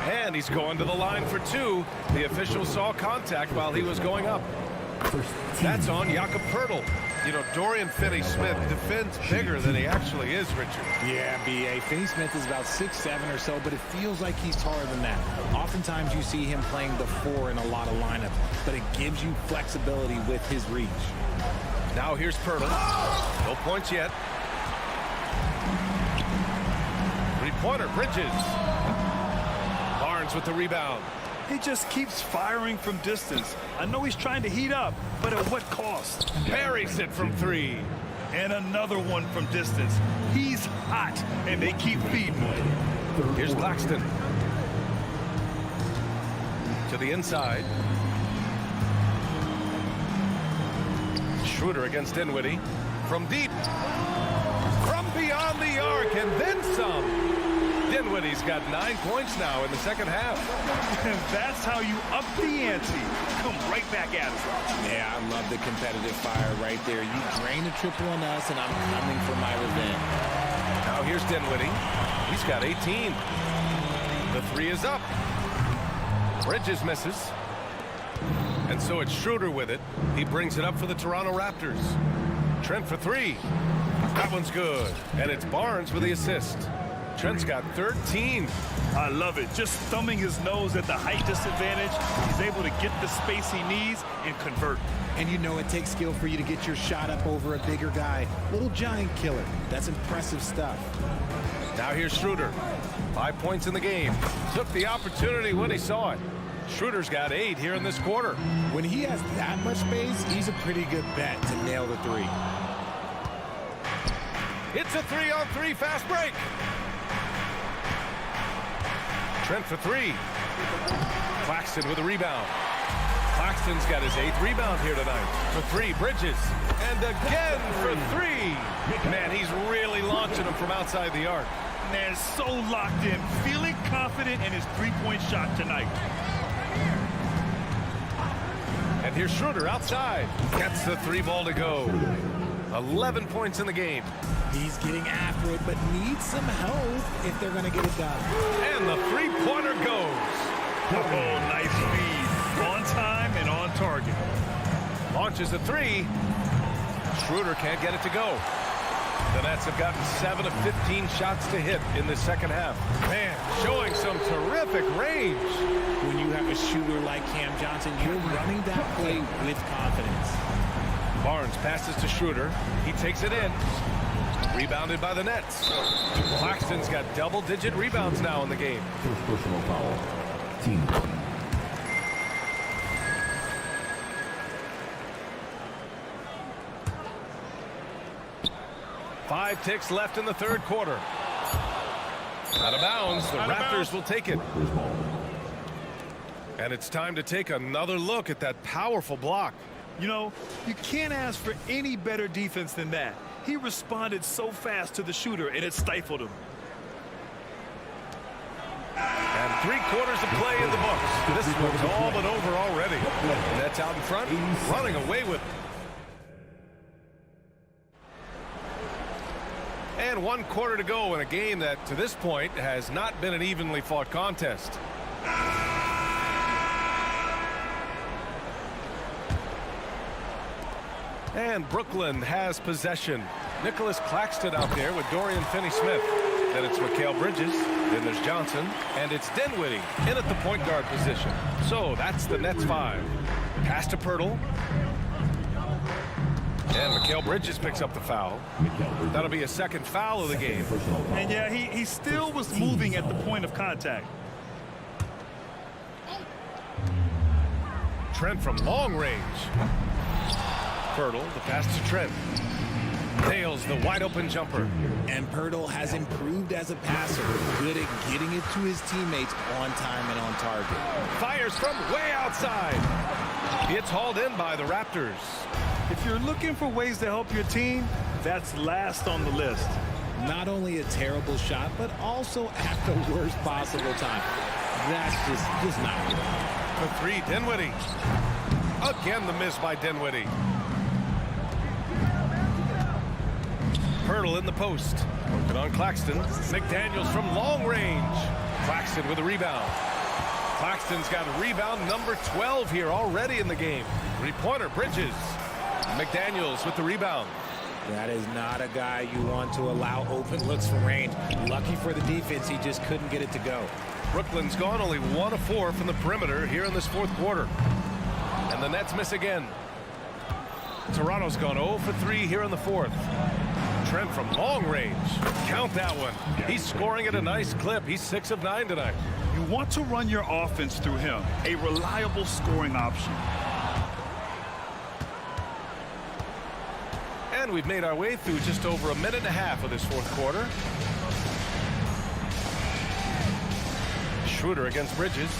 Speaker 1: And he's going to the line for 2. The official saw contact while he was going up. That's on Jakob Poeltl. You know, Dorian Finney-Smith defends bigger than he actually is, Richard.
Speaker 12: Yeah, B.A. Finney-Smith is about 6'7" or so, but it feels like he's taller than that. Oftentimes you see him playing the 4 in a lot of lineups, but it gives you flexibility with his reach.
Speaker 1: Now here's Poeltl. No points yet. Three-pointer, Bridges. Barnes with the rebound.
Speaker 3: He just keeps firing from distance. I know he's trying to heat up, but at what cost?
Speaker 1: Buries it from 3.
Speaker 3: And another one from distance. He's hot, and they keep feeding him.
Speaker 1: Here's Claxton. To the inside. Schroeder against Dinwiddie. From deep. From beyond the arc, and then some. Dinwiddie's got 9 points now in the second half.
Speaker 3: And that's how you up the ante. Come right back at us.
Speaker 12: Yeah, I love the competitive fire right there. You drain a triple on us, and I'm coming for my revenge.
Speaker 1: Now here's Dinwiddie. He's got 18. The 3 is up. Bridges misses. And so it's Schroeder with it. He brings it up for the Toronto Raptors. Trent for 3. That one's good. And it's Barnes with the assist. Trent's got 13.
Speaker 3: I love it. Just thumbing his nose at the height disadvantage. He's able to get the space he needs and convert.
Speaker 12: And you know it takes skill for you to get your shot up over a bigger guy. Little giant killer. That's impressive stuff.
Speaker 1: Now here's Schroeder. 5 points in the game. Took the opportunity when he saw it. Schroeder's got 8 here in this quarter.
Speaker 12: When he has that much space, he's a pretty good bet to nail the 3.
Speaker 1: It's a 3-on-3 fast break. Trent for 3. Claxton with a rebound. Claxton's got his 8th rebound here tonight. For 3, Bridges. And again for 3. Man, he's really launching them from outside the arc.
Speaker 3: Man, so locked in, feeling confident in his three-point shot tonight.
Speaker 1: And here's Schroeder outside. Gets the 3 ball to go. 11 points in the game.
Speaker 12: He's getting after it, but needs some help if they're going to get it done.
Speaker 1: And the 3-pointer goes.
Speaker 3: Oh, nice feed. On time and on target.
Speaker 1: Launches a 3. Schroeder can't get it to go. The Nets have gotten 7 of 15 shots to hit in the second half. Man, showing some terrific range.
Speaker 12: When you have a shooter like Cam Johnson, you're running that play with confidence.
Speaker 1: Barnes passes to Schroeder. He takes it in. Rebounded by the Nets. Claxton's got double-digit rebounds now in the game.
Speaker 5: First personal foul. Team.
Speaker 1: 5 ticks left in the third quarter. Out of bounds. The Raptors will take it. And it's time to take another look at that powerful block.
Speaker 3: You know, you can't ask for any better defense than that. He responded so fast to the shooter, and it stifled him.
Speaker 1: And 3 quarters of play in the books. This one's all but over already. Nets out in front, running away with it. And 1 quarter to go in a game that, to this point, has not been an evenly fought contest. And Brooklyn has possession. Nicholas Claxton out there with Dorian Finney-Smith. Then it's Mikal Bridges. Then there's Johnson. And it's Dinwiddie in at the point guard position. So that's the Nets 5. Pass to Pirtle. And Mikal Bridges picks up the foul. That'll be a second foul of the game.
Speaker 3: And yeah, he still was moving at the point of contact.
Speaker 1: Trent from long range. Pirtle, the pass to Trent. Nails the wide open jumper.
Speaker 12: And Pirtle has improved as a passer, good at getting it to his teammates on time and on target.
Speaker 1: Fires from way outside. It's hauled in by the Raptors.
Speaker 3: If you're looking for ways to help your team, that's last on the list.
Speaker 12: Not only a terrible shot, but also at the worst possible time. That's just not good.
Speaker 1: For three, Dinwiddie. Again, the miss by Dinwiddie. Pirtle in the post. Working on Claxton. McDaniels from long range. Claxton with a rebound. Claxton's got a rebound number 12 here already in the game. Three-pointer, Bridges. McDaniels with the rebound.
Speaker 12: That is not a guy you want to allow open looks from range. Lucky for the defense, he just couldn't get it to go.
Speaker 1: Brooklyn's gone only 1 of 4 from the perimeter here in this fourth quarter. And the Nets miss again. Toronto's gone 0 for 3 here in the fourth. Trent from long range. Count that one. He's scoring at a nice clip. He's 6 of 9 tonight.
Speaker 3: You want to run your offense through him, a reliable scoring option.
Speaker 1: And we've made our way through just over a minute and a half of this fourth quarter. Schroeder against Bridges.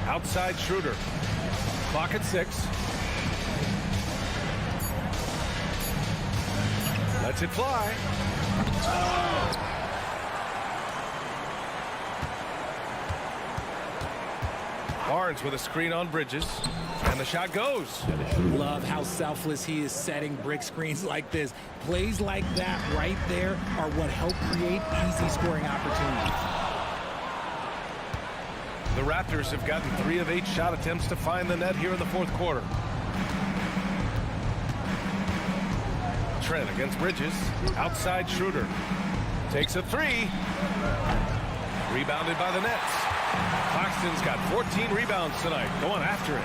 Speaker 1: Outside Schroeder. Clock at 6. Lets it fly. Barnes with a screen on Bridges. And the shot goes.
Speaker 12: Love how selfless he is setting brick screens like this. Plays like that right there are what help create easy scoring opportunities.
Speaker 1: The Raptors have gotten 3 of 8 shot attempts to find the net here in the fourth quarter. Trent against Bridges. Outside Schroeder. Takes a 3. Rebounded by the Nets. Claxton's got 14 rebounds tonight. Going after it.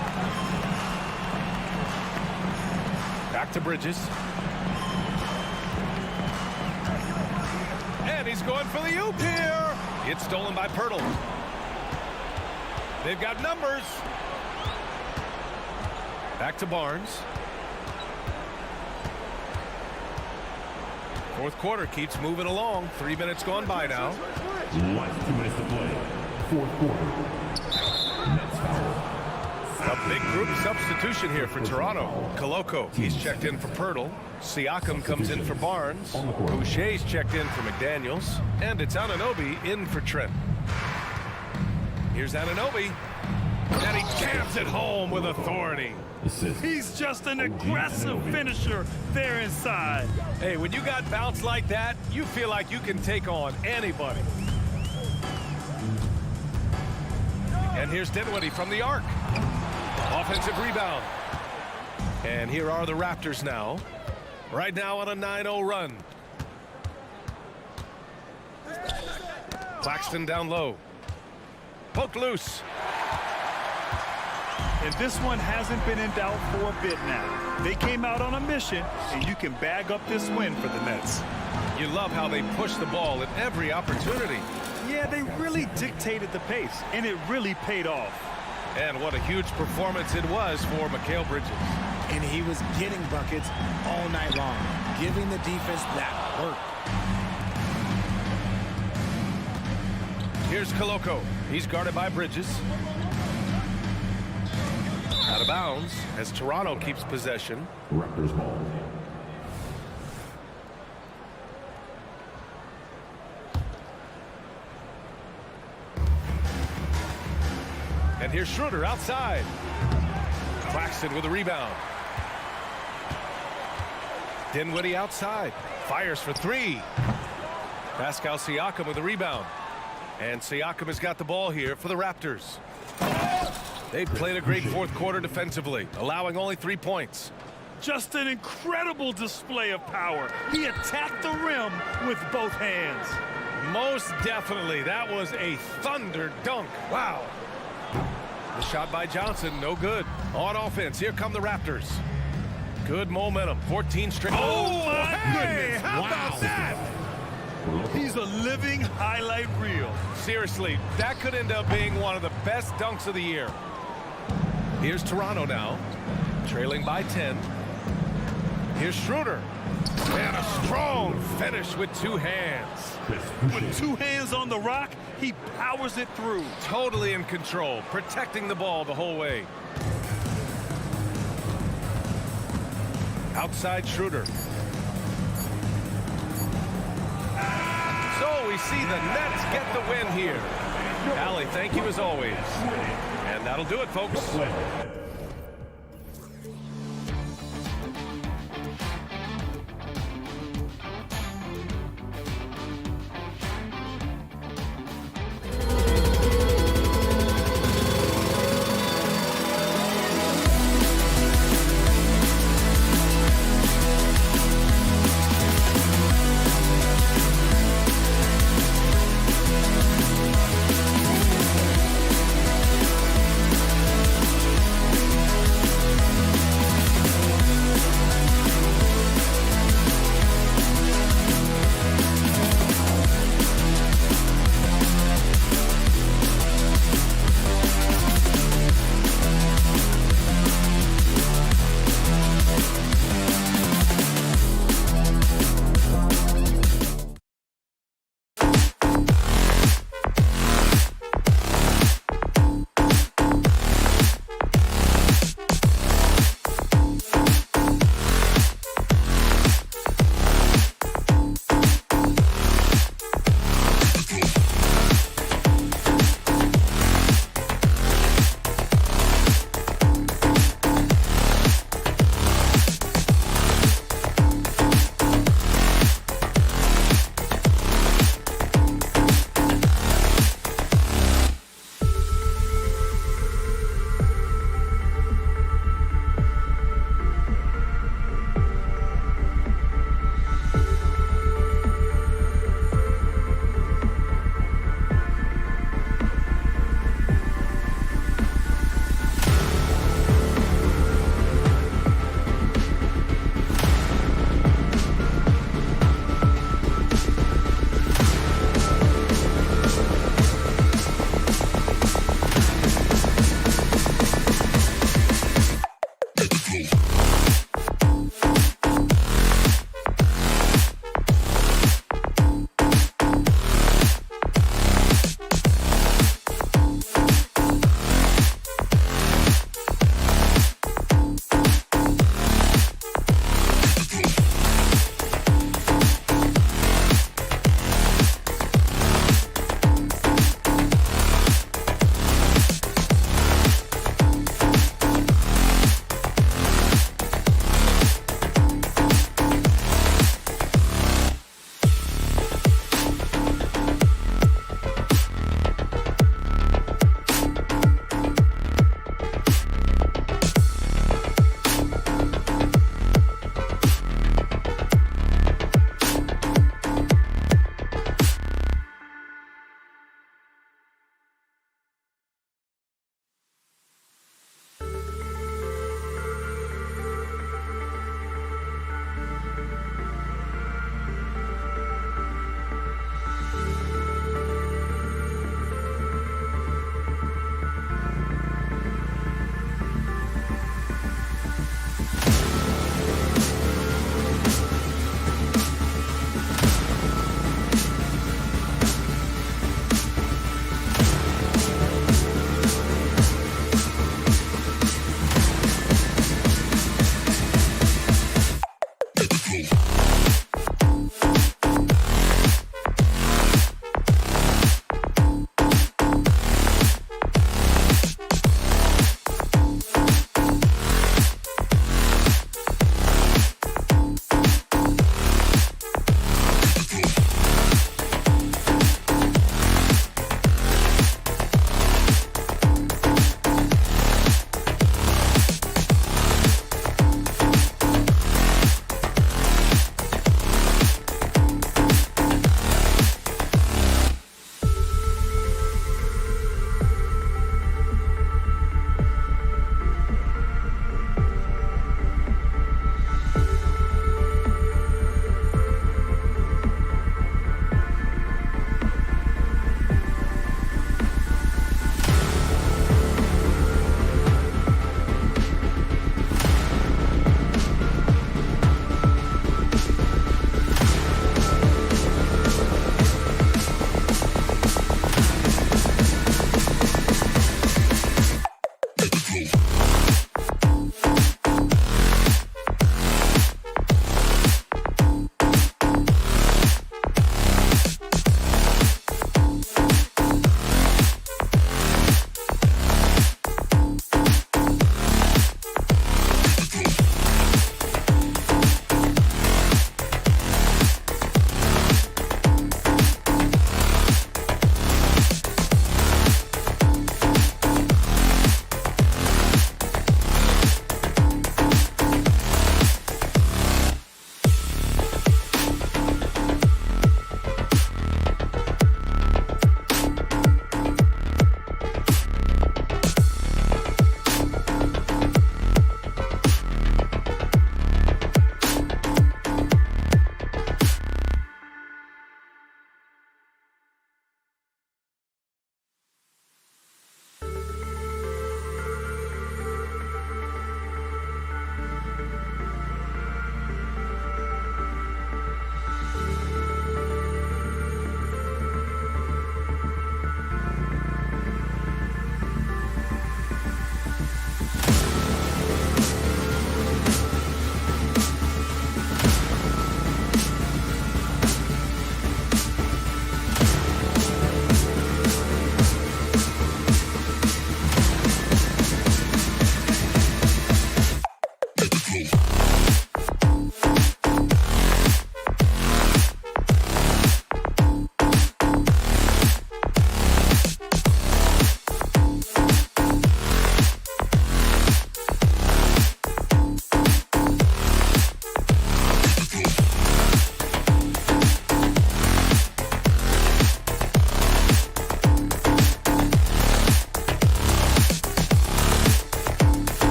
Speaker 1: Back to Bridges. And he's going for the oop here. It's stolen by Pirtle. They've got numbers. Back to Barnes. Fourth quarter keeps moving along. 3 minutes gone by now.
Speaker 5: 2 minutes to play. Fourth quarter. Nets foul.
Speaker 1: A big group substitution here for Toronto. Koloko, he's checked in for Pirtle. Siakam comes in for Barnes. Boucher's checked in for McDaniels. And it's Anunoby in for Trent. Here's Anunoby. And he jams it home with authority.
Speaker 3: He's just an aggressive finisher there inside.
Speaker 1: Hey, when you got bounce like that, you feel like you can take on anybody. And here's Dinwiddie from the arc. Offensive rebound. And here are the Raptors now. Right now on a 9-0 run. Claxton down low. Poked loose.
Speaker 3: And this one hasn't been in doubt for a bit now. They came out on a mission, and you can bag up this win for the Nets.
Speaker 1: You love how they push the ball at every opportunity.
Speaker 3: Yeah, they really dictated the pace, and it really paid off.
Speaker 1: And what a huge performance it was for Mikal Bridges.
Speaker 12: And he was getting buckets all night long, giving the defense that work.
Speaker 1: Here's Koloko. He's guarded by Bridges. Out of bounds as Toronto keeps possession.
Speaker 5: Raptors ball.
Speaker 1: And here's Schroeder outside. Claxton with a rebound. Dinwiddie outside. Fires for 3. Pascal Siakam with a rebound. And Siakam has got the ball here for the Raptors. They played a great fourth quarter defensively, allowing only 3 points.
Speaker 3: Just an incredible display of power. He attacked the rim with both hands.
Speaker 1: Most definitely. That was a thunder dunk. Wow. The shot by Johnson, no good. On offense, here come the Raptors. Good momentum, 14 straight.
Speaker 3: Oh, my
Speaker 1: hey,
Speaker 3: goodness.
Speaker 1: how about that?
Speaker 3: He's a living highlight reel.
Speaker 1: Seriously, that could end up being one of the best dunks of the year. Here's Toronto now, trailing by 10. Here's Schroeder. And a strong finish with 2 hands.
Speaker 3: With 2 hands on the rock, he powers it through.
Speaker 1: Totally in control, protecting the ball the whole way. Outside Schroeder. So we see the Nets get the win here. Allie, thank you as always. And that'll do it, folks.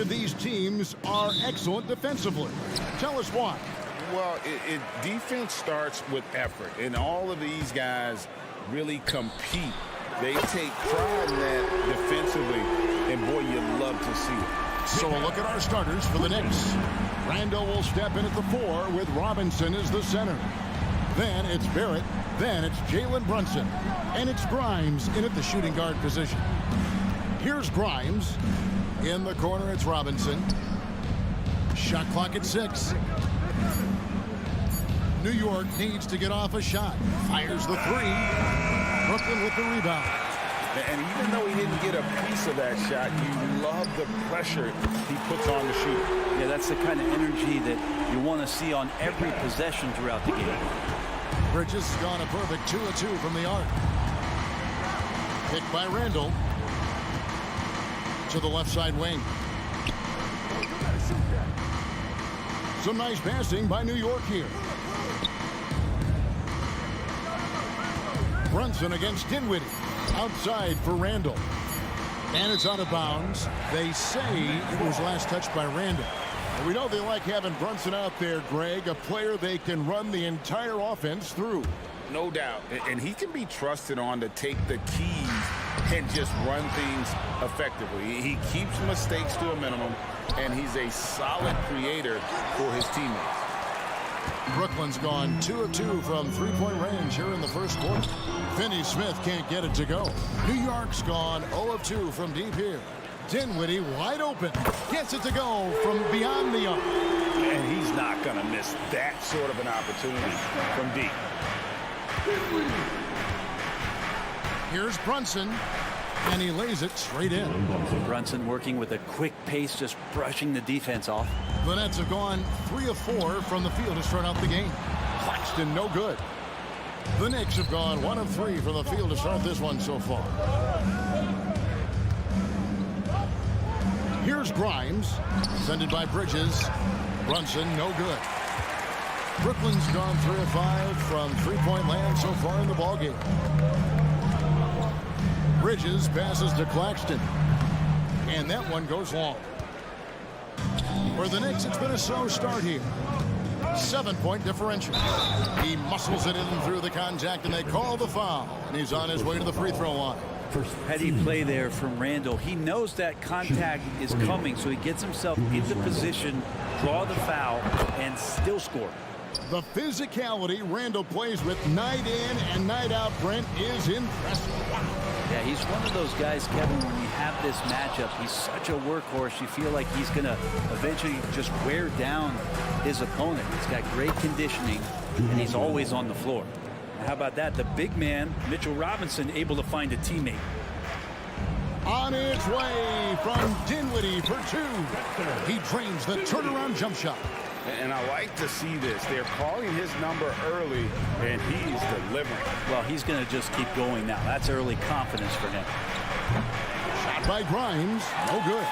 Speaker 6: of these teams are excellent defensively. Tell us why.
Speaker 10: Well, defense starts with effort, and all of these guys really compete. They take pride in that defensively, and boy, you love to see it.
Speaker 6: So a look at our starters for the Knicks. Randall will step in at the 4 with Robinson as the center. Then it's Barrett. Then it's Jalen Brunson. And it's Grimes in at the shooting guard position. Here's Grimes. In the corner, it's Robinson. Shot clock at 6. New York needs to get off a shot. Fires the 3. Brooklyn with the rebound.
Speaker 10: And even though he didn't get a piece of that shot, you love the pressure he puts on the shooter.
Speaker 11: Yeah, that's the kind of energy that you want to see on every possession throughout the game.
Speaker 6: Bridges has gone a perfect 2 of 2 from the arc. Picked by Randall. To the left side wing. Some nice passing by New York here. Brunson against Dinwiddie. Outside for Randall. And it's out of bounds. They say it was last touched by Randall. And we know they like having Brunson out there, Greg, a player they can run the entire offense through.
Speaker 10: No doubt. And he can be trusted on to take the keys and just run things effectively. He keeps mistakes to a minimum, and he's a solid creator for his teammates.
Speaker 6: Brooklyn's gone 2 of 2 from three-point range here in the first quarter. Finney Smith can't get it to go. New York's gone 0 of 2 from deep here. Dinwiddie wide open. Gets it to go from beyond the arc.
Speaker 10: And he's not going to miss that sort of an opportunity from deep.
Speaker 6: Here's Brunson. And he lays it straight in.
Speaker 11: Brunson working with a quick pace, just brushing the defense off.
Speaker 6: The Nets have gone 3 of 4 from the field to start out the game. Claxton, no good. The Knicks have gone 1 of 3 from the field to start this one so far. Here's Grimes, defended by Bridges. Brunson, no good. Brooklyn's gone 3 of 5 from three-point land so far in the ballgame. Bridges passes to Claxton. And that one goes long. For the Knicks, it's been a slow start here. 7-point differential. He muscles it in through the contact, and they call the foul. And he's on his way to the free throw line.
Speaker 11: Heady play there from Randall. He knows that contact is coming, so he gets himself into position, draw the foul, and still score.
Speaker 6: The physicality Randall plays with night in and night out, Brent, is impressive.
Speaker 11: Yeah, he's one of those guys, Kevin, when you have this matchup, he's such a workhorse. You feel like he's going to eventually just wear down his opponent. He's got great conditioning, and he's always on the floor. How about that? The big man, Mitchell Robinson, able to find a teammate.
Speaker 6: On its way from Dinwiddie for 2. He drains the turnaround jump shot.
Speaker 10: And I like to see this. They're calling his number early, and he's delivering.
Speaker 11: Well, he's going to just keep going now. That's early confidence for him.
Speaker 6: Shot by Grimes. No good.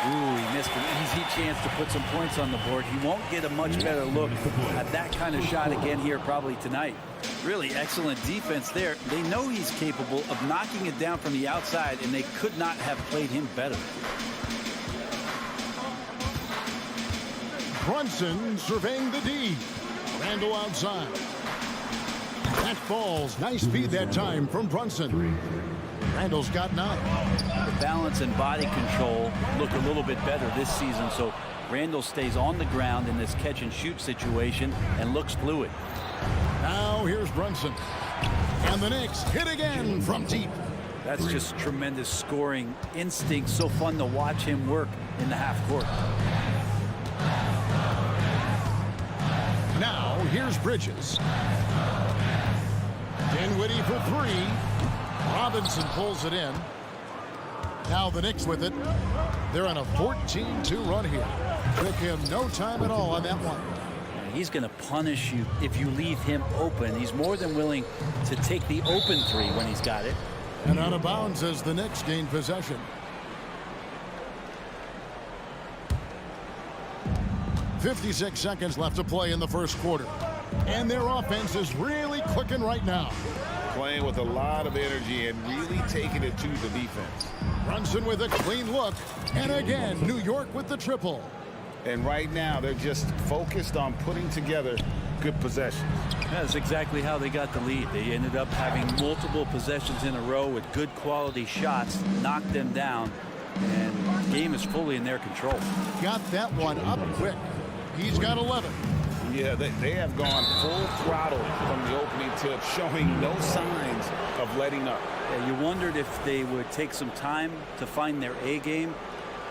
Speaker 11: Ooh, he missed an easy chance to put some points on the board. He won't get a much better look at that kind of shot again here probably tonight. Really excellent defense there. They know he's capable of knocking it down from the outside, and they could not have played him better.
Speaker 6: Brunson surveying the D. Randall outside. That falls. Nice feed that time from Brunson. Randall's got 9.
Speaker 11: The balance and body control look a little bit better this season, so Randall stays on the ground in this catch and shoot situation and looks fluid.
Speaker 6: Now here's Brunson. And the Knicks hit again from deep.
Speaker 11: That's just tremendous scoring instinct. So fun to watch him work in the half court.
Speaker 6: Now here's Bridges. Dinwiddie for 3. Robinson pulls it in. Now the Knicks with it. They're on a 14-2 run here. Took him no time at all on that one.
Speaker 11: He's going to punish you if you leave him open. He's more than willing to take the open 3 when he's got it.
Speaker 6: And out of bounds as the Knicks gain possession. 56 seconds left to play in the first quarter. And their offense is really clicking right now.
Speaker 10: Playing with a lot of energy and really taking it to the defense.
Speaker 6: Brunson with a clean look. And again, New York with the triple.
Speaker 10: And right now, they're just focused on putting together good possessions.
Speaker 11: That's exactly how they got the lead. They ended up having multiple possessions in a row with good quality shots, knocked them down, and the game is fully in their control.
Speaker 6: Got that one up quick. He's got 11.
Speaker 10: Yeah, they have gone full throttle from the opening tip, showing no signs of letting up.
Speaker 11: Yeah, you wondered if they would take some time to find their A game.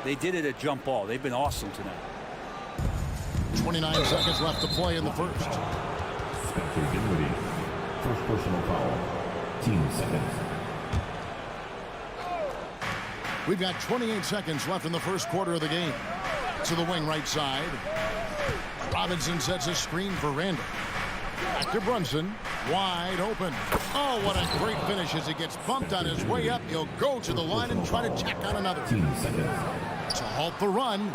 Speaker 11: They did it at jump ball. They've been awesome tonight.
Speaker 6: 29 seconds left to play in the first.
Speaker 5: Spencer Dinwiddie, first personal foul, team seconds.
Speaker 6: We've got 28 seconds left in the first quarter of the game. To the wing right side. Robinson sets a screen for Randall. Back to Brunson. Wide open. Oh, what a great finish as he gets bumped on his way up. He'll go to the line and try to check on another.
Speaker 5: Team seconds.
Speaker 6: To halt the run.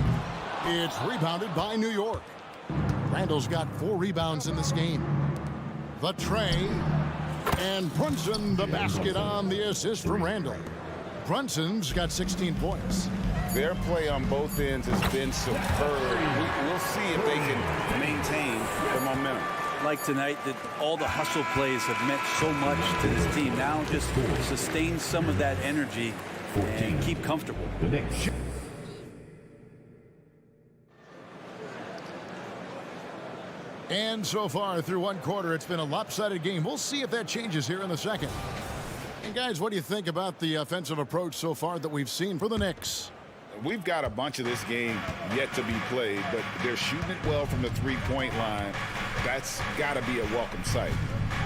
Speaker 6: It's rebounded by New York. Randall's got 4 rebounds in this game. The tray. And Brunson the basket on the assist from Randall. Brunson's got 16 points.
Speaker 10: Their play on both ends has been superb. We'll see if they can maintain the momentum.
Speaker 11: Like tonight, that all the hustle plays have meant so much to this team. Now just sustain some of that energy and keep comfortable.
Speaker 5: The Knicks.
Speaker 6: And so far through one quarter, it's been a lopsided game. We'll see if that changes here in the second. And guys, what do you think about the offensive approach so far that we've seen for the Knicks?
Speaker 10: We've got a bunch of this game yet to be played, but they're shooting it well from the three-point line. That's got to be a welcome sight.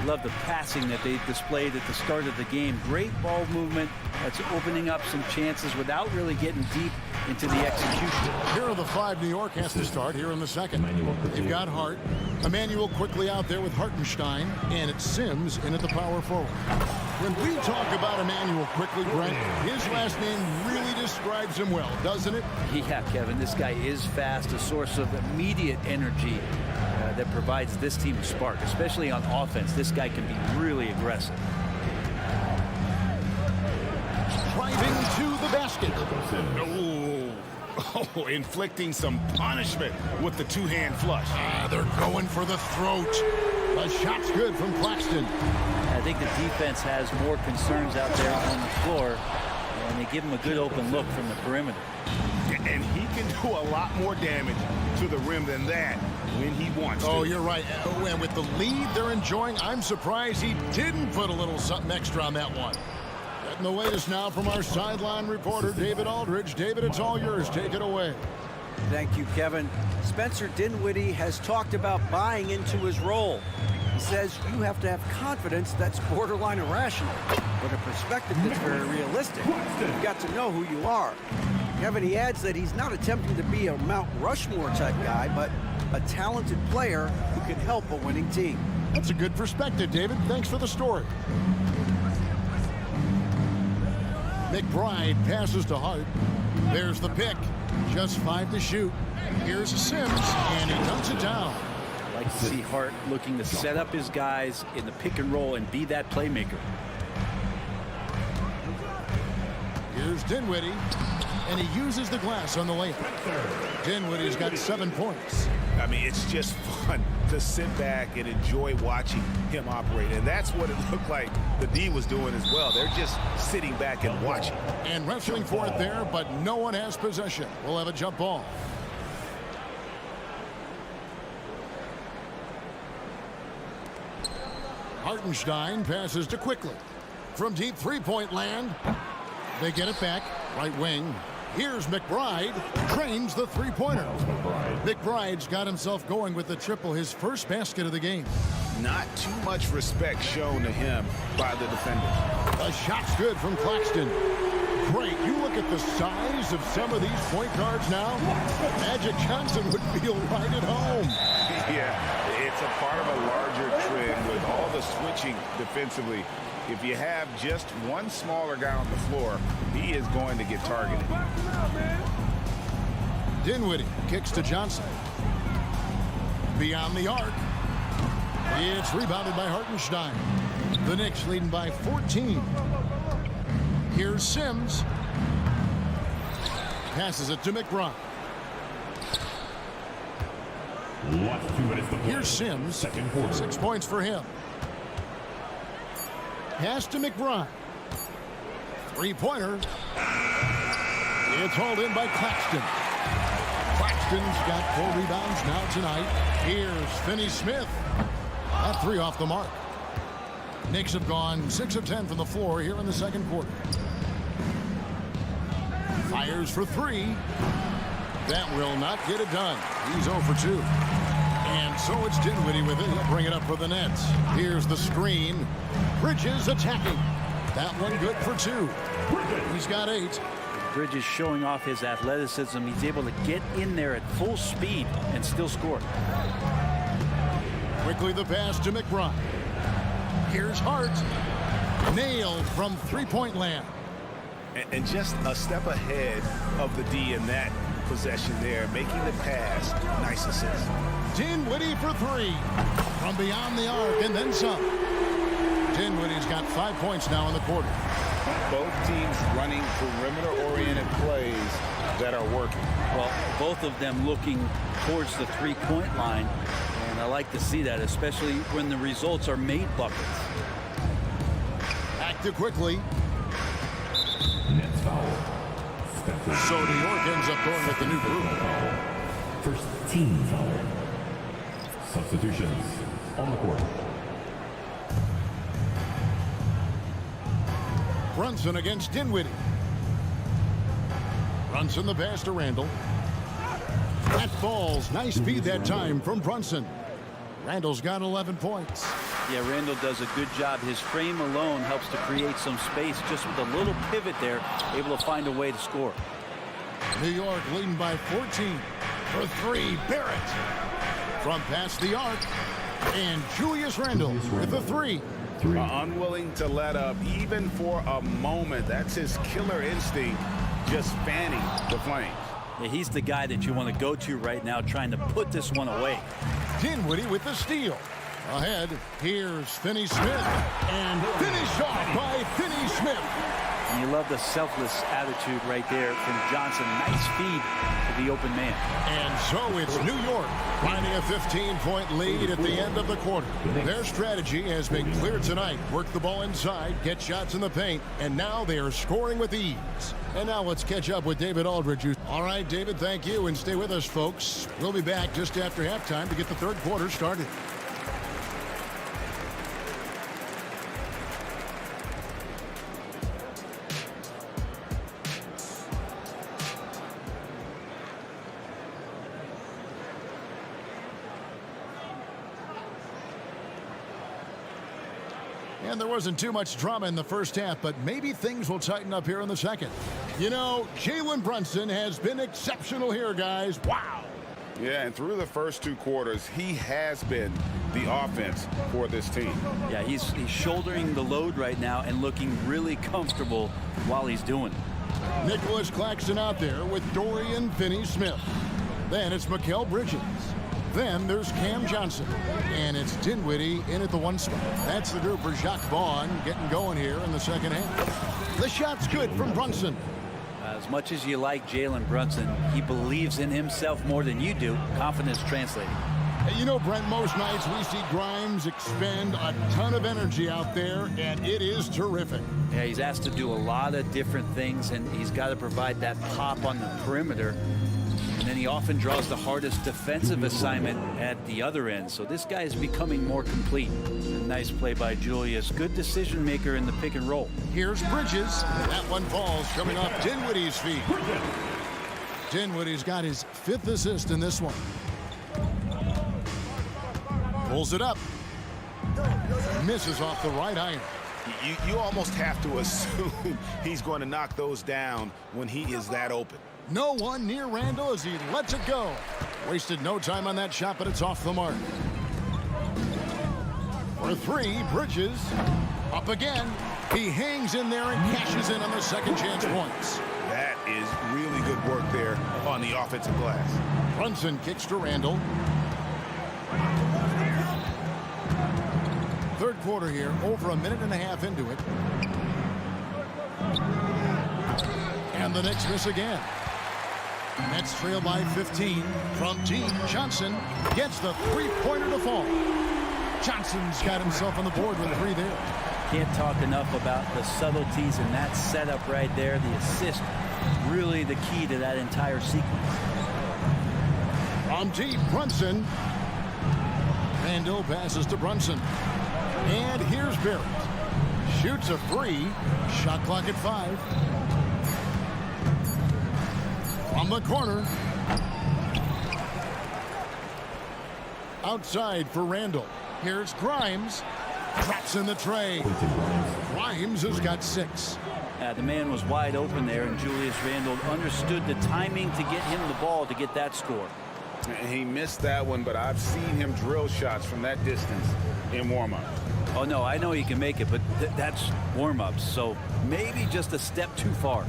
Speaker 11: Love the passing that they displayed at the start of the game. Great ball movement that's opening up some chances without really getting deep into the execution.
Speaker 6: Here are the 5 New York has to start here in the second. They've got Hart. Emmanuel quickly out there with Hartenstein, and it's Sims in at the power forward. When we talk about Emmanuel quickly, Brent, his last name really describes him well, doesn't it?
Speaker 11: Yeah, Kevin, this guy is fast, a source of immediate energy that provides this team a spark, especially on offense. This guy can be really aggressive.
Speaker 6: Driving to the basket.
Speaker 10: Oh, inflicting some punishment with the two-hand flush.
Speaker 6: They're going for the throat. The shot's good from Claxton.
Speaker 11: I think the defense has more concerns out there on the floor, and they give him a good open look from the perimeter.
Speaker 10: And he can do a lot more damage to the rim than that when he wants to.
Speaker 6: Oh, you're right. And with the lead they're enjoying, I'm surprised he didn't put a little something extra on that one. Getting the latest now from our sideline reporter, David Aldridge. David, it's all yours. Take it away.
Speaker 9: Thank you, Kevin. Spencer Dinwiddie has talked about buying into his role. He says you have to have confidence that's borderline irrational, but a perspective that's very realistic. You've got to know who you are. Kevin, he adds that he's not attempting to be a Mount Rushmore type guy, but a talented player who can help a winning team.
Speaker 6: That's a good perspective, David. Thanks for the story. McBride passes to Hart. There's the pick. Just 5 to shoot. Here's Sims, and he dunks it down.
Speaker 11: I like to see Hart looking to set up his guys in the pick and roll and be that playmaker.
Speaker 6: Here's Dinwiddie, and he uses the glass on the layup. Dinwiddie's got 7 points.
Speaker 10: I mean, it's just fun to sit back and enjoy watching him operate. And that's what it looked like the D was doing as well. They're just sitting back and watching.
Speaker 6: And wrestling for it there, but no one has possession. We'll have a jump ball. Hartenstein passes to Quickly. From deep three-point land, they get it back. Right wing. Here's McBride. Drains the three-pointer. McBride's got himself going with the triple, his first basket of the game.
Speaker 10: Not too much respect shown to him by the defenders.
Speaker 6: A shot's good from Claxton. Great. You look at the size of some of these point guards now. Magic Johnson would feel right at home.
Speaker 10: Yeah, it's a part of a larger trend with all the switching defensively. If you have just one smaller guy on the floor, he is going to get targeted.
Speaker 6: Dinwiddie kicks to Johnson. Beyond the arc. It's rebounded by Hartenstein. The Knicks leading by 14. Here's Sims. Passes it to McBride.
Speaker 5: Last 2 minutes to play.
Speaker 6: Here's Sims.
Speaker 5: Second quarter.
Speaker 6: 6 points for him. Pass to McBride. Three-pointer. It's hauled in by Claxton. Claxton's got 4 rebounds now tonight. Here's Finney-Smith. That 3 off the mark. Knicks have gone 6 of 10 from the floor here in the second quarter. Fires for 3. That will not get it done. He's 0 for 2. And so it's Dinwiddie with it. He'll bring it up for the Nets. Here's the screen. Bridges attacking. That one good for 2. He's got 8.
Speaker 11: Bridges showing off his athleticism. He's able to get in there at full speed and still score.
Speaker 6: Quickly the pass to McBride. Here's Hart. Nailed from three-point land.
Speaker 10: And just a step ahead of the D in that possession there, making the pass. Nice assist.
Speaker 6: Dinwiddie for 3. From beyond the arc and then some. Dinwiddie's got 5 points now in the quarter.
Speaker 8: Both teams running perimeter-oriented plays that are working.
Speaker 11: Well, both of them looking towards the three-point line. And I like to see that, especially when the results are made buckets.
Speaker 6: Active quickly.
Speaker 5: Nets foul.
Speaker 6: So New York ends up going with the new group.
Speaker 5: First team foul. Substitutions on the court.
Speaker 6: Brunson against Dinwiddie. Brunson the pass to Randall. That falls. Nice feed that time from Brunson. Randall's got 11 points.
Speaker 11: Yeah, Randall does a good job. His frame alone helps to create some space. Just with a little pivot there, able to find a way to score.
Speaker 6: New York leading by 14. For 3, Barrett. From past the arc. And Julius Randle with the 3.
Speaker 8: Unwilling to let up even for a moment. That's his killer instinct, just fanning the flames.
Speaker 11: Yeah, he's the guy that you want to go to right now, trying to put this one away.
Speaker 6: Dinwiddie with the steal. Ahead, here's Finney-Smith. And finished off by Finney-Smith.
Speaker 11: And you love the selfless attitude right there from Johnson. Nice feed to the open man.
Speaker 6: And so it's New York finding a 15-point lead at the end of the quarter. Their strategy has been clear tonight. Work the ball inside, get shots in the paint, and now they are scoring with ease. And now let's catch up with David Aldridge. All right, David, thank you, and stay with us, folks. We'll be back just after halftime to get the third quarter started. And there wasn't too much drama in the first half, but maybe things will tighten up here in the second. You know, Jalen Brunson has been exceptional here, guys. Wow.
Speaker 8: Yeah, and through the first 2 quarters, he has been the offense for this team.
Speaker 11: Yeah, he's shouldering the load right now and looking really comfortable while he's doing it.
Speaker 6: Nicholas Claxton out there with Dorian Finney-Smith. Then it's Mikal Bridges. Then there's Cam Johnson. And it's Dinwiddie in at the 1 spot. That's the group for Jacques Vaughn getting going here in the second half. The shot's good from Brunson.
Speaker 11: As much as you like Jalen Brunson, he believes in himself more than you do. Confidence translating.
Speaker 6: Hey, you know, Brent, most nights we see Grimes expend a ton of energy out there, and it is terrific.
Speaker 11: Yeah, he's asked to do a lot of different things, and he's got to provide that pop on the perimeter. And then he often draws the hardest defensive assignment at the other end. So this guy is becoming more complete. Nice play by Julius. Good decision maker in the pick and roll.
Speaker 6: Here's Bridges. That one falls coming off Dinwiddie's feet. Dinwiddie's got his 5th assist in this one. Pulls it up. Misses off the right iron.
Speaker 10: You almost have to assume he's going to knock those down when he is that open.
Speaker 6: No one near Randall as he lets it go. Wasted no time on that shot, but it's off the mark. For 3, Bridges. Up again. He hangs in there and cashes in on the second chance points.
Speaker 10: That is really good work there on the offensive glass.
Speaker 6: Brunson kicks to Randall. Third quarter here, over a minute and a half into it. And the Knicks miss again. Nets trail by 15. From deep, Johnson gets the three-pointer to fall. Johnson's got himself on the board with 3 there.
Speaker 11: Can't talk enough about the subtleties in that setup right there. The assist, really the key to that entire sequence.
Speaker 6: From deep, Brunson. Randall passes to Brunson. And here's Barrett. Shoots a 3. Shot clock at 5. From the corner. Outside for Randall. Here's Grimes. Drops in the tray. Grimes has got 6.
Speaker 11: The man was wide open there, and Julius Randle understood the timing to get him the ball to get that score.
Speaker 10: He missed that one, but I've seen him drill shots from that distance in warm-up.
Speaker 11: Oh, no, I know he can make it, but that's warm-ups, so maybe just a step too far.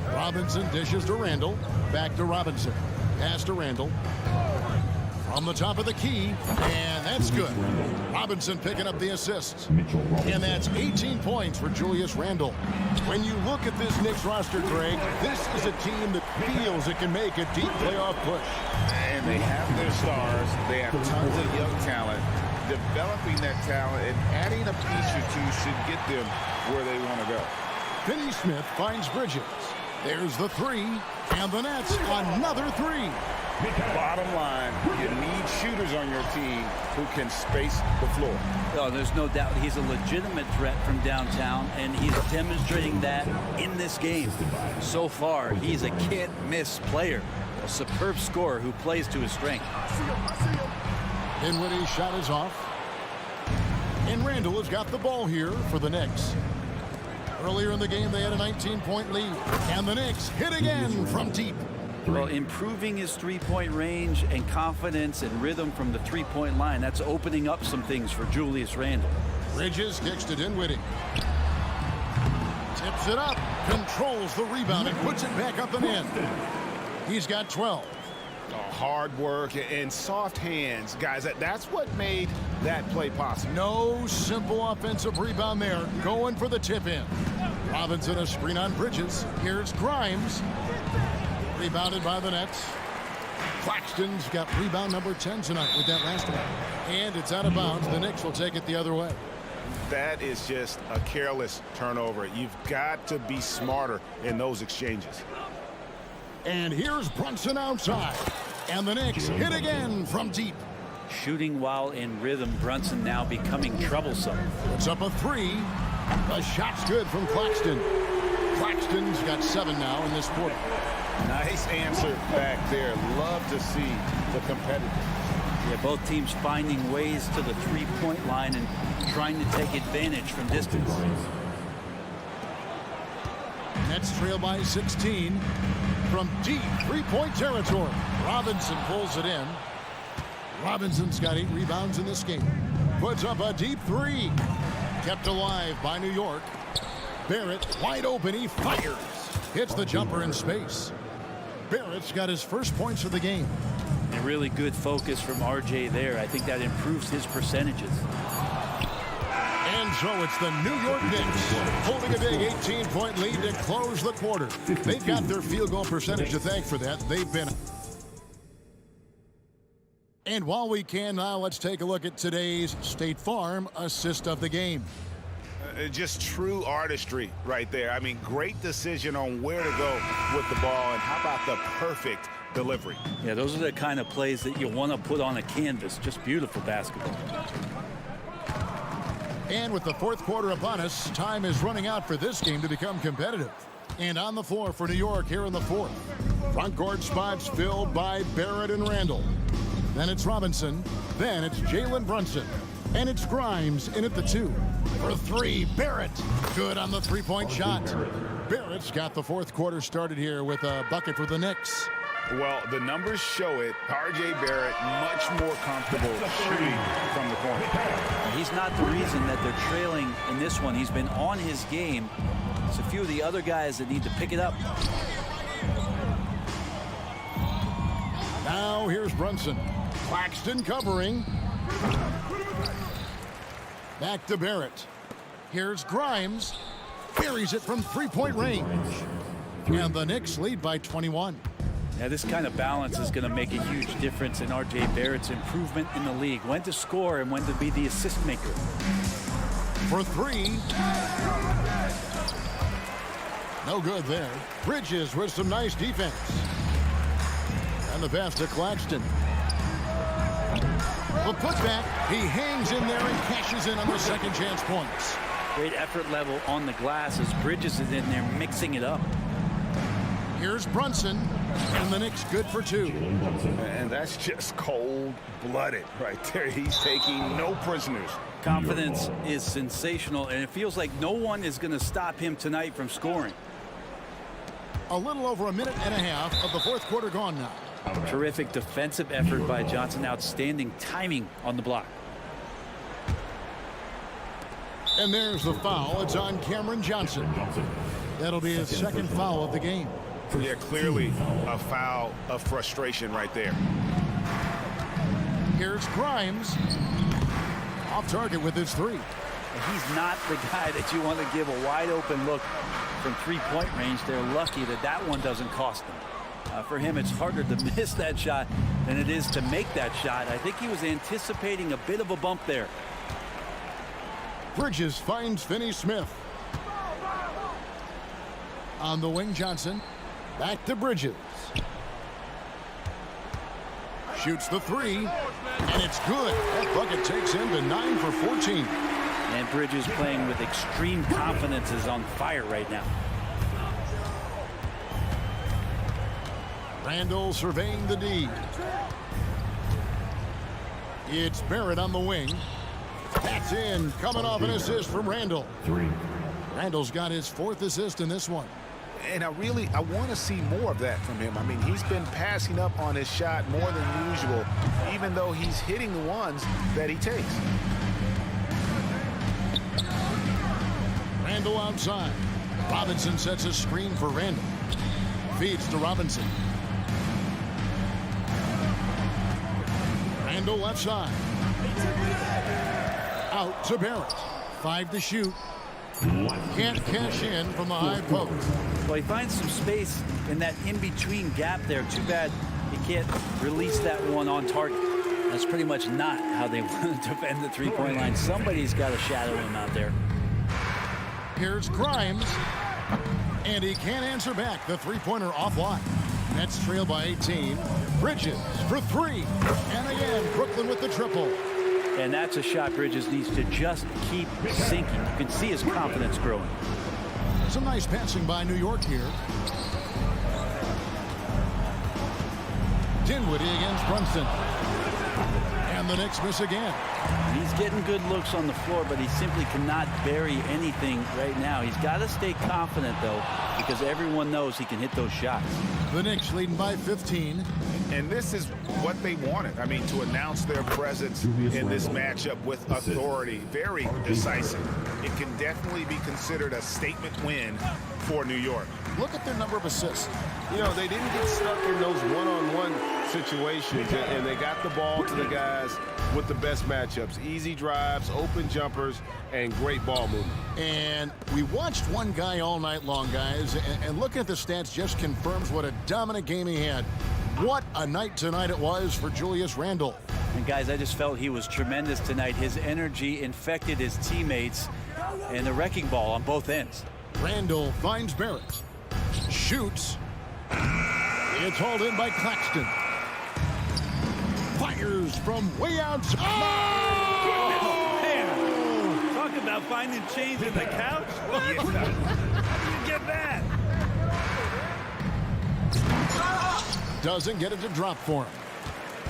Speaker 6: Robinson dishes to Randall. Back to Robinson. Pass to Randall. From the top of the key, and that's good. Robinson picking up the assists. And that's 18 points for Julius Randle. When you look at this Knicks roster, Greg, this is a team that feels it can make a deep playoff push.
Speaker 10: And they have their stars. They have tons of young talent. Developing that talent and adding a piece or two should get them where they want to go.
Speaker 6: Finney Smith finds Bridges. There's the 3, and the Nets another 3.
Speaker 10: Bottom line, you need shooters on your team who can space the floor.
Speaker 11: Oh, there's no doubt he's a legitimate threat from downtown, and he's demonstrating that in this game. So far, he's a can't-miss player, a superb scorer who plays to his strength.
Speaker 6: Dinwiddie's shot is off. And Randall has got the ball here for the Knicks. Earlier in the game, they had a 19-point lead. And the Knicks hit again from deep.
Speaker 11: Well, improving his three-point range and confidence and rhythm from the three-point line, that's opening up some things for Julius Randle.
Speaker 6: Bridges kicks to Dinwiddie. Tips it up, controls the rebound, and puts it back up and in. He's got 12.
Speaker 10: Hard work and soft hands, guys. That's what made that play possible.
Speaker 6: No simple offensive rebound there. Going for the tip-in. Robinson a screen on Bridges. Here's Grimes. Rebounded by the Nets. Claxton's got rebound number 10 tonight with that last one. And it's out of bounds. The Knicks will take it the other way.
Speaker 10: That is just a careless turnover. You've got to be smarter in those exchanges.
Speaker 6: And here's Brunson outside. And the Knicks hit again from deep.
Speaker 11: Shooting while in rhythm, Brunson now becoming troublesome.
Speaker 6: It's up a 3. The shot's good from Claxton. Claxton's got 7 now in this quarter.
Speaker 10: Nice answer back there. Love to see the competitive.
Speaker 11: Yeah, both teams finding ways to the three-point line and trying to take advantage from distance.
Speaker 6: Nets trail by 16. From deep three-point territory, Robinson pulls it in. Robinson's got 8 rebounds in this game. Puts up a deep 3. Kept alive by New York. Barrett wide open. He fires. Hits the jumper in space. Barrett's got his first points of the game.
Speaker 11: A really good focus from RJ there. I think that improves his percentages.
Speaker 6: And so it's the New York Knicks holding a big 18-point lead to close the quarter. They've got their field goal percentage to thank for that. They've been. And while we can now, let's take a look at today's State Farm assist of the game.
Speaker 10: Just true artistry right there. I mean, great decision on where to go with the ball, and how about the perfect delivery?
Speaker 11: Yeah, those are the kind of plays that you want to put on a canvas. Just beautiful basketball.
Speaker 6: And with the fourth quarter upon us, time is running out for this game to become competitive. And on the floor for New York here in the fourth. Front court spots filled by Barrett and Randall. Then it's Robinson. Then it's Jalen Brunson. And it's Grimes in at the 2. For 3, Barrett. Good on the three-point shot. Barrett's got the fourth quarter started here with a bucket for the Knicks.
Speaker 10: Well, the numbers show it. R.J. Barrett much more comfortable shooting from the corner.
Speaker 11: He's not the reason that they're trailing in this one. He's been on his game. It's a few of the other guys that need to pick it up.
Speaker 6: Now here's Brunson. Claxton covering. Back to Barrett. Here's Grimes. buries it from three-point range. And the Knicks lead by 21.
Speaker 11: Yeah, this kind of balance is going to make a huge difference in R.J. Barrett's improvement in the league. When to score and when to be the assist maker.
Speaker 6: For three. No good there. Bridges with some nice defense. And the pass to Claxton. The putback. He hangs in there and cashes in on the second chance points.
Speaker 11: Great effort level on the glass as Bridges is in there mixing it up.
Speaker 6: Here's Brunson. And the Knicks good for two.
Speaker 10: And that's just cold-blooded right there. He's taking no prisoners.
Speaker 11: Confidence is sensational, and it feels like no one is going to stop him tonight from scoring.
Speaker 6: A little over a minute and a half of the fourth quarter gone now.
Speaker 11: Terrific defensive effort by Johnson. Outstanding timing on the block.
Speaker 6: And there's the foul. It's on Cameron Johnson. That'll be his second foul of the game.
Speaker 10: Yeah, clearly a foul of frustration right there.
Speaker 6: Here's Grimes. Off target with his three.
Speaker 11: He's not the guy that you want to give a wide open look from three-point range. They're lucky that that one doesn't cost them. For him, it's harder to miss that shot than it is to make that shot. I think he was anticipating a bit of a bump there.
Speaker 6: Bridges finds Finney-Smith. On the wing, Johnson. Back to Bridges. Shoots the three, and it's good. That bucket takes him to 9 for 14.
Speaker 11: And Bridges playing with extreme confidence is on fire right now.
Speaker 6: Randall surveying the D. It's Barrett on the wing. That's in, coming off an assist from Randall. Randall's got his fourth assist in this one.
Speaker 10: And I want to see more of that from him. I mean, he's been passing up on his shot more than usual, even though he's hitting the ones that he takes.
Speaker 6: Randall outside. Robinson sets a screen for Randall. Feeds to Robinson. Randall left side. Out to Barrett. 5 to shoot. Can't cash in from the high post.
Speaker 11: Well, he finds some space in that in-between gap there. Too bad he can't release that one on target. That's pretty much not how they want to defend the three-point line. Somebody's got to shadow him out there.
Speaker 6: Here's Grimes. And he can't answer back. The three-pointer offline. Nets trail by 18. Bridges for three. And again, Brooklyn with the triple.
Speaker 11: And that's a shot Bridges needs to just keep sinking. You can see his confidence growing.
Speaker 6: Some nice passing by New York here. Dinwiddie against Brunson. And the Knicks miss again.
Speaker 11: He's getting good looks on the floor, but he simply cannot bury anything right now. He's got to stay confident, though, because everyone knows he can hit those shots.
Speaker 6: The Knicks leading by 15.
Speaker 10: And this is what they wanted. I mean, to announce their presence in this matchup with authority. Very decisive. It can definitely be considered a statement win for New York.
Speaker 6: Look at their number of assists.
Speaker 1: You know, they didn't get stuck in those one-on-one situations, and they got the ball to the guys with the best matchups. Easy drives, open jumpers, and great ball movement.
Speaker 6: And we watched one guy all night long, guys, and looking at the stats just confirms what a dominant game he had. What a night tonight it was for Julius Randle.
Speaker 11: And guys, I just felt he was tremendous tonight. His energy infected his teammates, and the wrecking ball on both ends.
Speaker 6: Randle finds Barrett. Shoots. It's hauled in by Claxton. Fires from way outside.
Speaker 11: Oh! Man, talk about finding change in the couch. How did you get that?
Speaker 6: Doesn't get it to drop for him.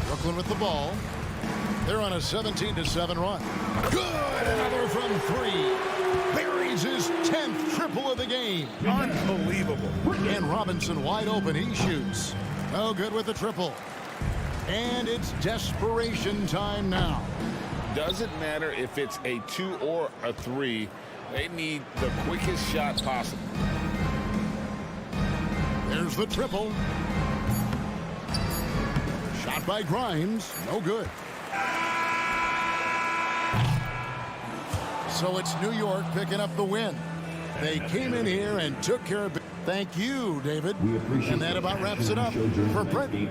Speaker 6: Brooklyn with the ball. They're on a 17-7 run. Good! Another from three. Buries his 10th triple of the game.
Speaker 10: Unbelievable.
Speaker 6: And Robinson wide open. He shoots. Oh, good with the triple. And it's desperation time now.
Speaker 10: Doesn't matter if it's a 2 or a 3. They need the quickest shot possible.
Speaker 6: There's the triple. Shot by Grimes. No good. So it's New York picking up the win. They came in here and took care of it. Thank you, David. And that about wraps it up for Brent.